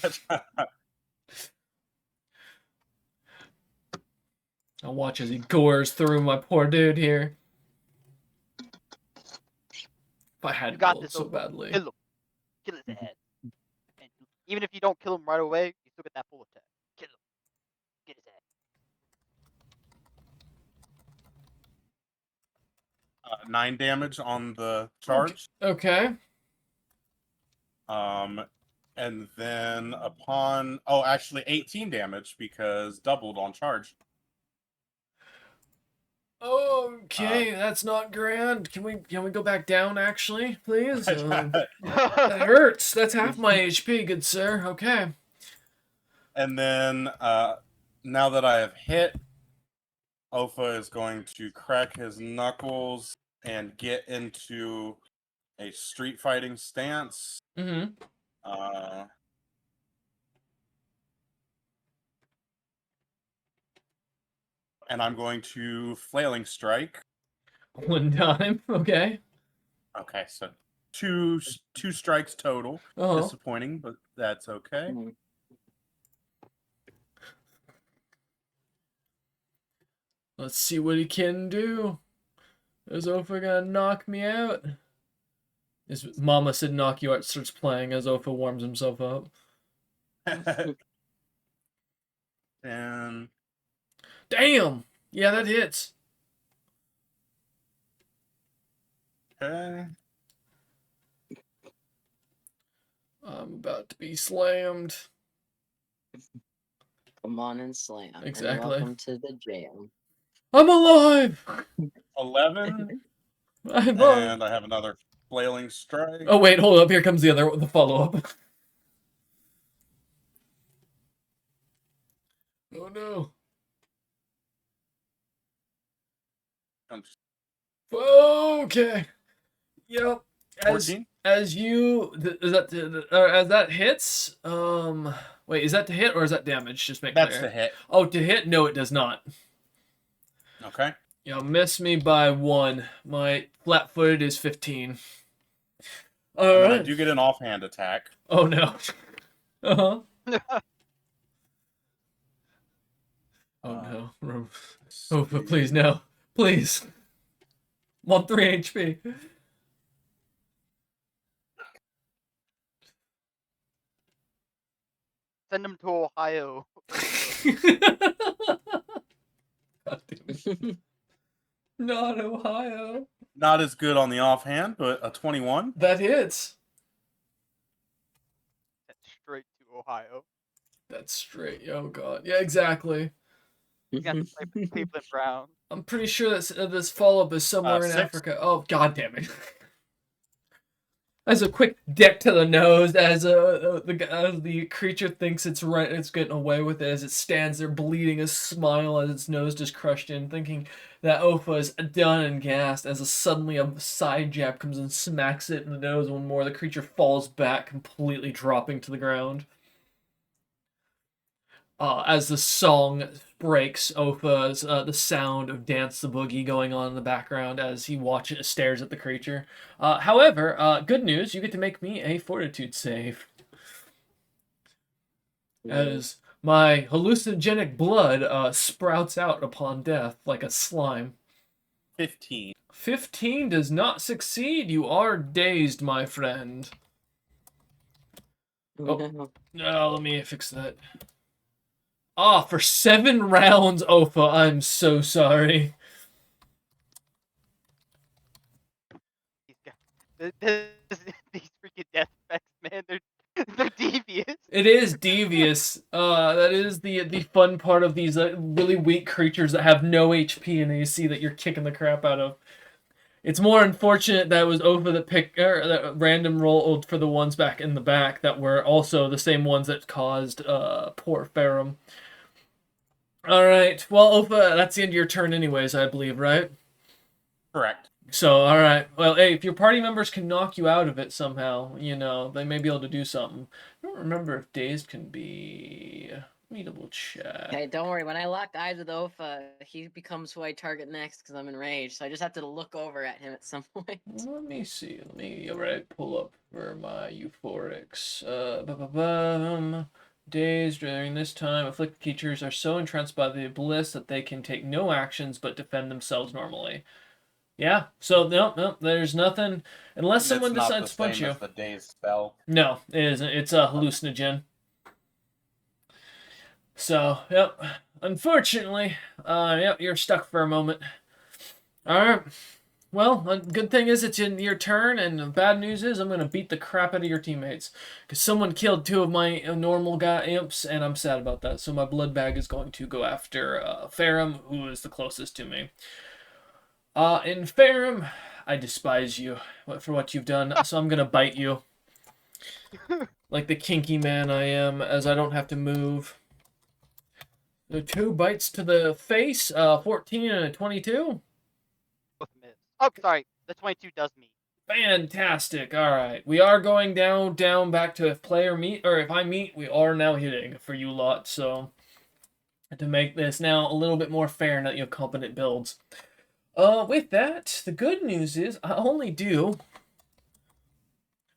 I'll watch as he gores through my poor dude here. If I You hadn't got rolled this. so Opa. badly. Kill him. Kill his head. And even if you don't kill him right away, you still get that full attack. Kill him. Get his head. 9 damage on the charge. Okay. And then actually 18 damage because doubled on charge. Okay, that's not grand. Can we go back down actually, please? That hurts. That's half my HP, good sir. Okay. And then now that I have hit, Ofa is going to crack his knuckles and get into a street fighting stance. Mm-hmm. And I'm going to flailing strike. One time. Okay. Okay, so two strikes total. Uh-huh. Disappointing, but that's okay. Let's see what he can do. Is Ofa gonna knock me out? His mama said knock you out starts playing as Ofa warms himself up. And Damn! Yeah, that hits. okay. I'm about to be slammed. Come on and slam. Exactly. And welcome to the jail. I'm alive! 11. I'm alive. And I have another flailing strike. Oh wait, hold up. Here comes the follow-up. Oh no. Okay. Yep. 14? As that hits, wait, is that to hit or is that damage? Just make That's clear. the hit. Oh, to hit? No, it does not. Okay. You'll miss me by 1. My flat-footed is 15. And I do get an offhand attack. Oh no. Uh-huh. Oh no. Oh, but please, no. Please. I'm on 3 HP. Send him to Ohio. Not Ohio. Not as good on the offhand, but a 21. That hits. That's straight to Ohio. That's straight. Oh god. Yeah, exactly. You got to play for Cleveland Browns. I'm pretty sure that this follow-up is somewhere in 6. Africa. Oh god damn it. As a quick deck to the nose, as the creature thinks it's getting away with it, as it stands there bleeding a smile as its nose just crushed in, thinking that Ofa is done and gassed, as suddenly a side jab comes and smacks it in the nose one more. The creature falls back, completely dropping to the ground. As the song breaks, Ofa's the sound of Dance the Boogie going on in the background as he stares at the creature. However, good news, you get to make me a fortitude save. As my hallucinogenic blood sprouts out upon death like a slime. 15. 15 does not succeed. You are dazed, my friend. Oh, no, let me fix that. For 7 rounds, Ofa, I'm so sorry. These freaking death effects, man, they're devious. It is devious. That is the fun part of these really weak creatures that have no HP and you see that you're kicking the crap out of. It's more unfortunate that it was Ofa that random rolled for the ones back in the back that were also the same ones that caused poor Ferrum. Alright, well, Ofa, that's the end of your turn anyways, I believe, right? Correct. So, alright. Well, hey, if your party members can knock you out of it somehow, they may be able to do something. I don't remember if dazed can be... Let me double check. Hey, don't worry. When I lock eyes with Ofa, he becomes who I target next because I'm enraged. So I just have to look over at him at some point. Let me see. Let me, pull up for my euphorics. Dazed during this time, afflicted creatures are so entranced by the bliss that they can take no actions but defend themselves normally. Yeah, so no, there's nothing unless someone decides to punch you. It's the dazed spell. No, it isn't. It's a hallucinogen. So, yep. Unfortunately, you're stuck for a moment. Alright. Well, the good thing is it's in your turn, and the bad news is I'm going to beat the crap out of your teammates. Because someone killed 2 of my normal imps, and I'm sad about that. So my blood bag is going to go after Ferrum, who is the closest to me. In Ferrum, I despise you for what you've done, so I'm going to bite you. Like the kinky man I am, as I don't have to move. The 2 bites to the face, 14 and a 22. Both miss. Oh, sorry. The 22 does meet. Fantastic. All right. We are going down back to if player meet, or if I meet, we are now hitting for you lot. So to make this now a little bit more fair now that you have competent builds. With that, the good news is I only do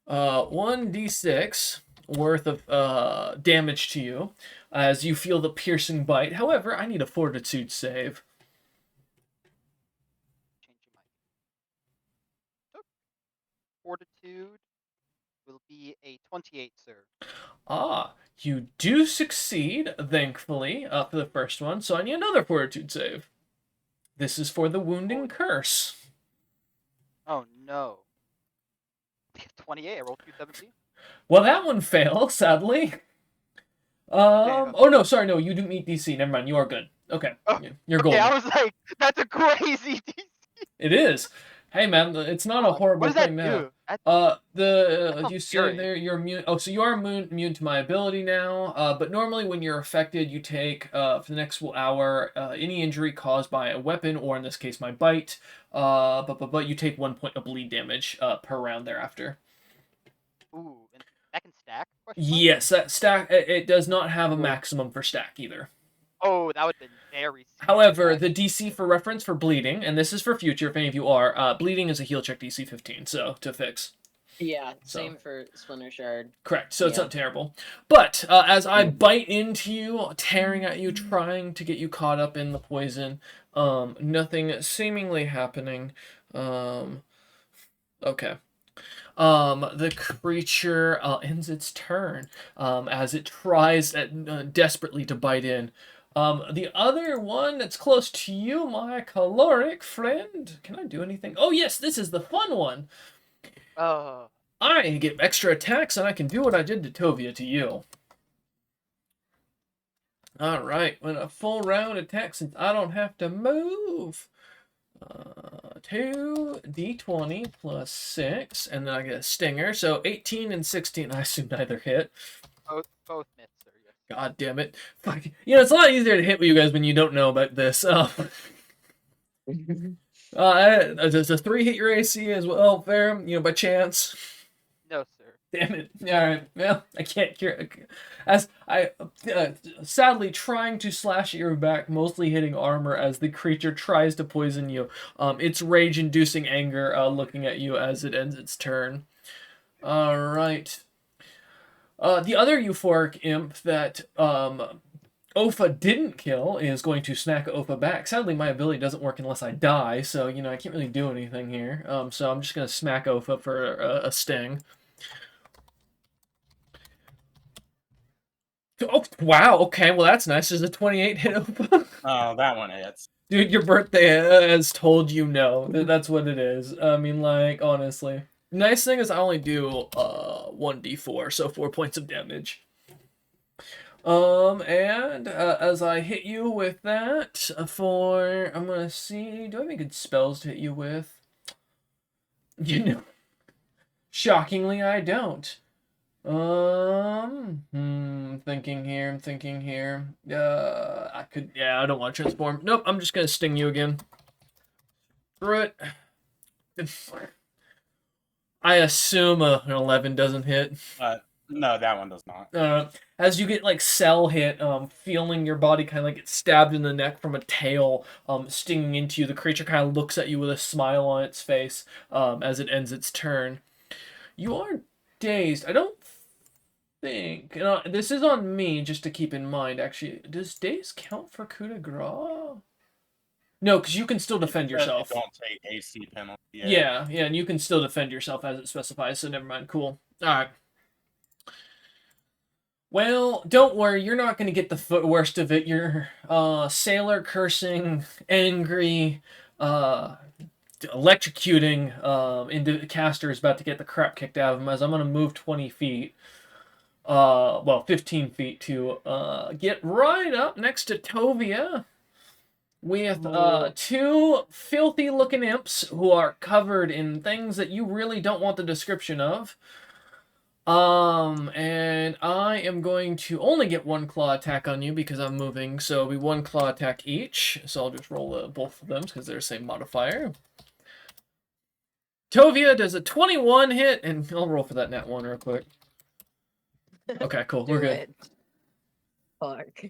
1d6 worth of damage to you as you feel the piercing bite. However, I need a fortitude save. Fortitude will be a 28, sir. You do succeed, thankfully, for the first one, so I need another fortitude save. This is for the wounding curse. Oh, no. 28, I rolled 217. Well, that one failed, sadly. Oh, no, sorry, no, you didn't meet DC. Never mind, you are good. Okay, you're golden. I was like, that's a crazy DC. It is. Hey, man, it's not a horrible what does thing that now. do? You say there you're immune. Oh, so you are immune to my ability now. But normally when you're affected, you take for the next hour any injury caused by a weapon, or in this case, my bite. But you take 1 point of bleed damage per round thereafter. Ooh, and that can stack? Yes, that stack. It does not have a maximum for stack either. Oh, that would have been very scary. However, the DC for reference for bleeding, and this is for future if any of you are, bleeding is a heal check DC 15, so to fix. Yeah, same for Splinter Shard. Correct, so it's not terrible. But as I bite into you, tearing at you, trying to get you caught up in the poison, nothing seemingly happening. Okay. The creature ends its turn as it tries desperately to bite in. The other one that's close to you, my caloric friend. Can I do anything? Oh yes, this is the fun one. Oh, I get extra attacks, and I can do what I did to Tovia to you. All right, when a full round attack, since I don't have to move. 2d20 plus 6, and then I get a stinger. So 18 and 16, I assume neither hit. both myths, sir. Yes. God damn it. Fuck. You know, it's a lot easier to hit with you guys when you don't know about this. Does a 3 hit your AC as well, fair? You know, by chance? No, sir. Damn it. Alright, well, I can't cure. As I, sadly, trying to slash at your back, mostly hitting armor as the creature tries to poison you. Its rage-inducing anger looking at you as it ends its turn. Alright. The other euphoric imp that Ofa didn't kill is going to snack Ofa back. Sadly, my ability doesn't work unless I die, so, you know, I can't really do anything here. So I'm just going to smack Ofa for a sting. Oh, wow, okay, well that's nice. There's a 28 hit Ofa. Oh, that one hits. Dude, your birthday has told you no. That's what it is. I mean, like, honestly. Nice thing is I only do 1d4, so 4 points of damage. And as I hit you with that, I'm gonna see, do I have any good spells to hit you with? You know, shockingly, I don't. I'm thinking here. I don't want to transform. Nope, I'm just gonna sting you again. Screw it. I assume an 11 doesn't hit. No, that one does not. As you get like cell hit, feeling your body kind of like get stabbed in the neck from a tail, stinging into you, the creature kind of looks at you with a smile on its face, as it ends its turn. You are dazed. I don't think. This is on me, just to keep in mind. Actually, does daze count for coup de grace? No, because you can still defend yourself. You don't take AC penalty. Yeah, and you can still defend yourself as it specifies. So never mind. Cool. All right. Well, don't worry, you're not going to get the worst of it. Your sailor cursing, angry, electrocuting into caster is about to get the crap kicked out of him as I'm going to move 20 feet. 15 feet to get right up next to Tovia with 2 filthy looking imps who are covered in things that you really don't want the description of. And I am going to only get 1 claw attack on you because I'm moving, so it'll be 1 claw attack each. So I'll just roll both of them because they're the same modifier. Tovia does a 21 hit, and I'll roll for that nat 1 real quick. Okay, cool, we're good. Fuck.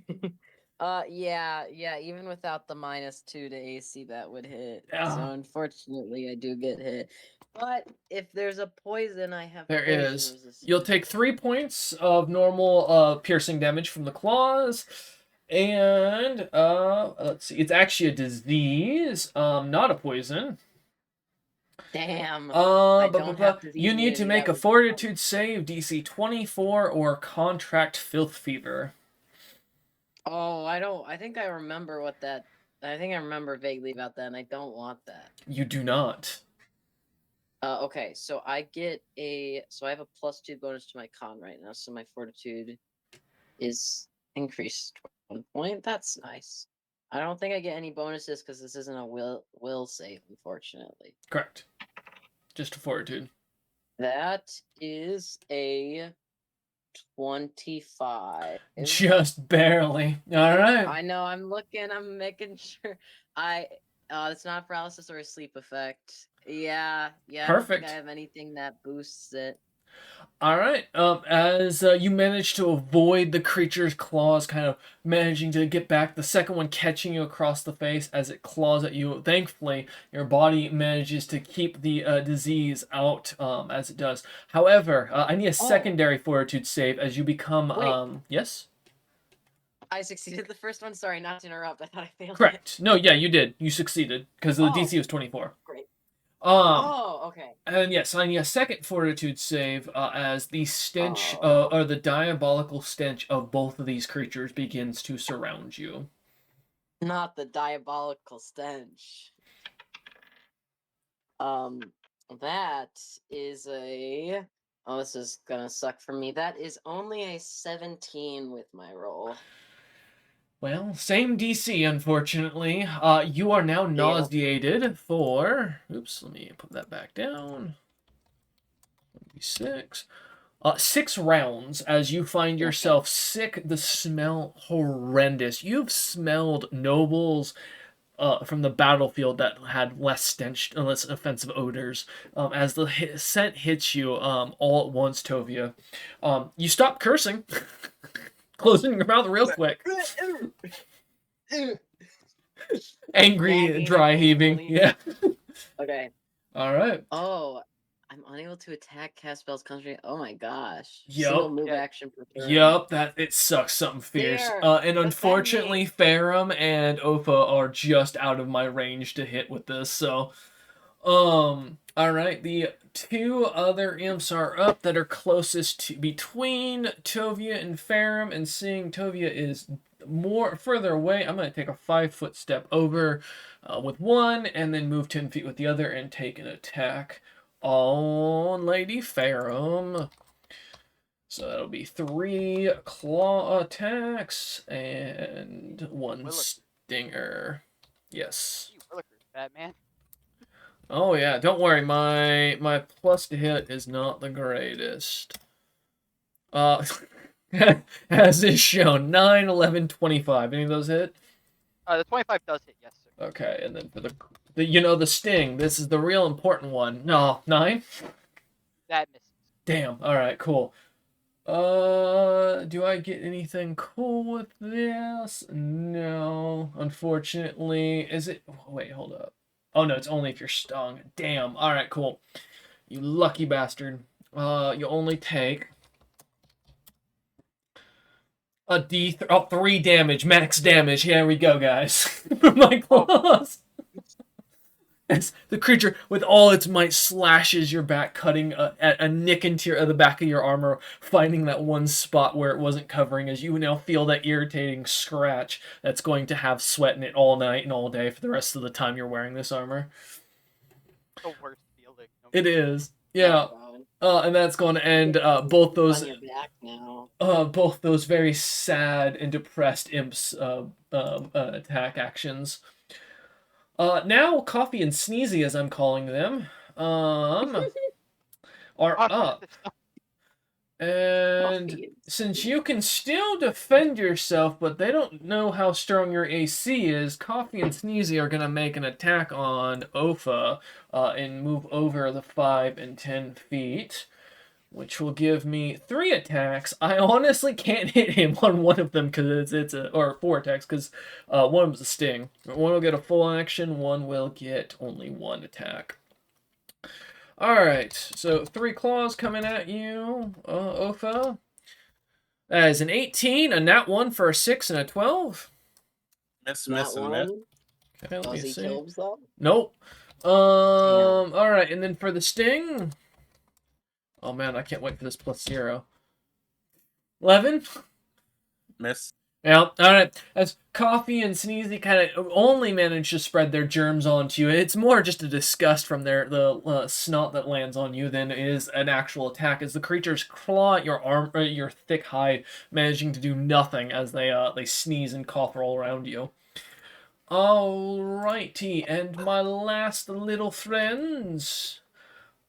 Yeah, even without the -2 to AC, that would hit. Yeah. So unfortunately, I do get hit. But if there's a poison, I have There poison is. resistance. You'll take 3 points of normal piercing damage from the claws. And, let's see, it's actually a disease, not a poison. Damn. I don't have disease you need to immunity, make that a would be fortitude save, DC 24, or contract filth fever. Oh, I think I remember what that. I think I remember vaguely about that, and I don't want that. You do not. Okay, so I get so I have a +2 bonus to my con right now, so my fortitude is increased 1 point. That's nice. I don't think I get any bonuses because this isn't a will save, unfortunately. Correct. Just a fortitude. That is a 25. Just barely. All right. I know. I'm looking. I'm making sure. It's not paralysis or a sleep effect. Yeah. Perfect. I don't think I have anything that boosts it. All right. As you manage to avoid the creature's claws, kind of managing to get back, the second one catching you across the face as it claws at you. Thankfully, your body manages to keep the disease out as it does. However, I need a secondary fortitude save as you become. Yes? I succeeded the first one. Sorry, not to interrupt. I thought I failed. Correct. No, yeah, you did. You succeeded because the DC was 24. Great. Oh, okay. And yes, I need a second fortitude save as the stench Oh. or the diabolical stench of both of these creatures begins to surround you. Not the diabolical stench. That is a. Oh, this is gonna suck for me. That is only a 17 with my roll. Well, same DC, unfortunately. You are now nauseated for. Oops, let me put that back down. 6. 6 rounds as you find yourself sick. The smell horrendous. You've smelled nobles from the battlefield that had less stench, less offensive odors. As the scent hits you all at once, Tovia, you stop cursing, closing your mouth real quick. Angry, Gagging dry heaving. angrily. Yeah. Okay. All right. Oh, I'm unable to attack, cast spells, concentrate. Oh my gosh. Yup. Single move Yeah. action per turn. Yup, that it sucks something fierce. There, And defend unfortunately, me. Farum and Ofa are just out of my range to hit with this. So, all right, the 2 other imps are up that are closest to between Tovia and Farum, and seeing Tovia is more further away, I'm gonna take a 5-foot step over with one, and then move 10 feet with the other, and take an attack on Lady Farum. So that'll be 3 claw attacks and 1 Willikers. stinger. Yes. You Willikers, Batman. Oh yeah, don't worry, my plus to hit is not the greatest. As is shown, 9, 11, 25. Any of those hit? The 25 does hit, yes, sir. Okay, and then for the sting, this is the real important one. No, 9? That misses. Damn, alright, cool. Do I get anything cool with this? No, unfortunately. Is it? Wait, hold up. Oh no, it's only if you're stung. Damn. All right, cool. You lucky bastard. You only take a D 3 damage, max damage. Here we go, guys. For my claws. As the creature, with all its might, slashes your back, cutting a nick into the back of your armor, finding that one spot where it wasn't covering, as you now feel that irritating scratch that's going to have sweat in it all night and all day for the rest of the time you're wearing this armor. The worst feeling. It is. Yeah. And that's going to end both those On your back now. both those very sad and depressed imps attack actions. Now Coffee and Sneezy, as I'm calling them, are up. And since you can still defend yourself, but they don't know how strong your AC is, Coffee and Sneezy are going to make an attack on Ofa and move over the 5 and 10 feet, which will give me 3 attacks. I honestly can't hit him on one of them because or 4 attacks because one of them's a sting. One will get a full action, one will get only 1 attack. Alright, so 3 claws coming at you, Ofa. That is an 18, a nat 1 for a 6, and a 12. Miss, Not miss, and miss. one. Okay, let me Does he see. kills though? Nope. Alright, and then for the sting. Oh man, I can't wait for this plus 0. 11? Miss. Yeah, alright. As Coffee and Sneezy kind of only manage to spread their germs onto you, it's more just a disgust from the snot that lands on you than is an actual attack, as the creatures claw at your arm, your thick hide, managing to do nothing as they sneeze and cough all around you. Alrighty, and my last little friends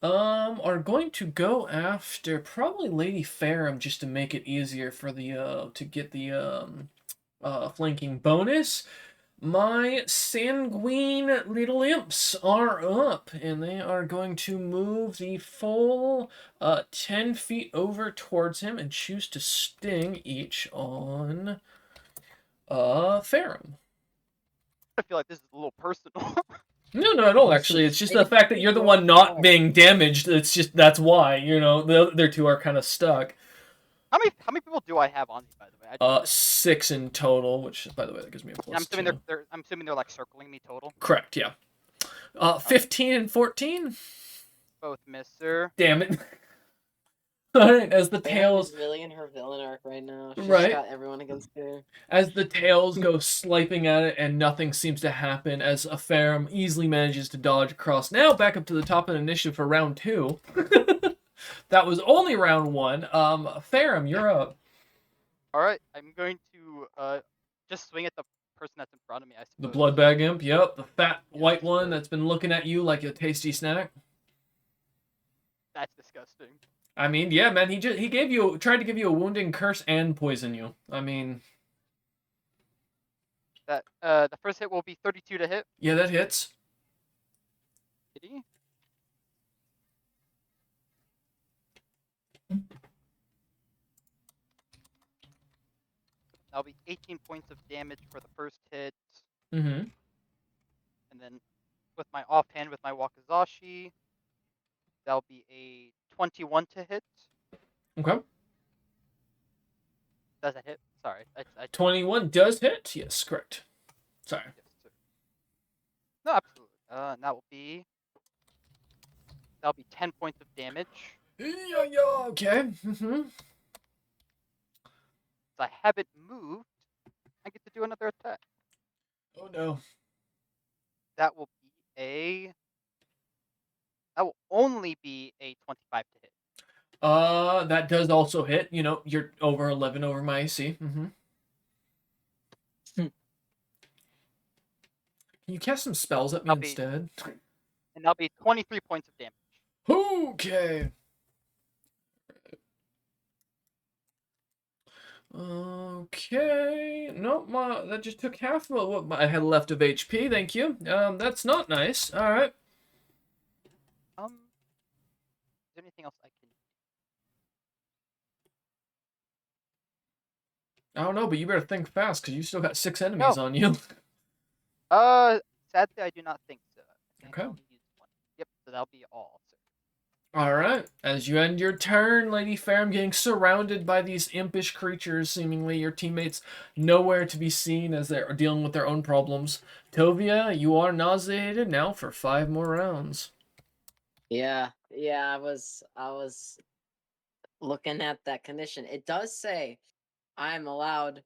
are going to go after probably Lady Farum just to make it easier for the to get the flanking bonus. My sanguine little imps are up, and they are going to move the full 10 feet over towards him and choose to sting each on Farum. I feel like this is a little personal. No, not at all, actually. It's just the fact that you're the one not being damaged. It's just, that's why, the other 2 are kind of stuck. How many people do I have on me, by the way? 6 in total, which, by the way, that gives me a plus I'm assuming 2. I'm assuming they're like circling me total. Correct, yeah. 15 and 14. Both miss, sir. Damn it. All right, as the Farum tails, is really in her villain arc right now. She's Right. got everyone against her. as the tails go swiping at it, and nothing seems to happen. As a Farum easily manages to dodge across. Now back up to the top of the initiative for round 2. That was only round 1. Farum, you're up. All right, I'm going to just swing at the person that's in front of me. I The suppose. blood bag imp. Yep, the fat Yeah, white one sure. that's been looking at you like a tasty snack. That's disgusting. I mean, yeah, man, he tried to give you a wounding curse and poison you. I mean, That the first hit will be 32 to hit. yeah, that hits. Kitty. That'll be 18 points of damage for the first hit, Mm-hmm. and then with my offhand with my Wakizashi, that'll be a 21 to hit. Okay. Does that hit? Sorry, I 21 does hit. Yes, correct. Sorry. yes, sir. No, absolutely. And that'll be 10 points of damage. Yeah, okay. Mm-hmm. Since I haven't moved, I get to do another attack. Oh no. That will only be a 25 to hit. That does also hit. You know, you're over 11 over my AC. Mm-hmm. Can you cast some spells at me I'll be- instead? And that'll be 23 points of damage. Okay. Okay. Nope, that just took half of what I had left of HP. Thank you. That's not nice. All right. Is there anything else I can? I don't know, but you better think fast because you still got 6 enemies on you. Sadly, I do not think so. I think I Okay. only used one. Yep, so that'll be all, sir. All right. As you end your turn, Lady Farum, getting surrounded by these impish creatures, seemingly your teammates nowhere to be seen as they're dealing with their own problems. Tovia, you are nauseated now for 5 more rounds. Yeah, I was looking at that condition. It does say I'm allowed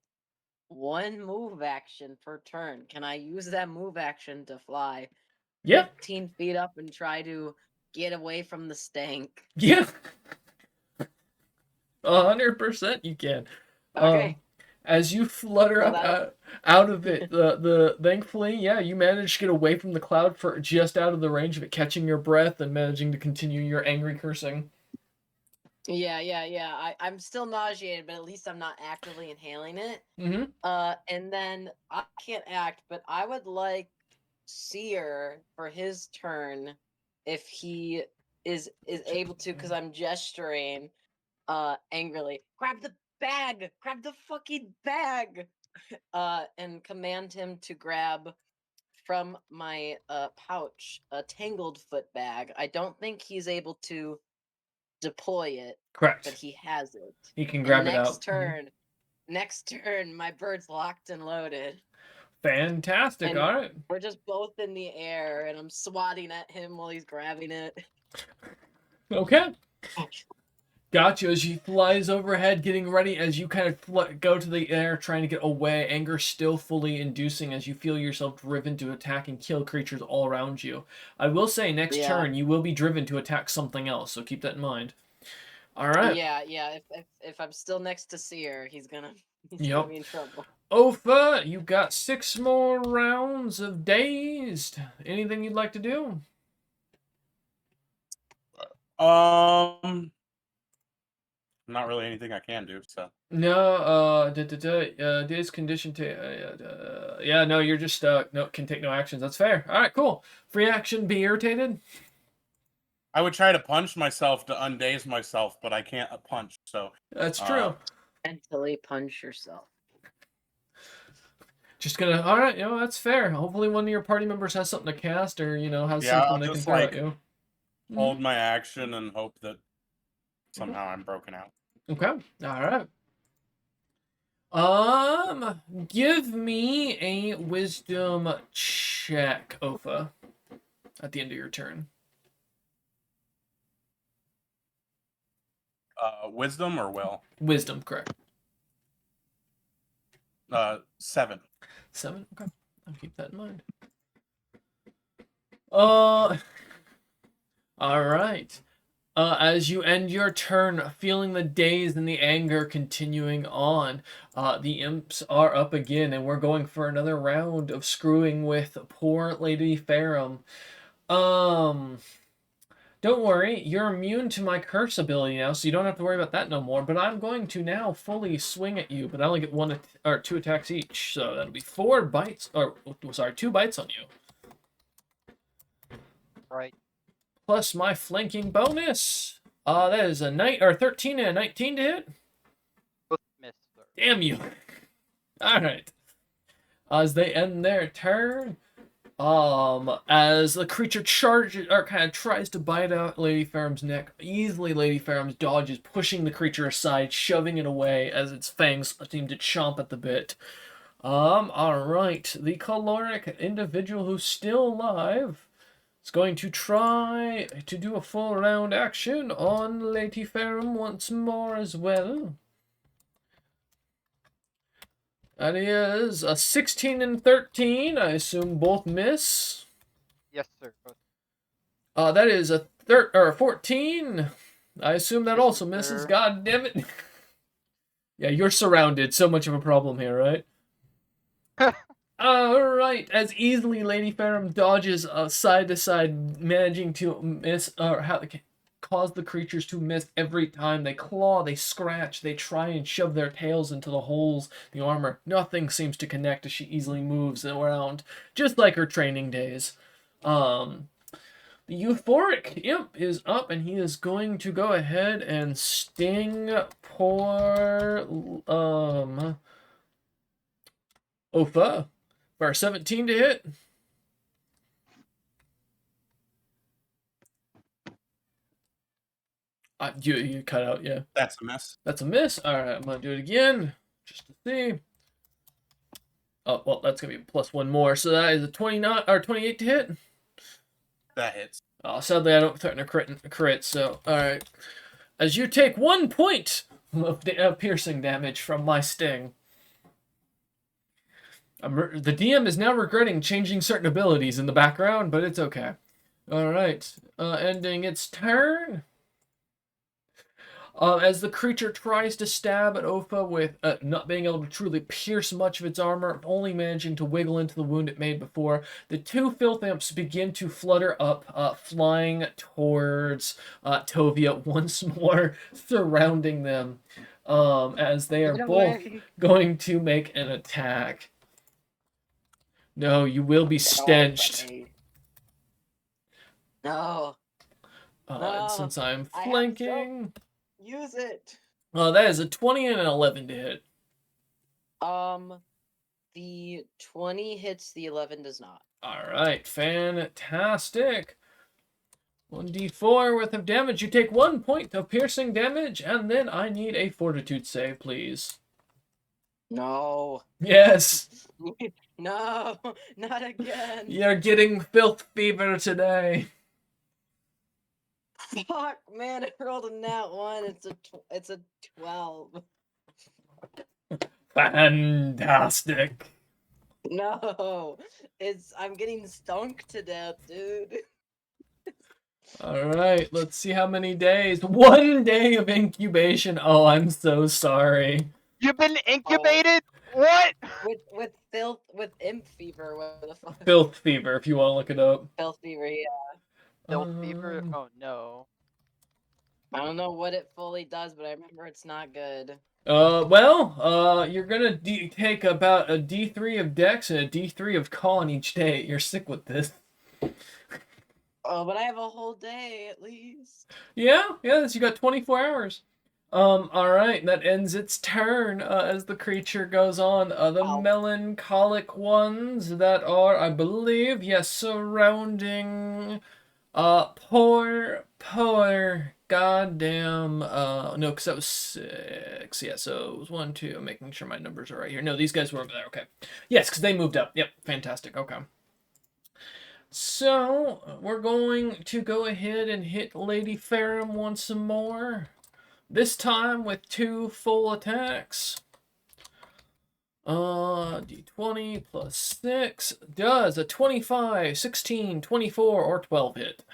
1 move action per turn. Can I use that move action to fly Yeah. 15 feet up and try to get away from the stank? Yeah. 100% you can. Okay. As you flutter Well, up out of it, the thankfully, yeah, you managed to get away from the cloud for just out of the range of it catching your breath and managing to continue your angry cursing. Yeah. I'm still nauseated, but at least I'm not actively inhaling it. Mm-hmm. And then I can't act, but I would like Seer for his turn, if he is able to, because I'm gesturing angrily. Grab the bag! Grab the fucking bag! And command him to grab from my pouch a tangled foot bag. I don't think he's able to deploy it, but Correct. he has it. He can And grab it out. next turn, my bird's locked and loaded. Fantastic. And- All right. We're just both in the air, and I'm swatting at him while he's grabbing it. Okay. Gotcha. As he flies overhead, getting ready, as you kind of go to the air, trying to get away, anger still fully inducing as you feel yourself driven to attack and kill creatures all around you. I will say, next Yeah. turn, you will be driven to attack something else, so keep that in mind. All right. Yeah. If I'm still next to Seer, he's gonna Yep. be in trouble. Ofa, you got 6 more rounds of dazed. Anything you'd like to do? Not really anything I can do. So No, dazed condition yeah, no, you're just no, can take no actions. That's fair. All right, cool. Free action, be irritated. I would try to punch myself to undaze myself, but I can't punch. So That's true. Mentally punch yourself. Just gonna. All right, that's fair. Hopefully, one of your party members has something to cast, or has Yeah, something I'll they can just, throw like, at you. hold my action and hope that somehow I'm broken out. Okay. All right. Give me a wisdom check, Ofa. at the end of your turn. Wisdom or will? Wisdom, correct. 7. 7. Okay, I'll keep that in mind. All right. As you end your turn, feeling the daze and the anger continuing on, the imps are up again, and we're going for another round of screwing with poor Lady Ferrum. Don't worry, you're immune to my curse ability now, so you don't have to worry about that no more. But I'm going to now fully swing at you, but I only get 1 or 2 attacks each, so that'll be 4 bites, or sorry, 2 bites on you. Right. Plus my flanking bonus. That is a 13 and a 19 to hit. Both miss, sir. Damn you! All right. As they end their turn, as the creature charges or kind of tries to bite out Lady Ferrum's neck, easily Lady Ferrum dodges, pushing the creature aside, shoving it away as its fangs seem to chomp at the bit. All right. The caloric individual who's still alive is going to try to do a full round action on Lady Ferrum once more as well. That is a 16 and 13. I assume both miss. Yes, sir. Both. That is a 14. I assume that also misses. sir. God damn it. Yeah, you're surrounded. So much of a problem here, right? Alright, as easily Lady Ferrum dodges side to side, managing to miss, or cause the creatures to miss every time. They claw, they scratch, they try and shove their tails into the holes, the armor. Nothing seems to connect as she easily moves around, just like her training days. The euphoric imp is up, and he is going to go ahead and sting poor, Ofa. For 17 to hit. You cut out, yeah. That's a miss. That's a miss. All right, I'm gonna do it again just to see. Oh well, that's gonna be plus 1 more. So that is a 29 or 28 to hit. That hits. Oh, sadly I don't threaten a crit. So all right, as you take 1 point of piercing damage from my sting. The DM is now regretting changing certain abilities in the background, but it's okay. Alright, ending its turn. As the creature tries to stab at Ofa with not being able to truly pierce much of its armor, only managing to wiggle into the wound it made before, the 2 filth imps begin to flutter up, flying towards Tovia once more, surrounding them, as they are both going to make an attack. No, you will be stenched. No. And since I'm I have flanking... Use it. That is a 20 and an 11 to hit. The 20 hits, the 11 does not. Alright, fantastic. 1d4 worth of damage. You take 1 point of piercing damage, and then I need a fortitude save, please. No. Yes. No, not again. You're getting filth fever today. Fuck, man! I rolled a nat 1. It's a 12. Fantastic. No, I'm getting stunk to death, dude. Alright, let's see how many days. 1 day of incubation. Oh, I'm so sorry. You've been incubated? What? With imp fever, what the fuck? Filth fever, if you want to look it up. Filth fever, yeah. Filth fever? Oh no. I don't know what it fully does, but I remember it's not good. You're gonna take about a D3 of Dex and a D3 of Con each day. You're sick with this. Oh, but I have a whole day at least. Yeah, so you got 24 hours. Alright, that ends its turn, as the creature goes on. The melancholic ones that are, I believe, yes, surrounding, poor, goddamn, no, because that was 6, yeah, so it was 1, 2, I'm making sure my numbers are right here. No, these guys were over there, okay. Yes, because they moved up, yep, fantastic, okay. So we're going to go ahead and hit Lady Ferrum once more. This time with 2 full attacks. D20 plus 6 does a 25, 16, 24, or 12 hit.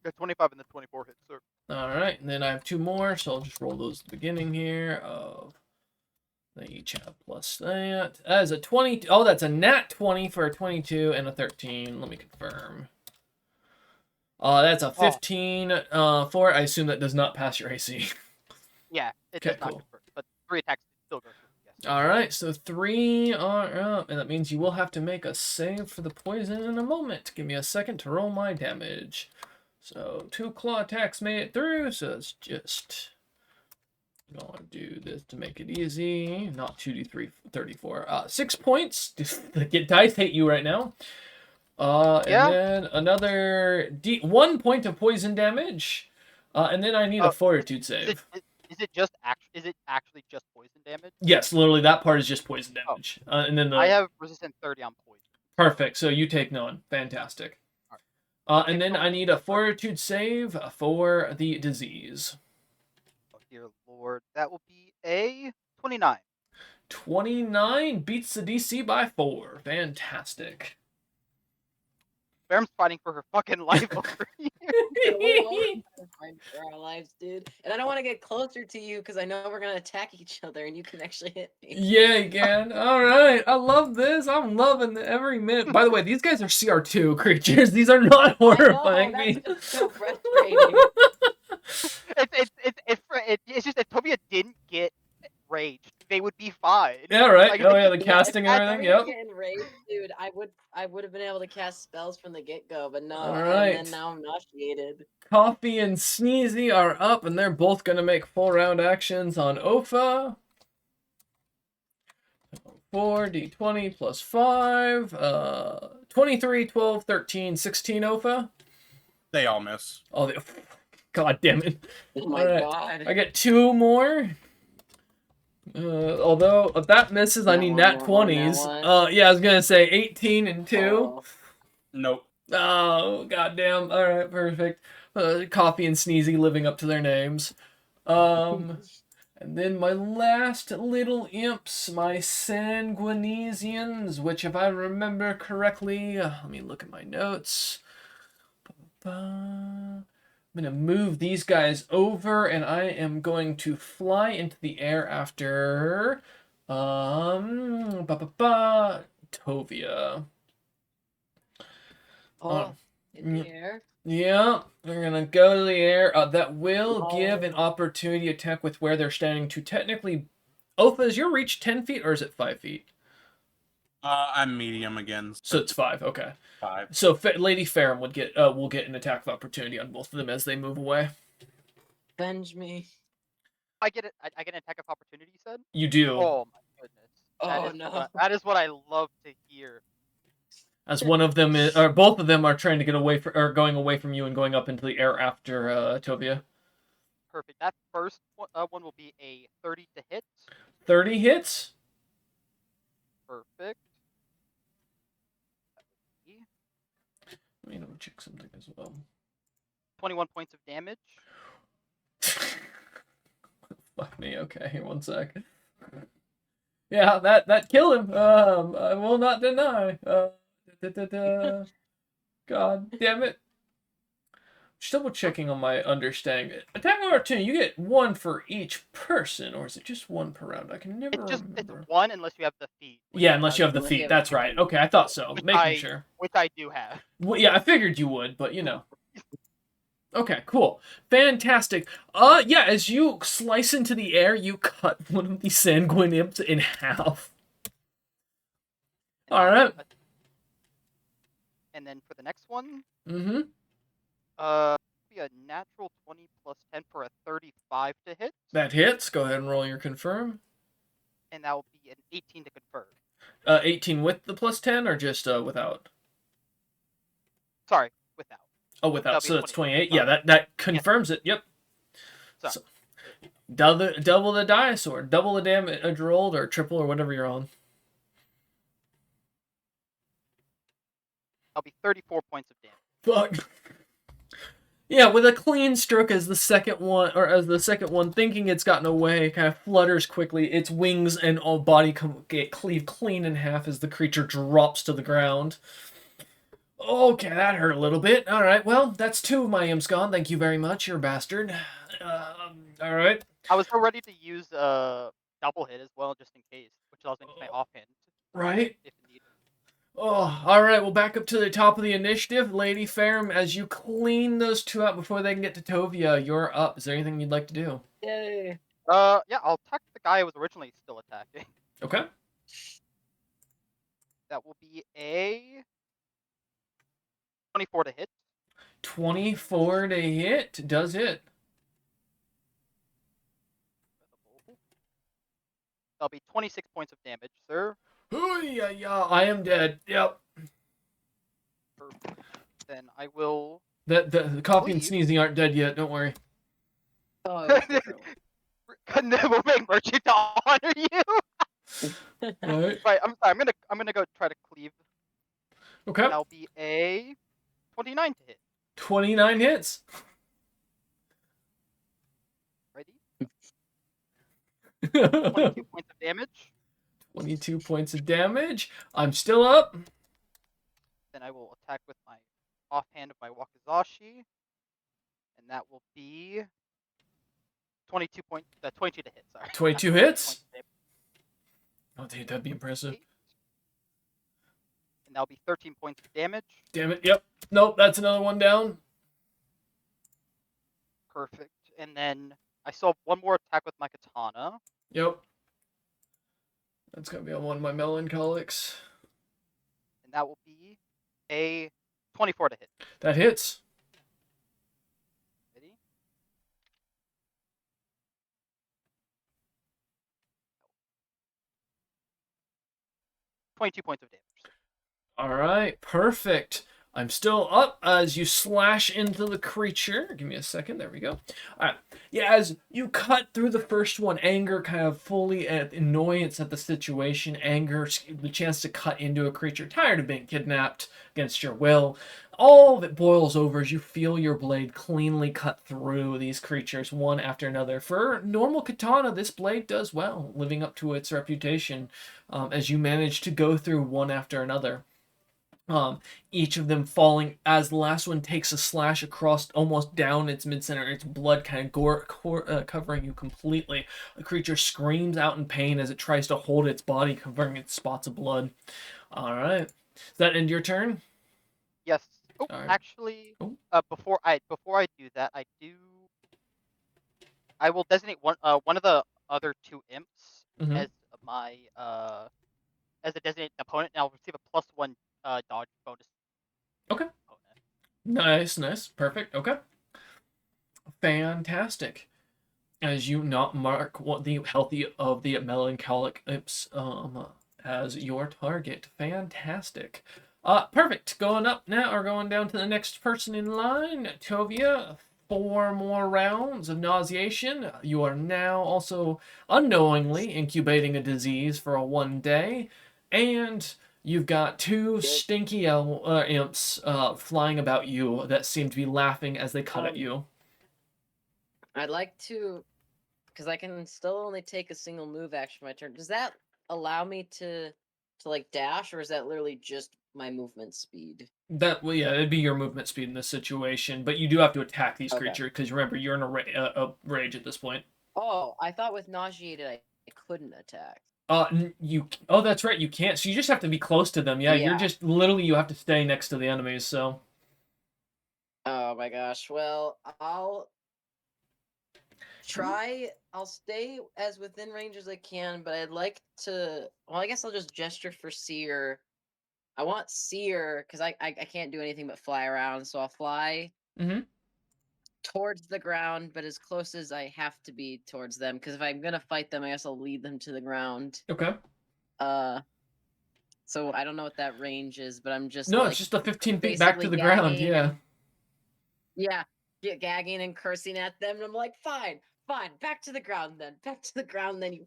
The 25 and the 24 hits, sir. Alright, and then I have 2 more, so I'll just roll those at the beginning here. They each have plus that. That is a 20. Oh, that's a nat 20 for a 22 and a 13. Let me confirm. That's a 15 for it. I assume that does not pass your AC. Yeah, it Okay, does not cool. convert, but 3 attacks still go through. Yes. Alright, so 3 are up, and that means you will have to make a save for the poison in a moment. Give me a second to roll my damage. So 2 claw attacks made it through, so it's just gonna do this to make it easy. Not 2d3 34. 6 points. Get dice hate you right now. Yeah. And then another 1 point of poison damage. And then I need a fortitude save. Is it actually just poison damage? Yes, literally that part is just poison damage. And then I have resistant 30 on poison. Perfect. So you take none. Fantastic. And then I need a fortitude save for the disease. Oh dear lord, that will be a 29. 29 beats the DC by 4. Fantastic. Ferrum's fighting for her fucking life over here. We're all fighting for our lives, dude. And I don't want to get closer to you because I know we're gonna attack each other, and you can actually hit me. Yeah, again. All right. I love this. I'm loving every minute. By the way, these guys are CR2 creatures. These are not horrifying me. That's just so frustrating. It's just if Tobia didn't get raged, they would be fine. Yeah, right. Like, Oh, yeah, the casting and If I everything. didn't Yep. get enraged, dude, I would have been able to cast spells from the get-go, but no. All right. And then now I'm nauseated. Coffee and Sneezy are up, and they're both going to make full round actions on Ofa. 4d20 plus 5. 23, 12, 13, 16 Ofa. They all miss. Oh, God damn it. Oh my Alright. god. I get 2 more. Although if that misses, I That need one, nat that one, that 20s. one. Yeah, I was gonna say 18 and 2. Oh. Nope. Oh, goddamn. Alright, perfect. Coffee and Sneezy living up to their names. And then my last little imps, my Sanguinesians, which if I remember correctly, let me look at my notes. I'm going to move these guys over, and I am going to fly into the air after Tovia. Oh, in the air. Yeah, we're gonna go to the air. That will give an opportunity attack with where they're standing to technically. Ofa, is your reach 10 feet or is it 5 feet? I'm medium again. So it's 5. Okay. 5. So Lady Ferrum will get an attack of opportunity on both of them as they move away. Avenge me. I get it. I get an attack of opportunity. You said. You do. Oh my goodness. Oh no. That is what I love to hear. As one of them is, or both of them are trying to get away from, or going away from you and going up into the air after Tovia. Perfect. That first one will be a 30 to hit. 30 hits. Perfect. Let me check something as well. 21 points of damage. Fuck me. Okay, here, one sec. Yeah, that killed him. I will not deny. God damn it. Just double checking on my understanding. Attack of opportunity, you get 1 for each person, or is it just 1 per round? I can never remember. It's 1 unless you have the feat. Yeah, unless you have the feat. That's right. Okay, I thought so. Making sure. Which I do have. Well, yeah, I figured you would, but you know. Okay, cool. Fantastic. Yeah, as you slice into the air, you cut one of the sanguine imps in half. Alright. And then for the next one, Mm-hmm. be a natural 20 plus 10 for a 35 to hit. That hits. Go ahead and roll your confirm. And that will be an 18 to confirm. 18 with the plus 10 or just without? Sorry, without. Oh, without. That'll be So that's 28. 28. Yeah, that confirms it. Yep. Sorry. So, double the dice or double the damage rolled or triple or whatever you're on. I'll be 34 points of damage. Fuck. Yeah, with a clean stroke as the second one, thinking it's gotten away, kind of flutters quickly. Its wings and all body get cleaved clean in half as the creature drops to the ground. Okay, that hurt a little bit. All right, well, that's 2 of my imps gone. Thank you very much, you bastard. All right. I was so ready to use a double hit as well, just in case, which allows me to use my offhand. Right. If needed. Oh, all right. Well, back up to the top of the initiative, Lady Ferrum. As you clean those 2 out before they can get to Tovia, you're up. Is there anything you'd like to do? Yay. Yeah, I'll attack the guy I was originally still attacking. Okay. That will be a 24 to hit. 24 to hit. Does hit. That'll be 26 points of damage, sir. Oh, yeah. I am dead. Yep. Perfect. Then I will. The coffee and Please. sneezing aren't dead yet. Don't worry. Oh, it was true. We'll make Merchant to honor you. Right. Right, I'm sorry. I'm gonna go try to cleave. Okay. That'll be a 29 to hit. 29 hits. Ready? 22 points of damage. 22 points of damage. I'm still up. Then I will attack with my offhand of my Wakizashi, and that will be 22 to hit. Sorry. 22 Not hits? points of damage. Oh, dude, that'd be impressive. 8. And that'll be 13 points of damage. Damn it. Yep. Nope, that's another one down. Perfect. And then I still have one more attack with my katana. Yep. That's gonna be on one of my melancholics. And that will be a 24 to hit. That hits. Ready? 22 points of damage. All right, perfect. I'm still up as you slash into the creature. Give me a second. There we go. All right. Yeah, as you cut through the first one, anger kind of fully at annoyance at the situation, anger, the chance to cut into a creature, tired of being kidnapped against your will. All of it boils over as you feel your blade cleanly cut through these creatures one after another. For normal katana, this blade does well, living up to its reputation as you manage to go through one after another. Each of them falling as the last one takes a slash across almost down its mid-center, its blood kind of covering you completely. The creature screams out in pain as it tries to hold its body, covering its spots of blood. All right. Does that end your turn? Yes. Oh, Alright. actually, Oh. before I do that, I will designate one of the other 2 imps Mhm. as my as a designated opponent, and I'll receive a +1 dodge bonus. Okay. Opponent. Nice. Perfect. Okay. Fantastic. As you not mark what the healthy of the melancholic imps as your target. Fantastic. Perfect. Going up now, or going down to the next person in line. Tovia, 4 more rounds of nauseation. You are now also unknowingly incubating a disease for a 1 day. And you've got 2 stinky imps flying about you that seem to be laughing as they cut at you. I'd like to, because I can still only take a single move action my turn. Does that allow me to like dash, or is that literally just my movement speed? It'd be your movement speed in this situation, but you do have to attack these Okay. creatures because remember you're in a rage at this point. Oh, I thought with nauseated I couldn't attack. Oh, that's right, you can't. So you just have to be close to them. Yeah, you're Yeah. just literally you have to stay next to the enemies. So Oh my gosh. Well, I'll try. I'll stay as within range as I can, but I'd like to. Well, I guess I'll just gesture for Seer. I want Seer because I can't do anything but fly around, so I'll fly towards the ground, but as close as I have to be towards them. Because if I'm gonna fight them, I guess I'll lead them to the ground. okay. So I don't know what that range is, but I'm just No, like, it's just the 15 feet back to basically the ground. gagging Yeah. and- yeah, gagging and cursing at them, and I'm like, fine, back to the ground then, you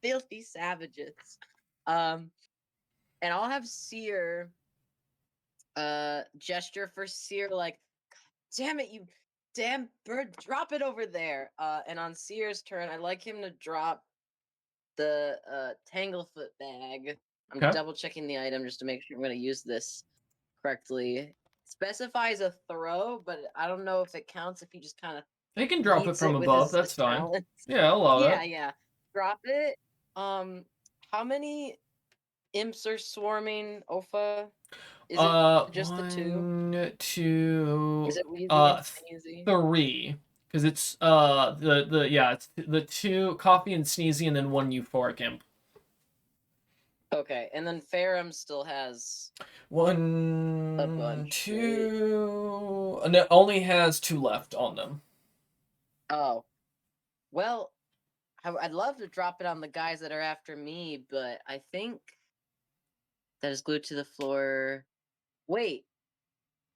filthy savages. And I'll have Seer gesture for Seer, like, damn it, you damn bird, drop it over there. And on Seer's turn, I'd like him to drop the Tanglefoot bag. I'm Okay. double checking the item just to make sure I'm going to use this correctly. Specifies a throw, but I don't know if it counts if he just kind of He can drop it yeets from with above. his That's fine. talons. Yeah, I'll allow Yeah, that. yeah. Drop it. How many imps are swarming Ofa? Is it just the two? 1, 2, Is it Wheezy and Sneezy? 3. Because it's it's the 2 coffee and sneezy and then 1 euphoric imp. Okay, and then Ferrum still has 1, a bunch, 2, and it only has 2 left on them. Oh, well, I'd love to drop it on the guys that are after me, but I think that is glued to the floor. Wait,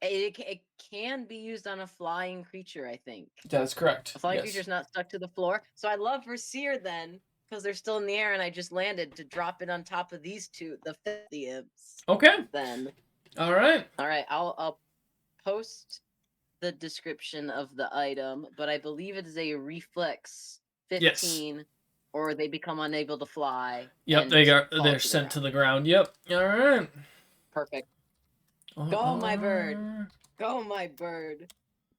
it can be used on a flying creature, I think. That is correct. A flying Yes. creature's not stuck to the floor. So I'd love for Seer then, because they're still in the air and I just landed, to drop it on top of these two, the 50 imps. Okay. Then. All right. Alright, I'll post the description of the item, but I believe it is a reflex 15, or they become unable to fly. Yep, they're sent to the ground. Yep. All right. Perfect. Go, my bird. Go, my bird.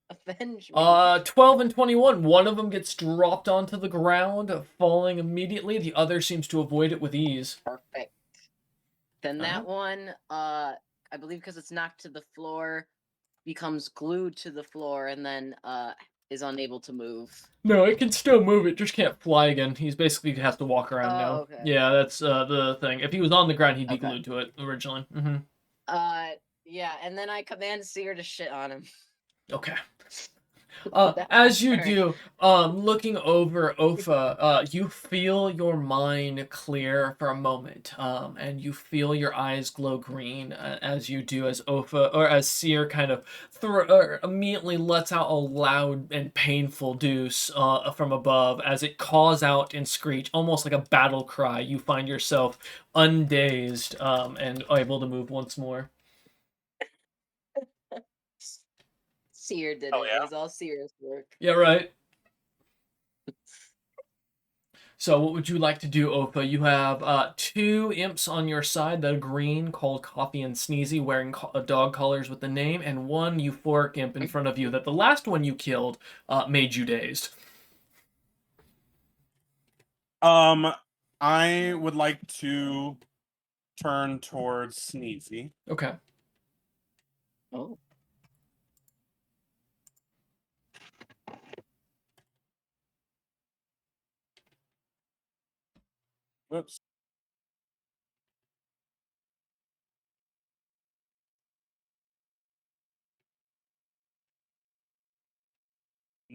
Avenge me. 12 and 21. One of them gets dropped onto the ground, falling immediately. The other seems to avoid it with ease. Perfect. Then that one, I believe because it's knocked to the floor, becomes glued to the floor and then is unable to move. No, it can still move. It just can't fly again. He's basically has to walk around now. Okay. Yeah, that's the thing. If he was on the ground, he'd be Okay. glued to it originally. Mm-hmm. Yeah, and then I command Seer to shit on him. Okay. As you do, looking over Ofa, you feel your mind clear for a moment, and you feel your eyes glow green as you do, as Ofa, or as Seer kind of immediately lets out a loud and painful deuce from above as it calls out and screech, almost like a battle cry. You find yourself undazed and able to move once more. Seer did Oh, it. yeah? It was all Seer's work. Yeah, right. So what would you like to do, Opa? You have 2 imps on your side that are green, called Coffee and Sneezy, wearing dog collars with the name, and 1 euphoric imp in front of you that the last one you killed made you dazed. I would like to turn towards Sneezy. Okay. Oh. Whoops.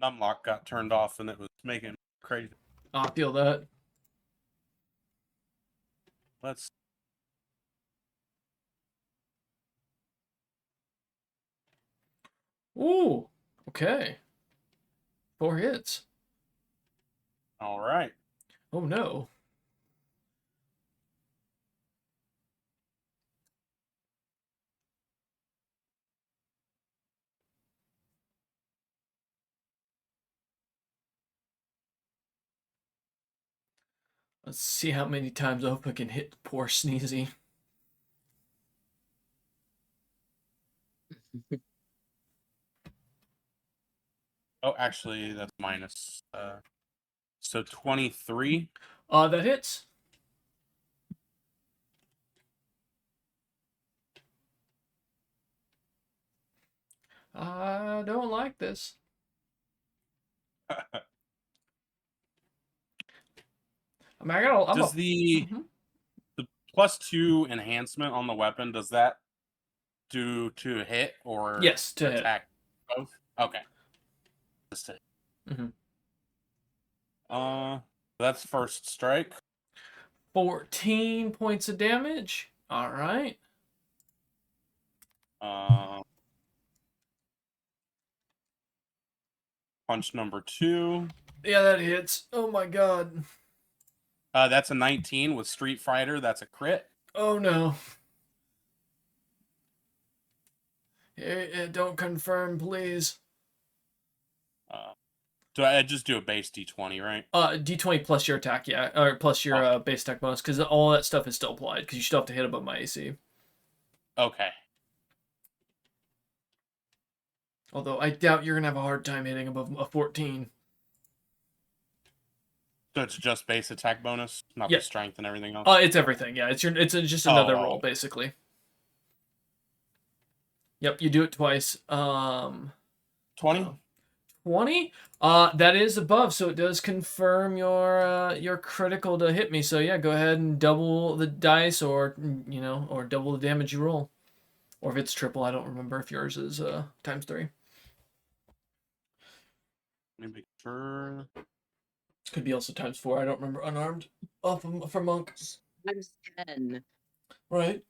Numlock got turned off and it was making it crazy. I feel that. Let's. Ooh. Okay. 4 hits. All right. Oh no. Let's see how many times Opa can hit poor Sneezy. Oh, actually, that's minus. So 23. That hits. I don't like this. I mean, Does the +2 enhancement on the weapon, does that do to hit or Yes, to hit. attack? Both? Okay. Just hit. That's first strike. 14 points of damage. All right. Punch number 2. Yeah, that hits. Oh my god. That's a 19 with Street Fighter. That's a crit. Oh no. Don't confirm, please. Do I just do a base D20, right? D20 plus your attack, yeah, or plus your Okay. base attack bonus, because all that stuff is still applied. Because you still have to hit above my AC. Okay. Although I doubt you're gonna have a hard time hitting above a 14. So it's just base attack bonus, not Yeah. the strength and everything else. It's everything. Yeah, it's just another Oh. roll basically. Yep, you do it twice. 20. 20. That is above, so it does confirm your critical to hit me. So yeah, go ahead and double the dice, or or double the damage you roll, or if it's triple, I don't remember if yours is times 3. Let me make sure. Could be also times 4. I don't remember unarmed. Oh, for monk. Times 10. Right.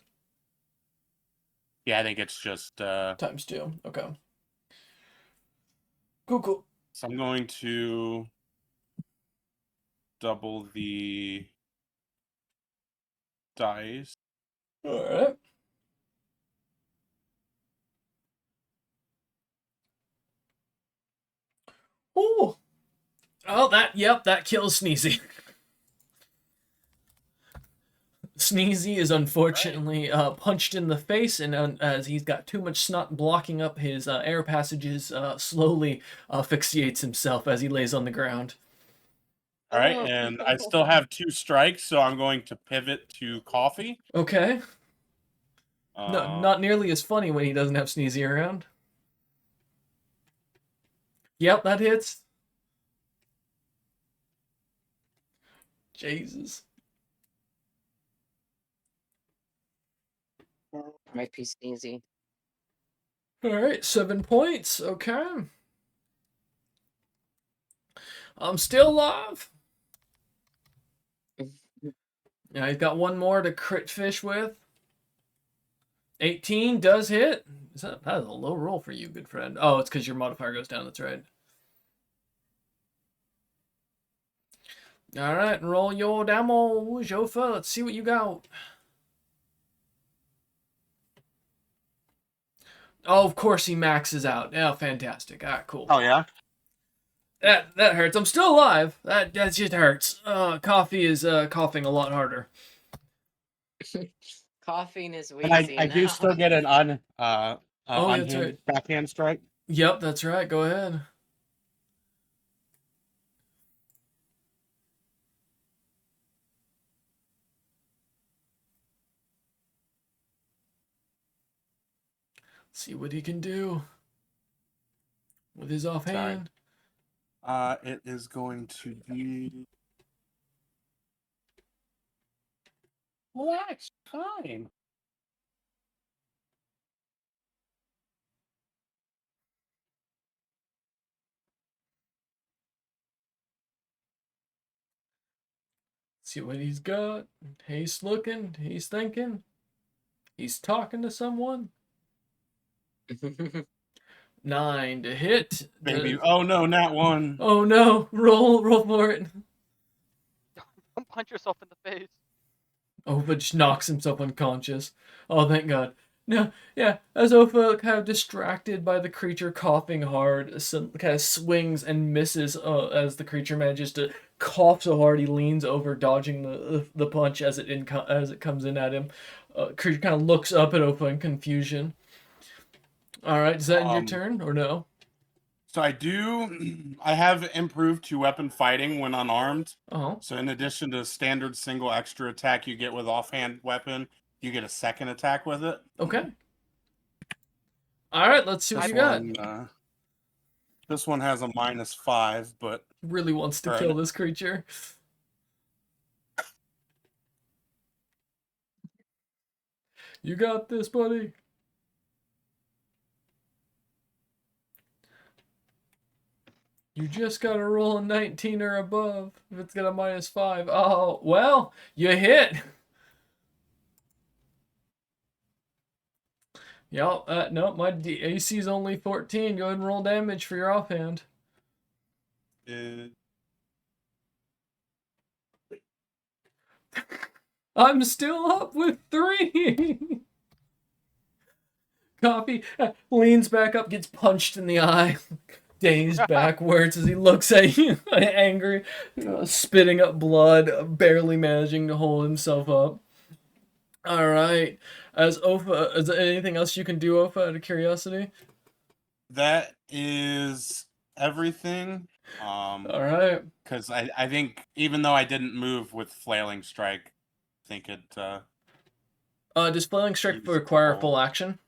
Yeah, I think it's just. Times 2. Okay. Cool. So I'm going to double the dice. All right. Oh. Oh, that kills Sneezy. Sneezy is unfortunately punched in the face, and as he's got too much snot blocking up his air passages, slowly asphyxiates himself as he lays on the ground. All right, Oh. and I still have 2 strikes, so I'm going to pivot to coffee. Okay. No, not nearly as funny when he doesn't have Sneezy around. Yep, that hits. Jesus. Might be sneezy. All right, 7 points. Okay. I'm still alive. Yeah, he's got one more to crit fish with. 18 does hit. That is a low roll for you, good friend. Oh, it's because your modifier goes down. That's right. All right, roll your damage, Jofa. Let's see what you got. Oh, of course he maxes out. Yeah, fantastic. All right, cool. Oh yeah. That hurts. I'm still alive. That just hurts. Coffee is coughing a lot harder. Coughing is And I wheezing do now. still get an Oh, yeah, that's unhinged right. backhand strike. Yep, that's right. Go ahead. See what he can do with his offhand. It is going to be. Well, that's fine. See what he's got. He's looking. He's thinking. He's talking to someone. 9 to hit. Baby. Oh no, not 1. Oh no! Roll for it. Don't punch yourself in the face. Ofa just knocks himself unconscious. Oh, thank God. No, yeah, as Ofa kind of distracted by the creature coughing hard, kind of swings and misses as the creature manages to cough so hard he leans over, dodging the punch as it comes in at him. Creature kind of looks up at Ofa in confusion. All right, does that end your turn or no? So I have improved to weapon fighting when unarmed. Oh. So in addition to standard single extra attack you get with offhand weapon, you get a second attack with it. Okay. All right, let's see what you got. This one has a -5, but Really wants to kill this creature. You got this, buddy. You just gotta roll a 19 or above if it's got a -5. Oh, well, you hit. Yep, no, my AC is only 14. Go ahead and roll damage for your offhand. I'm still up with 3. Coffee leans back up, gets punched in the eye, dazed backwards as he looks at you, angry, spitting up blood, barely managing to hold himself up. All right. As Ofa, is there anything else you can do, Ofa, out of curiosity? That is everything. All right. Because I think even though I didn't move with flailing strike, I think it. Does flailing strike Use require a couple- full action?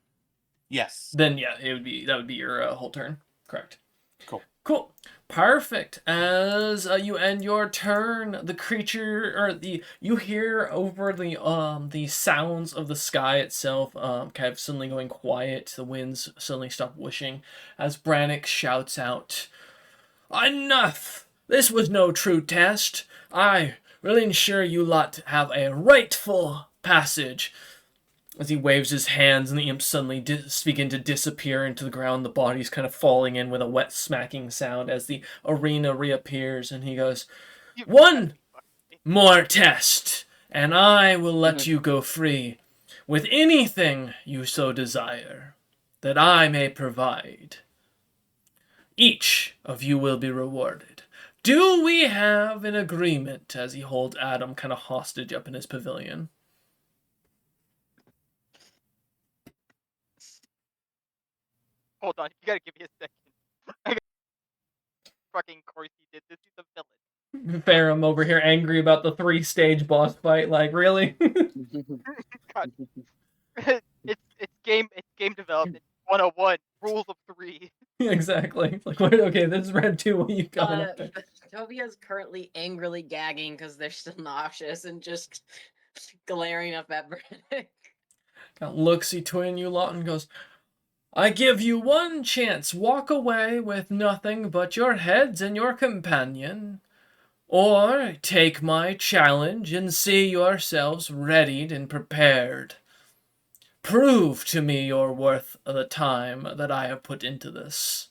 Yes. Then yeah, that would be your whole turn. Correct. Cool. Cool. Perfect. As you end your turn, the creature or you hear over the sounds of the sky itself kind of suddenly going quiet. The winds suddenly stop whooshing as Brannick shouts out, "Enough! This was no true test. I will ensure you lot have a rightful passage." As he waves his hands and the imps suddenly begin to disappear into the ground, the bodies kind of falling in with a wet smacking sound as the arena reappears, and he goes, "One more test, and I will let you go free with anything you so desire that I may provide. Each of you will be rewarded. Do we have an agreement?" As he holds Adam kind of hostage up in his pavilion. Hold on, you gotta give me a second. Fucking course he did this. He's a villain. Farum over here angry about the 3-stage boss fight. Like, really? God. it's game development 101. Rules of 3. Exactly. Like, wait, okay, this is round 2. What you coming up there? Tobia's currently angrily gagging because they're still nauseous and just glaring up at Brannick. Looks-y twin you lot and goes, "I give you one chance. Walk away with nothing but your heads and your companion. Or take my challenge and see yourselves readied and prepared. Prove to me you're worth the time that I have put into this."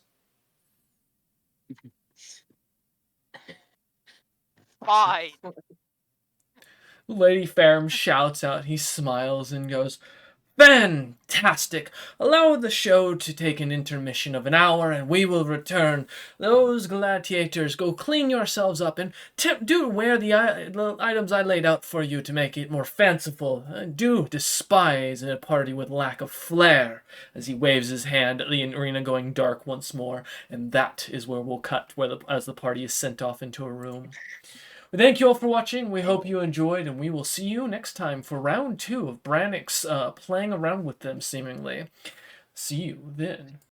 Fine. Lady Farum shouts out. He smiles and goes, "Fantastic! Allow the show to take an intermission of an hour and we will return. Those gladiators, go clean yourselves up and do wear the items I laid out for you to make it more fanciful. Do despise a party with lack of flair." As he waves his hand at the arena going dark once more, and that is where we'll cut as the party is sent off into a room. We thank you all for watching. We hope you enjoyed, and we will see you next time for round 2 of Brannick's playing around with them, seemingly. See you then.